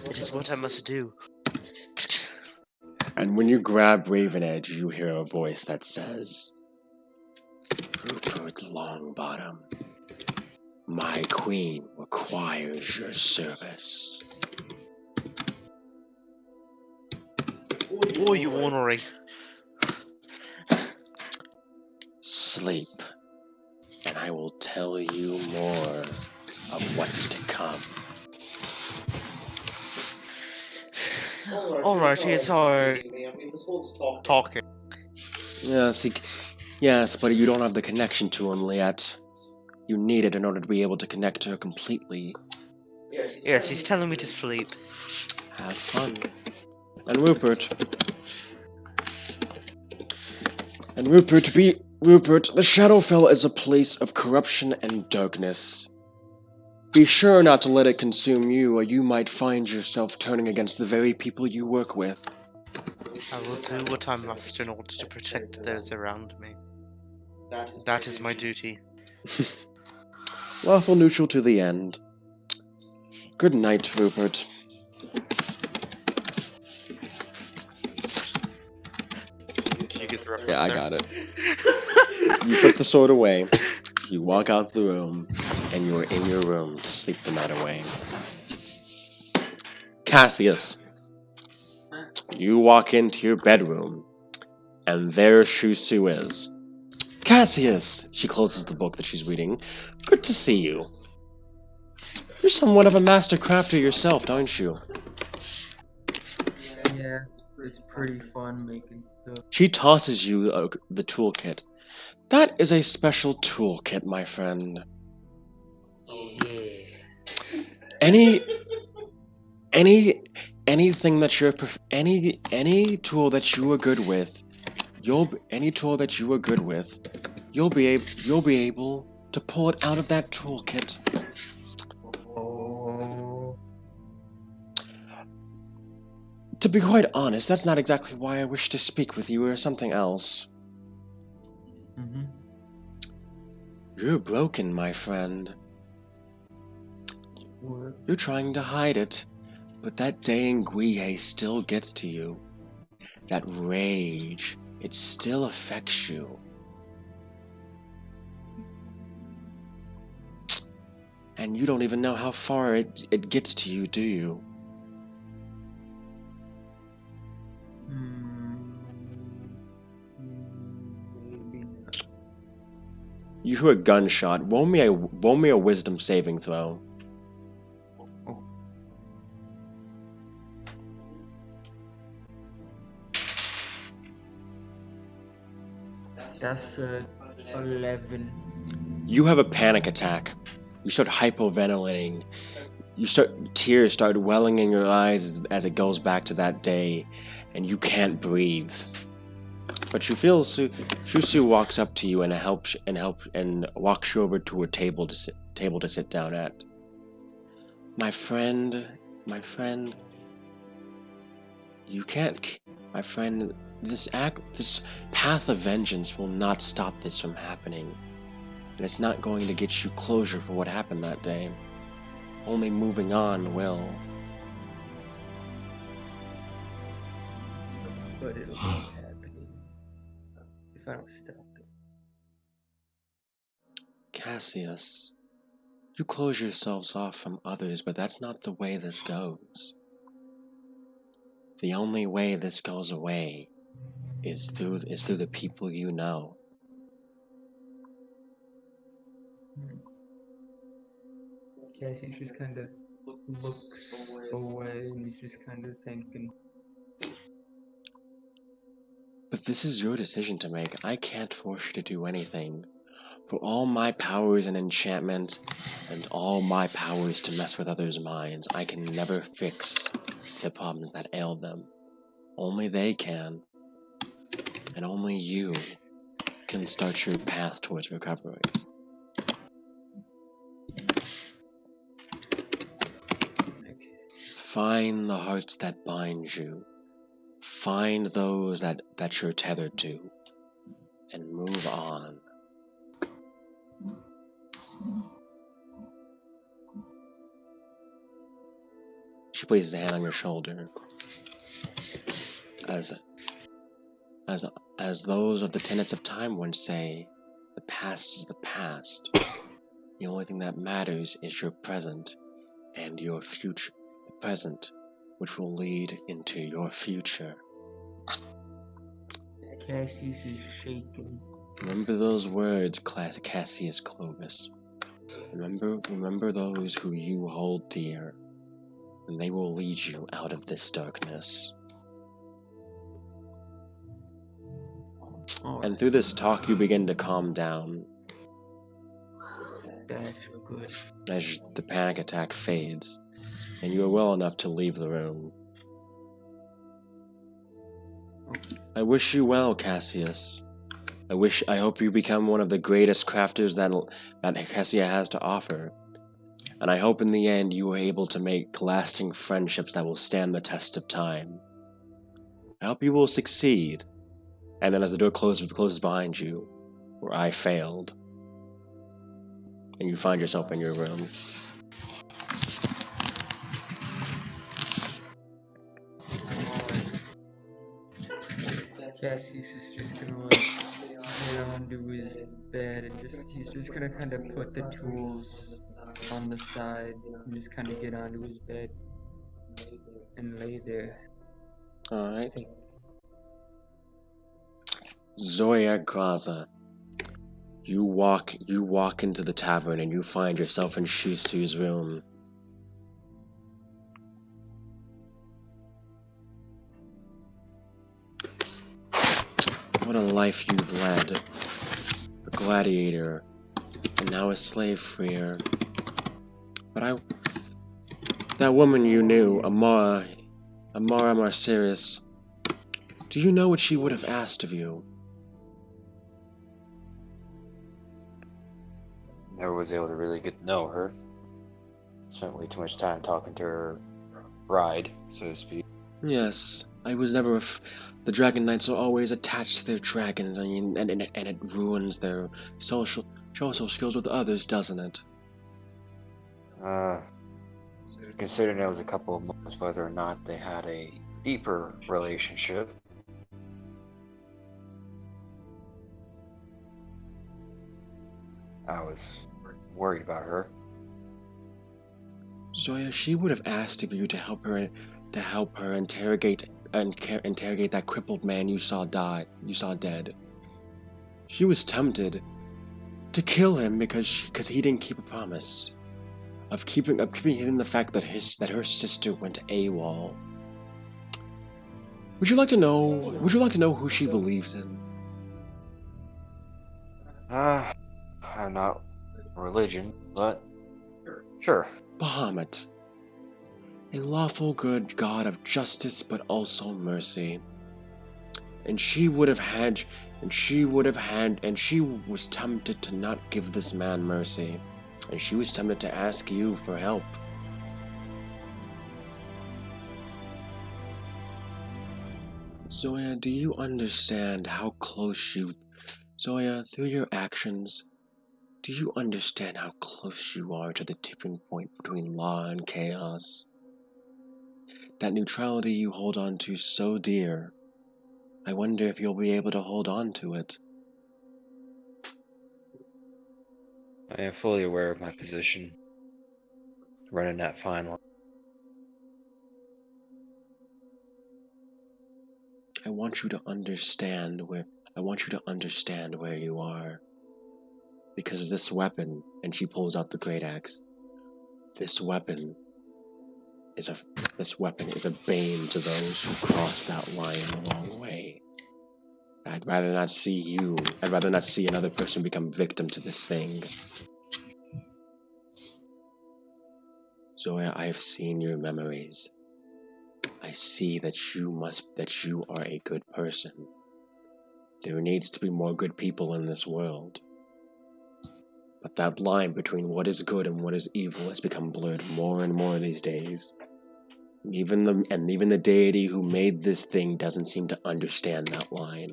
it is what I must do. And when you grab Raven Edge, you hear a voice that says, Rupert Longbottom, my queen requires your service. Oh, you ornery. Sleep, and I will tell you more of what's to come. Alrighty, it's our talking. Yes, but you don't have the connection to him yet. You need it in order to be able to connect to her completely. Yes, he's telling me to sleep. Have fun. And Rupert, the Shadowfell is a place of corruption and darkness. Be sure not to let it consume you, or you might find yourself turning against the very people you work with. I will do what I must in order to protect those around me. That is my duty. Lawful neutral to the end. Good night, Rupert. Yeah, I got it. You put the sword away, you walk out the room, and you're in your room to sleep the night away. Cassius, you walk into your bedroom, and there Shusu is. Cassius! She closes the book that she's reading. Good to see you. You're somewhat of a master crafter yourself, don't you? Yeah, it's pretty fun making stuff. She tosses you the toolkit. That is a special toolkit, my friend. Anything that you're any tool that you are good with, you'll be able to pull it out of that toolkit. Oh. To be quite honest, that's not exactly why I wish to speak with you or something else. Mm-hmm. You're broken, my friend. What? You're trying to hide it, but that day in Guihe still gets to you. That rage, it still affects you. And you don't even know how far it gets to you, do you? Maybe not. You hear a gunshot. Roll me a wisdom saving throw. That's 11. You have a panic attack. You start hypoventilating. Tears start welling in your eyes as it goes back to that day, and you can't breathe. But you feel Shusu walks up to you and walks you over to a table to sit down at. My friend, you can't. My friend, this path of vengeance will not stop this from happening, and it's not going to get you closure for what happened that day. Only moving on will. But it'll be bad. if I don't stop it. Cassius, you close yourselves off from others, but that's not the way this goes. The only way this goes away is through the people you know. Cassie's just kind of looks away and he's just kind of thinking. But this is your decision to make. I can't force you to do anything. For all my powers and enchantment, and all my powers to mess with others' minds, I can never fix the problems that ail them. Only they can. And only you can start your path towards recovery. Find the hearts that bind you. Find those that you're tethered to. And move on. She places a hand on your shoulder. As those of the tenets of time once say, the past is the past. The only thing that matters is your present and your future. The present, which will lead into your future. Cassius is shaking. Remember those words, Cassius Clovis. Remember those who you hold dear, and they will lead you out of this darkness. And through this talk, you begin to calm down. That's good. As the panic attack fades, and you are well enough to leave the room. I wish you well, Cassius. I hope you become one of the greatest crafters that Hessia has to offer. And I hope in the end you are able to make lasting friendships that will stand the test of time. I hope you will succeed. And then as the door closes behind you, where I failed, and you find yourself in your room. Cassius is just gonna get onto his bed and he's just gonna kind of put the tools on the side and just kind of get onto his bed and lay there. Alright. Zoya Graza. You walk into the tavern and you find yourself in Shisu's room. What a life you've led. A gladiator, and now a slave freer. But that woman you knew, Amara Marcerius, do you know what she would have asked of you? Never was able to really get to know her. Spent way too much time talking to her bride, so to speak. Yes, I was never the Dragon Knights are always attached to their dragons, and it ruins their social skills with others, doesn't it? Considering it was a couple of months, whether or not they had a deeper relationship. I was worried about her. Zoya, she would have asked of you to help her interrogate that crippled man you saw dead. She was tempted to kill him because he didn't keep a promise of keeping hidden the fact that her sister went AWOL. Would you like to know who she believes in? I'm not religion, but sure. Bahamut, a lawful good god of justice but also mercy. And she was tempted to not give this man mercy, and she was tempted to ask you for help. Zoya, do you understand how close Zoya, through your actions, do you understand how close you are to the tipping point between law and chaos? That neutrality you hold on to so dear, I wonder if you'll be able to hold on to it. I am fully aware of my position. Running that fine line. I want you to understand where you are. Because this weapon, and she pulls out the great axe, this weapon is a bane to those who cross that line the wrong way. I'd rather not see another person become victim to this thing. Zoya, I have seen your memories. I see that you are a good person. There needs to be more good people in this world. But that line between what is good and what is evil has become blurred more and more these days. Even the deity who made this thing doesn't seem to understand that line.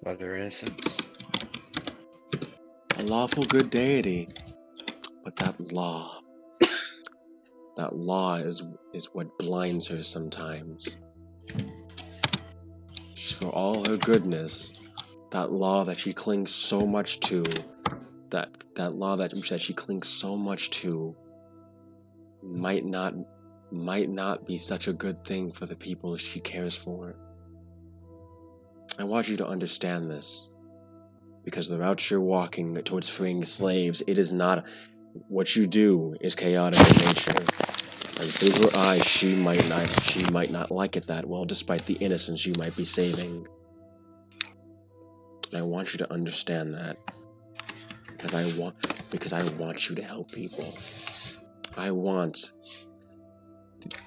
Mother Innocence. A lawful good deity. But that law is what blinds her sometimes. For all her goodness, that law that she clings so much to, that she clings so much to, might not be such a good thing for the people she cares for. I want you to understand this, because the route you're walking towards freeing slaves, it is not. What you do is chaotic in nature, and through her eyes, she might not like it that well, despite the innocence you might be saving. I want you to understand that, because I want you to help people.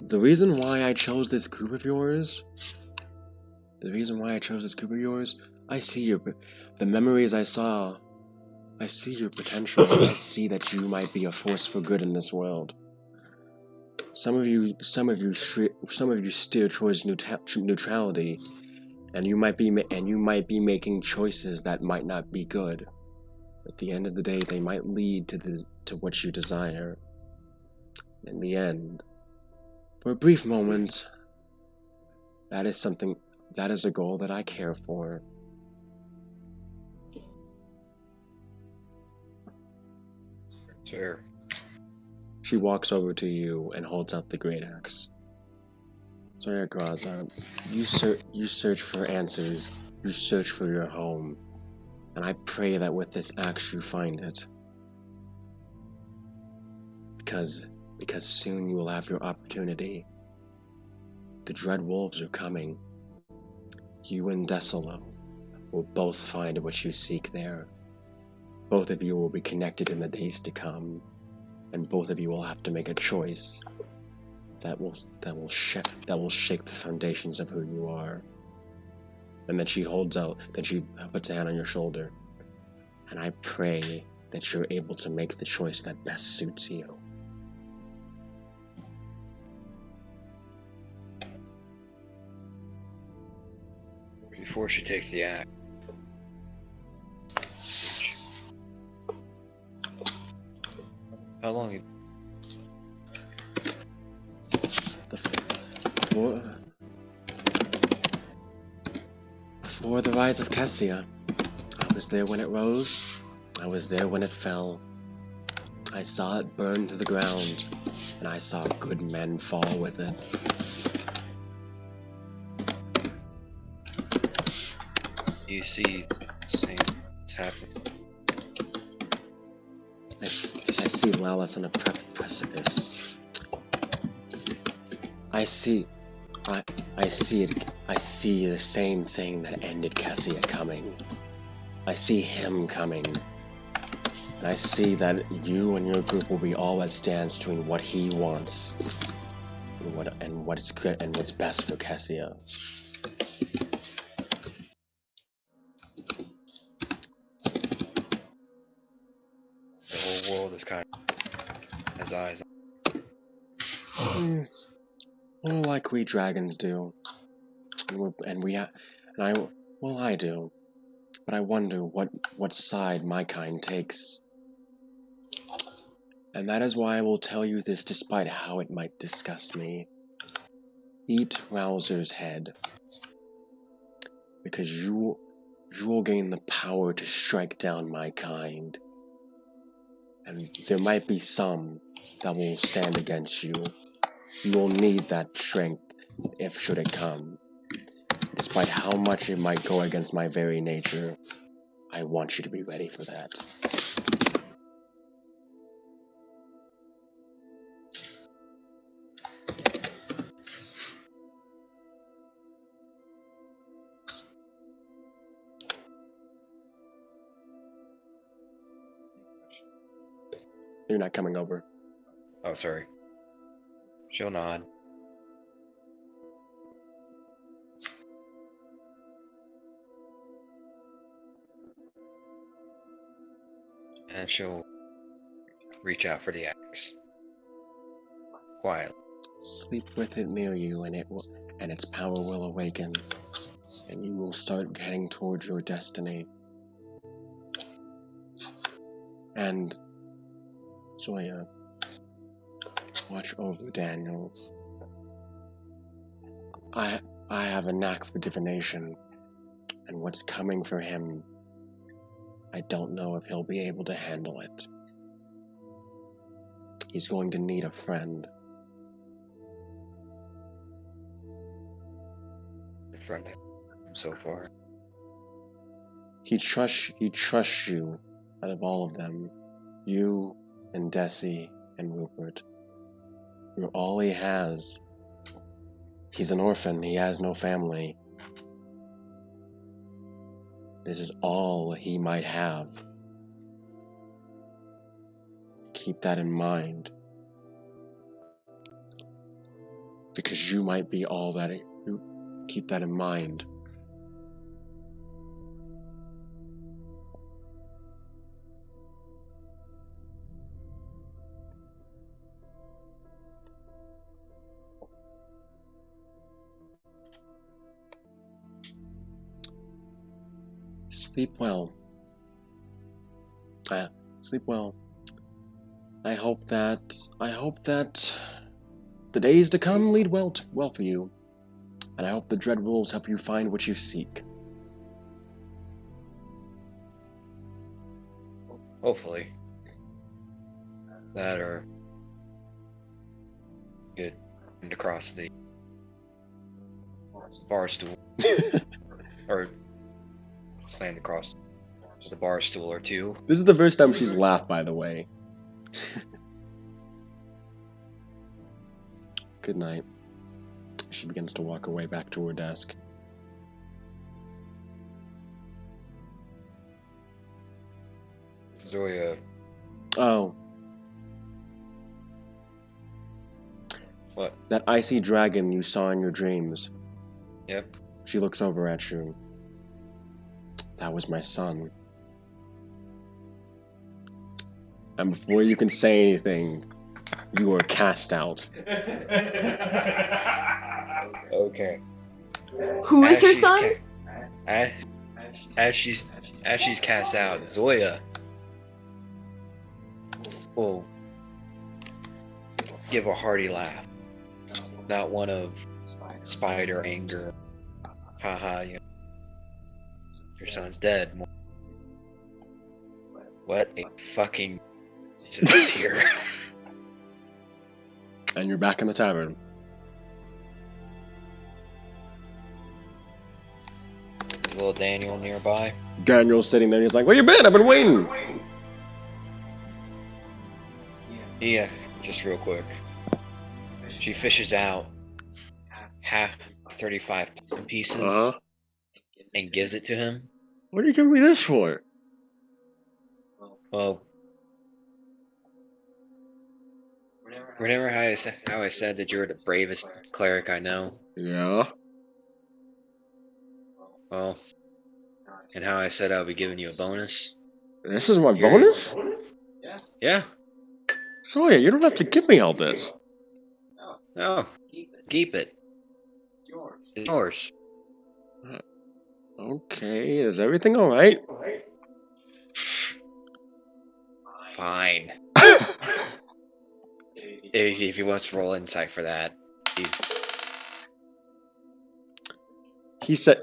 The reason why I chose this group of yours, I see the memories I saw. I see your potential, and I see that you might be a force for good in this world. Some of you steer towards neutrality, and you might be making choices that might not be good. At the end of the day, they might lead to what you desire. In the end, for a brief moment, that is a goal that I care for. Sure. She walks over to you and holds out the great axe. Zoya Graza, you search for answers, you search for your home, and I pray that with this axe you find it. Because soon you will have your opportunity. The Dread Wolves are coming. You and Desolo will both find what you seek there. Both of you will be connected in the days to come, and both of you will have to make a choice that will shake the foundations of who you are. And then she puts a hand on your shoulder, and I pray that you're able to make the choice that best suits you. Before she takes the axe. How long? Before the rise of Cassia, I was there when it rose, I was there when it fell. I saw it burn to the ground, and I saw good men fall with it. You see things happen. I see Lalus on a precipice. I see it. I see the same thing that ended Cassia coming. I see him coming. And I see that you and your group will be all that stands between what he wants and what's good and what's best for Cassia. The whole world is kind of has eyes. Well, like we dragons do, I do, but I wonder what side my kind takes. And that is why I will tell you this despite how it might disgust me. Eat Rouser's head. Because you will gain the power to strike down my kind. And there might be some that will stand against you. You will need that strength if should it come. Despite how much it might go against my very nature, I want you to be ready for that. You're not coming over. Oh, sorry. She'll nod. And she'll reach out for the axe. Quietly. Sleep with it near you, and its power will awaken, and you will start heading towards your destiny. And Zoya, watch over Daniel. I have a knack for divination, and what's coming for him, I don't know if he'll be able to handle it. He's going to need a friend. Friend so far. He trusts you out of all of them. You and Desi and Rupert. You're all he has. He's an orphan, he has no family. This is all he might have. Keep that in mind. Because you might be all that keep that in mind. Sleep well. Sleep well. I hope that the days to come lead well for you. And I hope the Dread Wolves help you find what you seek. Hopefully. That or get across the bar stool. Or slammed across the bar stool or two. This is the first time she's laughed, by the way. Good night. She begins to walk away back to her desk. Zoya. Oh. What? That icy dragon you saw in your dreams. Yep. She looks over at you. That was my son. And before you can say anything, you are cast out. Okay. Who is her son? As she's cast out, Zoya will give a hearty laugh, not one of spider anger. Haha, you know, your son's dead. What a fucking is here. And you're back in the tavern. Is little Daniel nearby? Daniel's sitting there and he's like, where you been? I've been waiting. Yeah, just real quick. She fishes out half 35 pieces and gives it to him. What are you giving me this for? Well, remember how I said that you're the bravest cleric I know? Yeah. Well, and how I said I'll be giving you a bonus? This is my bonus? Yeah. Zoya, you don't have to give me all this. No. Keep it. It's yours. Okay, is everything alright? Fine. if he wants to roll insight for that.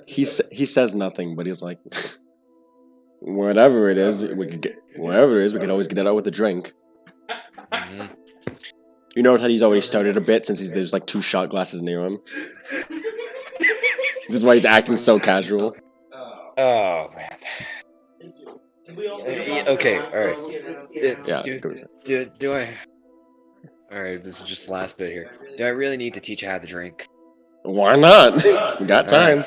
he says nothing, but he's like, whatever it is, we could always get it out with a drink. Mhm. You notice how he's already started a bit since there's like 2 shot glasses near him. This is why he's acting so casual. Oh man. Okay, all right. Yeah, Do I? All right, this is just the last bit here. Do I really need to teach you how to drink? Why not? We got time.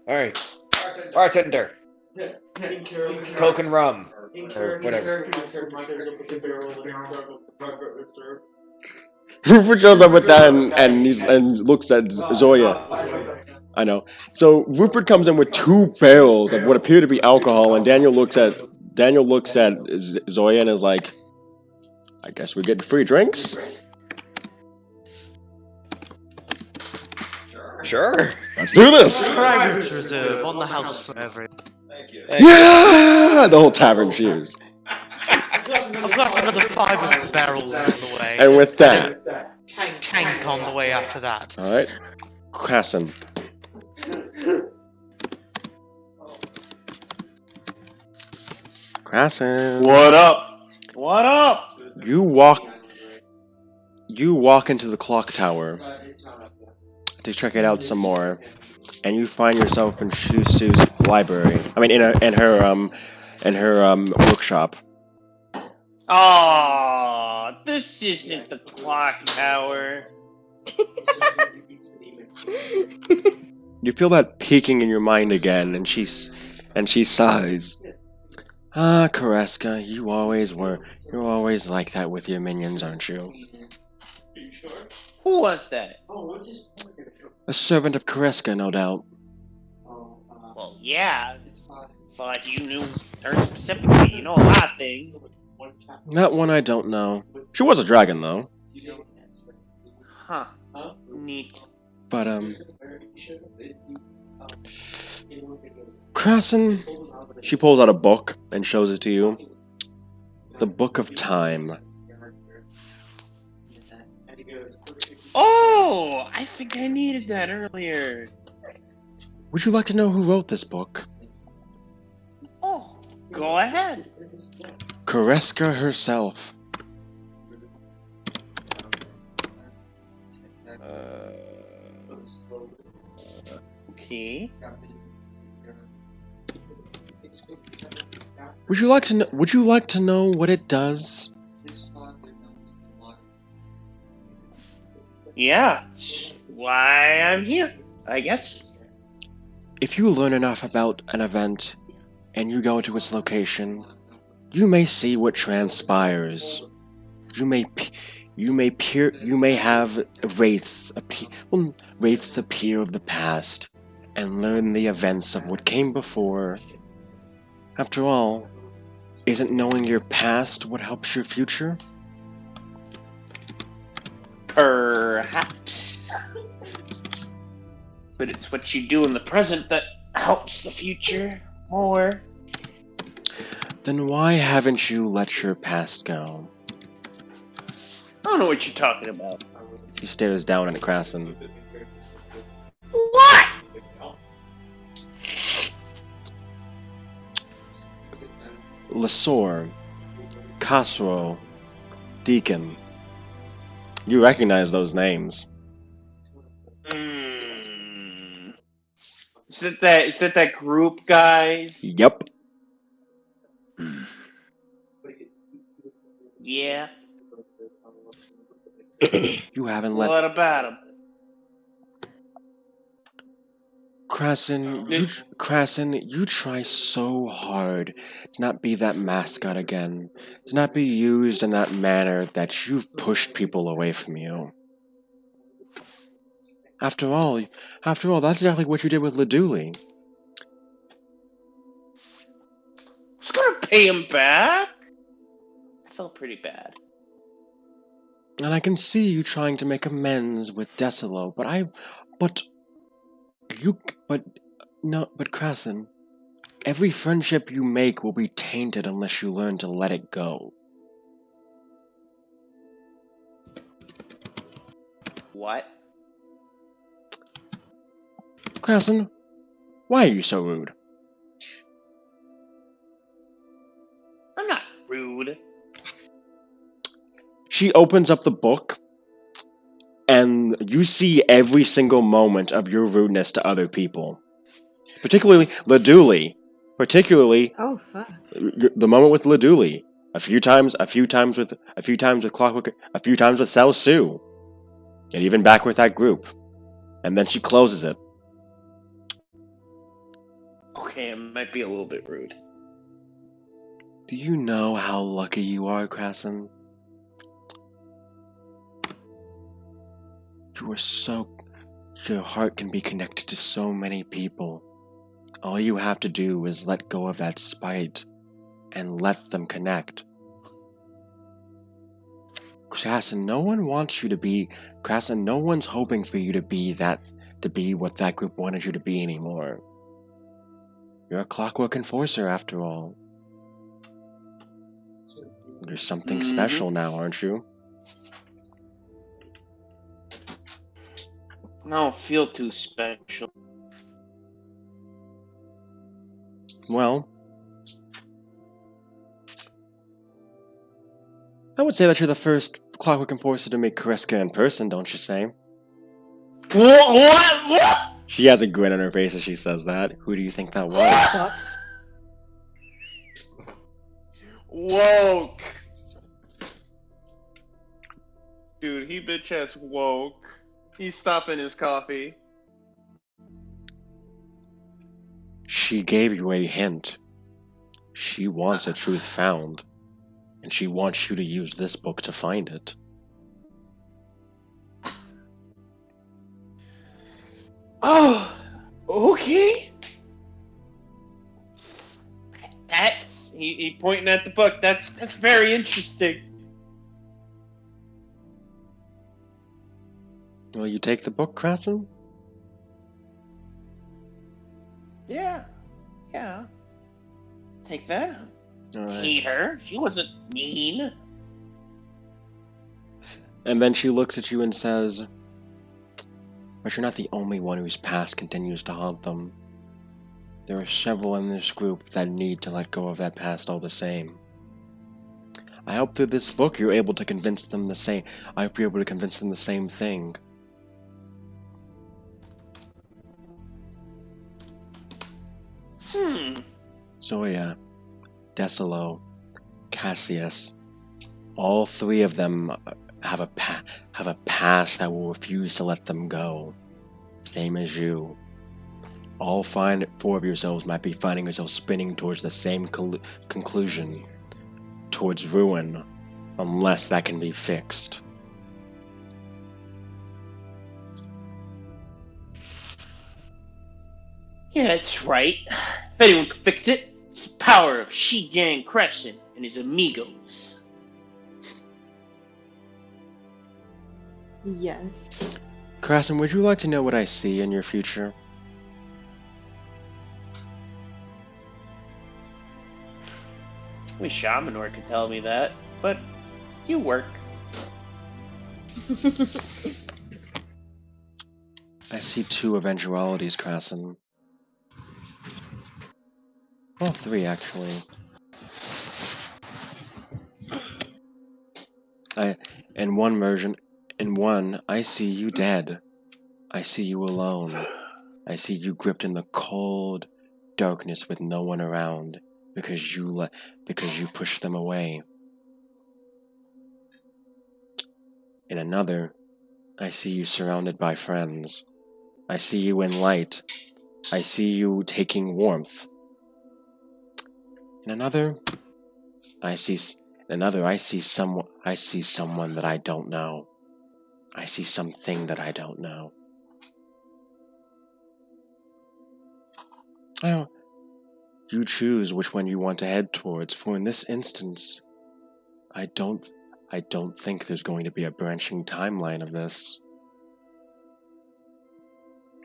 All right, bartender. Coke and rum, or whatever. Rupert shows up with that and looks at Zoya. I know. So Rupert comes in with 2 barrels of what appear to be alcohol, and Daniel looks at Zoya and is like, "I guess we're getting free drinks." Sure. Let's do this. Private reserve on the house forever. Yeah! The whole tavern cheers. I've got another 5 or 6 barrels on the way. And with that, Tank on the way after that. all right, Krassin. Krassin. What up? What up? You walk into the clock tower to check it out some more, and you find yourself in Shusu's library. I mean, in her workshop. Aw, this isn't the clock tower. You feel that peeking in your mind again, and she sighs. Ah, Kareska, you're always like that with your minions, aren't you? Who was that? A servant of Kareska, no doubt. Well, yeah, but you knew her specifically. You know a lot of things. That one I don't know. She was a dragon, though. Huh. Neat. But, Krassin, she pulls out a book and shows it to you. The Book of Time. Oh, I think I needed that earlier. Would you like to know who wrote this book? Oh, go ahead. Kareska herself. Okay. Would you like to know what it does? Yeah, that's why I'm here, I guess. If you learn enough about an event and you go to its location, you may see what transpires. You may have wraiths appear of the past and learn the events of what came before. After all, isn't knowing your past what helps your future? Perhaps. But it's what you do in the present that helps the future more. Then why haven't you let your past go? I don't know what you're talking about. He stares down at Krassin. What? Lasor, Khosrow, Deacon. You recognize those names. Is that that group, guys? Yep. Yeah. You haven't let... What about him? Krassin, you try so hard to not be that mascot again, to not be used in that manner that you've pushed people away from you. After all, that's exactly what you did with Laduli. Who's gonna pay him back? I felt pretty bad. And I can see you trying to make amends with Decilo, but Krassin, every friendship you make will be tainted unless you learn to let it go. What? Krassin, Why are you so rude? I'm not rude. She opens up the book, and you see every single moment of your rudeness to other people. Particularly Laduli. Particularly Oh fuck. the moment with Laduli. A few times with Clockwork, a few times with Cell Sue. And even back with that group. And then she closes it. Okay, it might be a little bit rude. Do you know how lucky you are, Krasen? Your heart can be connected to so many people. All you have to do is let go of that spite and let them connect. Krasen, no one wants you to be. Krasen, no one's hoping for you to be what that group wanted you to be anymore. You're a Clockwork Enforcer after all. You're something special now, aren't you? I don't feel too special. Well, I would say that you're the first Clockwork Enforcer to meet Kreska in person, don't you say? What? She has a grin on her face as she says that. Who do you think that was? Woke. Dude, he bitch ass woke. He's stopping his coffee. She gave you a hint. She wants a truth found. And she wants you to use this book to find it. Oh, okay. That's he pointing at the book. That's very interesting. Will you take the book, Krasen? Yeah. Take that. Alright. Hate her. She wasn't mean. And then she looks at you and says, but you're not the only one whose past continues to haunt them. There are several in this group that need to let go of that past all the same. I hope through this book you're able to convince them the same. I hope you're able to convince them the same thing. Zoya, Decilo, Cassius, all three of them have a past that will refuse to let them go. Same as you. All four of yourselves might be finding yourselves spinning towards the same conclusion, towards ruin, unless that can be fixed. Yeah, that's right. If anyone could fix it, it's the power of Shigang Crescent and his amigos. Yes. Krasen, would you like to know what I see in your future? Wish Shamanor could tell me that, but you work. I see two eventualities, Krasen. Well, three, actually. In one, I see you dead. I see you alone. I see you gripped in the cold darkness with no one around because you pushed them away. In another, I see you surrounded by friends. I see you in light. I see you taking warmth. In another, I see someone that I don't know. I see something that I don't know. Oh, you choose which one you want to head towards, for in this instance, I don't think there's going to be a branching timeline of this.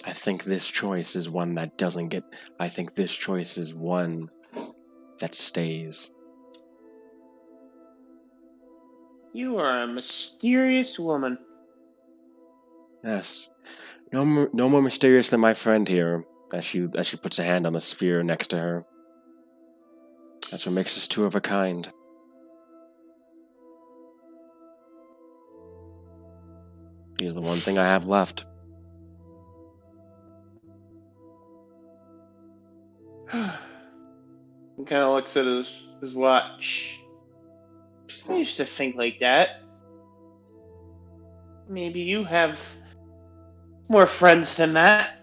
I think this choice is one that doesn't get... I think this choice is one that stays. You are a mysterious woman. Yes. No more mysterious than my friend here. as she puts a hand on the sphere next to her. That's what makes us two of a kind. He's the one thing I have left. He kind of looks at his watch. I used to think like that. Maybe you have more friends than that,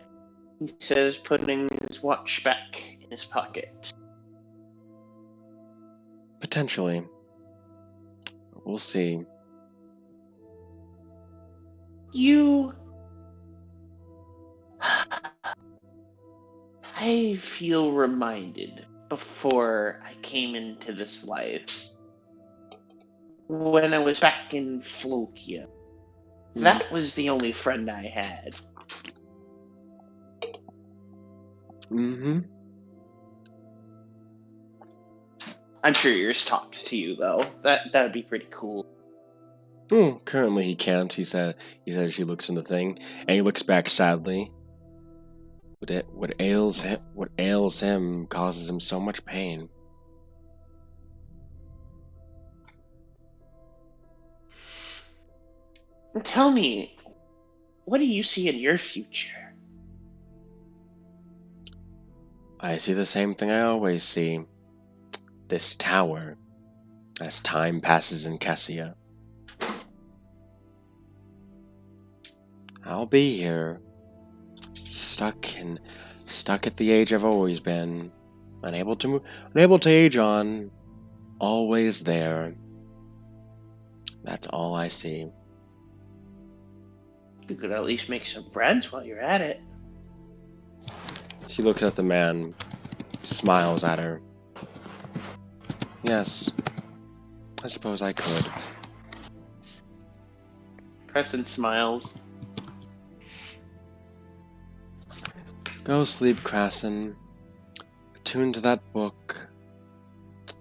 he says, putting his watch back in his pocket. Potentially. We'll see. You... I feel reminded before I came into this life. When I was back in Flokia. That was the only friend I had. Mm-hmm. I'm sure yours talks to you, though. That'd be pretty cool. Currently he can't, he says she looks in the thing, and he looks back sadly. What ails him causes him so much pain. Tell me, what do you see in your future? I see the same thing I always see. This tower, as time passes in Cassia. I'll be here, stuck at the age I've always been, unable to age on, always there. That's all I see. You could at least make some friends while you're at it. She looks at the man, smiles at her. Yes, I suppose I could. Crescent smiles. Go sleep, Krasen. Attune to that book,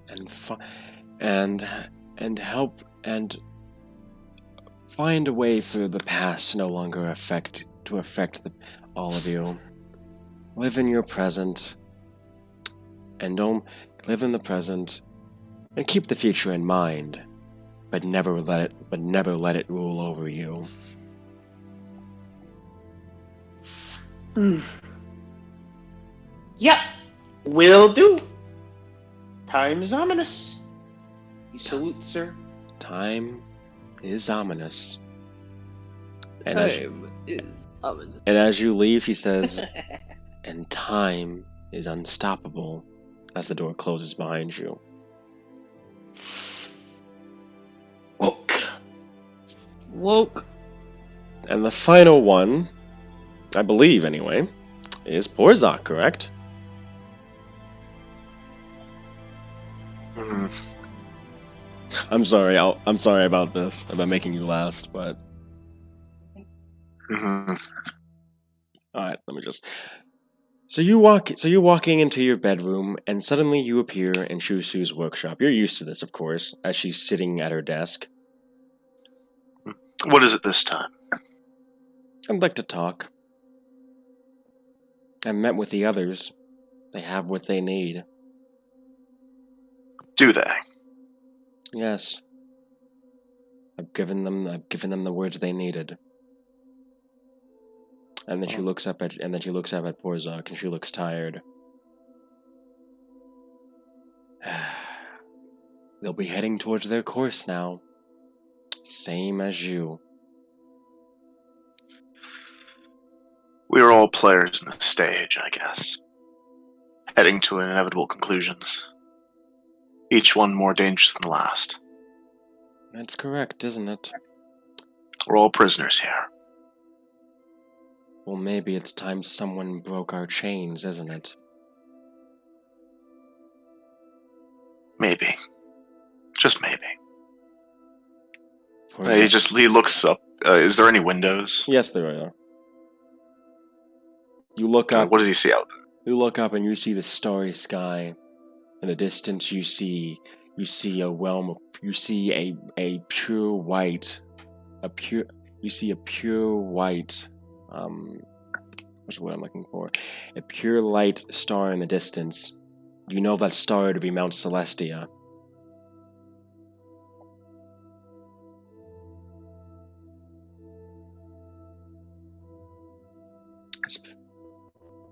and help and find a way for the past no longer affect all of you. Live in your present, and don't live in the present, and keep the future in mind, but never let it rule over you. Yep, will do. Time is ominous. He salutes her. Time is ominous. And Time is ominous. And as you leave, he says, and time is unstoppable, as the door closes behind you. Woke. And the final one, I believe anyway, is Porzok, correct? Mm-hmm. I'm sorry. I'm sorry about this, about making you last, but. Mm-hmm. All right, let me just. So you're walking into your bedroom, and suddenly you appear in Shushu's workshop. You're used to this, of course, as she's sitting at her desk. What is it this time? I'd like to talk. I met with the others. They have what they need. Do they? Yes. I've given them the words they needed. And then she looks up at Porzok, and she looks tired. They'll be heading towards their course now. Same as you. We're all players in the stage, I guess. Heading to inevitable conclusions. Each one more dangerous than the last. That's correct, isn't it? We're all prisoners here. Well, maybe it's time someone broke our chains, isn't it? Maybe. Just maybe. He looks up. Is there any windows? Yes, there are. You look up. What does he see out there? You look up and you see the starry sky. In the distance, you see a realm. You see a pure white, What's the word I'm looking for? A pure light star in the distance. You know that star to be Mount Celestia.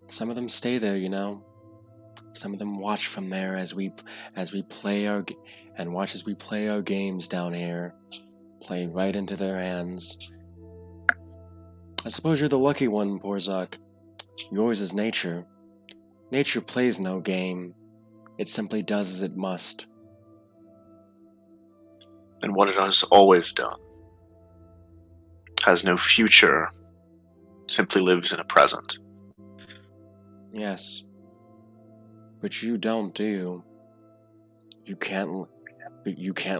Some of them stay there, you know. Some of them watch from there as we play our games down here, play right into their hands. I suppose you're the lucky one, Porzak. Yours is nature. Nature plays no game. It simply does as it must. And what it has always done. Has no future, simply lives in a present. Yes. But you don't, do you? You can't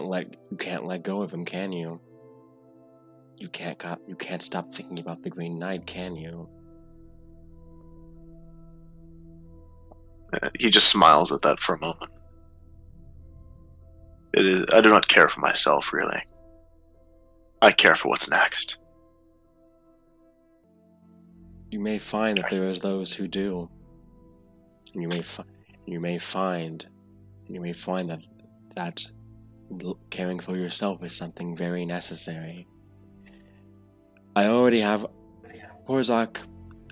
let go of him, can you? You can't stop thinking about the Green Knight, can you? He just smiles at that for a moment. I do not care for myself, really. I care for what's next. You may find that there are those who do. And you may find that caring for yourself is something very necessary. Porzak,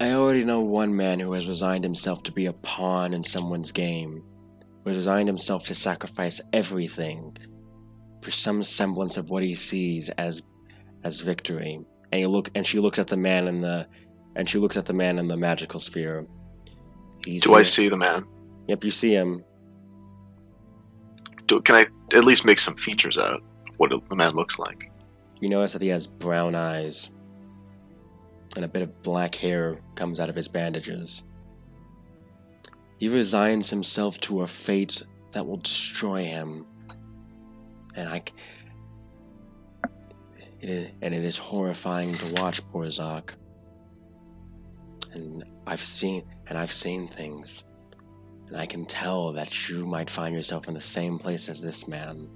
I already know one man who has resigned himself to be a pawn in someone's game, who has resigned himself to sacrifice everything for some semblance of what he sees as victory. And she looks at the man in the magical sphere. Do I see the man? Yep, you see him. Can I at least make some features out of what the man looks like? You notice that he has brown eyes, and a bit of black hair comes out of his bandages. He resigns himself to a fate that will destroy him. And it is horrifying to watch, Porzak. And I've seen things. And I can tell that you might find yourself in the same place as this man.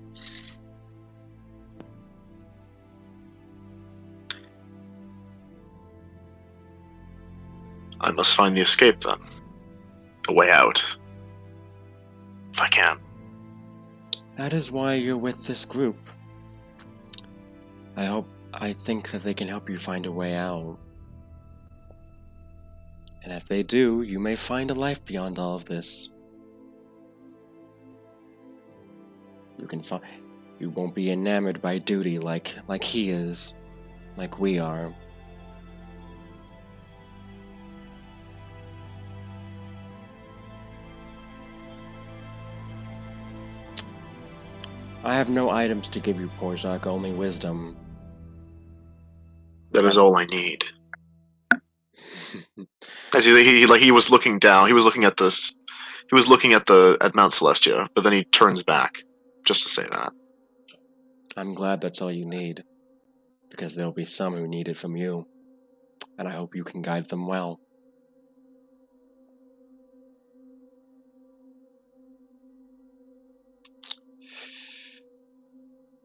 I must find the escape then. The way out. If I can. That is why you're with this group. I think that they can help you find a way out. And if they do, you may find a life beyond all of this. You won't be enamored by duty like he is, like we are. I have no items to give you, Porzak, only wisdom. That is all I need. As he was looking down, he was looking at this. He was looking at Mount Celestia, but then he turns back, just to say that. I'm glad that's all you need, because there'll be some who need it from you, and I hope you can guide them well.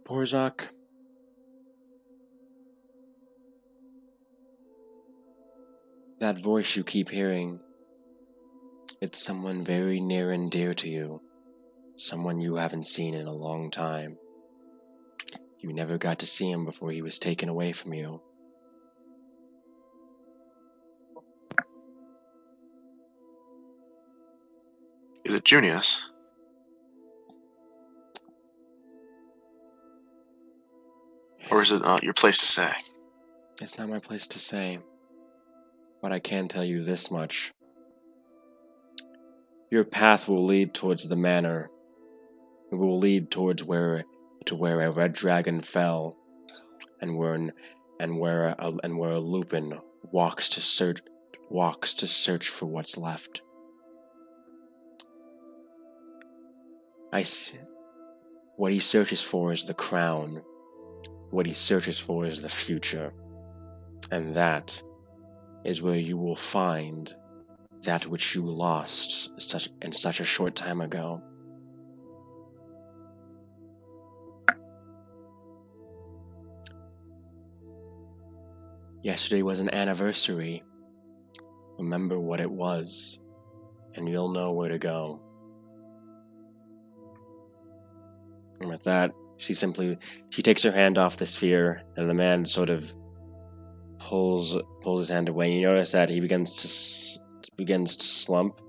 Porzak, that voice you keep hearing, it's someone very near and dear to you, someone you haven't seen in a long time. You never got to see him before he was taken away from you. Is it Junius? Or is it not your place to say? It's not my place to say, but I can tell you this much. Your path will lead towards the manor. It will lead towards where a red dragon fell, and where a Lupin walks to search for what's left. What he searches for is the crown. What he searches for is the future. And that is where you will find that which you lost in such a short time ago. Yesterday was an anniversary remember what it was, and you'll know where to go. And with that, she takes her hand off the sphere, and the man sort of pulls his hand away. You notice that he begins to slump,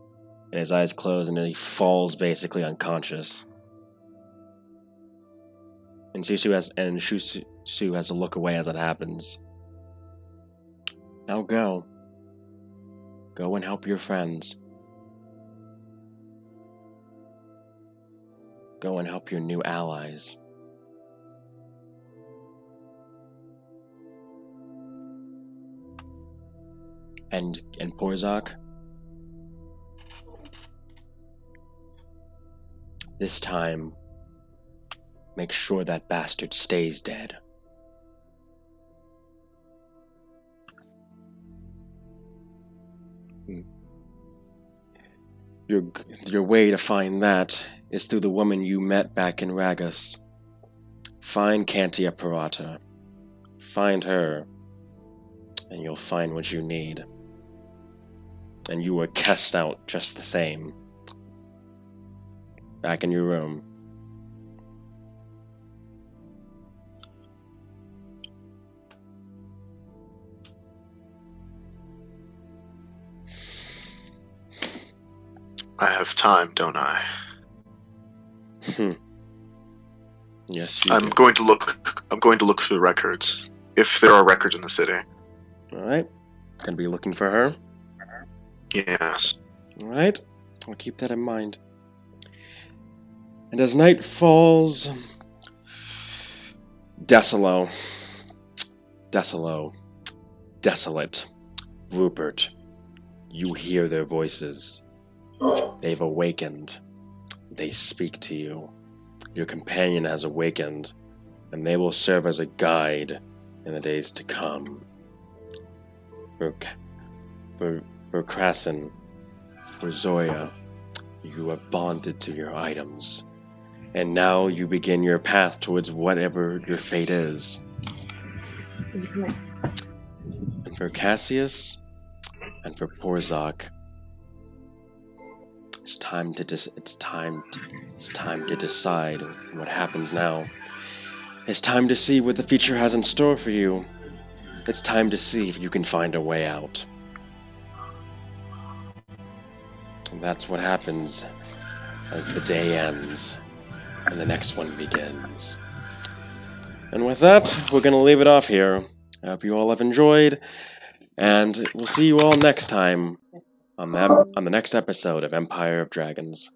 and his eyes close, and then he falls basically unconscious. And Susu has to look away as it happens. Now go. Go and help your friends. Go and help your new allies. And Porzak, this time, make sure that bastard stays dead. Your way to find that is through the woman you met back in Ragus. Find Cantia Parata. Find her, and you'll find what you need. And you were cast out just the same. Back in your room. I have time, don't I? Yes, you I'm do. going to look through the records. If there are records in the city. Alright. Gonna be looking for her? Yes. Alright. I'll keep that in mind. And as night falls, Desolate, Rupert, you hear their voices. They've awakened. They speak to you. Your companion has awakened, and they will serve as a guide in the days to come. For Krasin, for Zoya, you are bonded to your items. And now you begin your path towards whatever your fate is. And for Cassius, and for Porzak, it's time to decide what happens now. It's time to see what the future has in store for you. It's time to see if you can find a way out. And that's what happens as the day ends and the next one begins. And with that, we're going to leave it off here. I hope you all have enjoyed, and we'll see you all next time on the next episode of Empire of Dragons.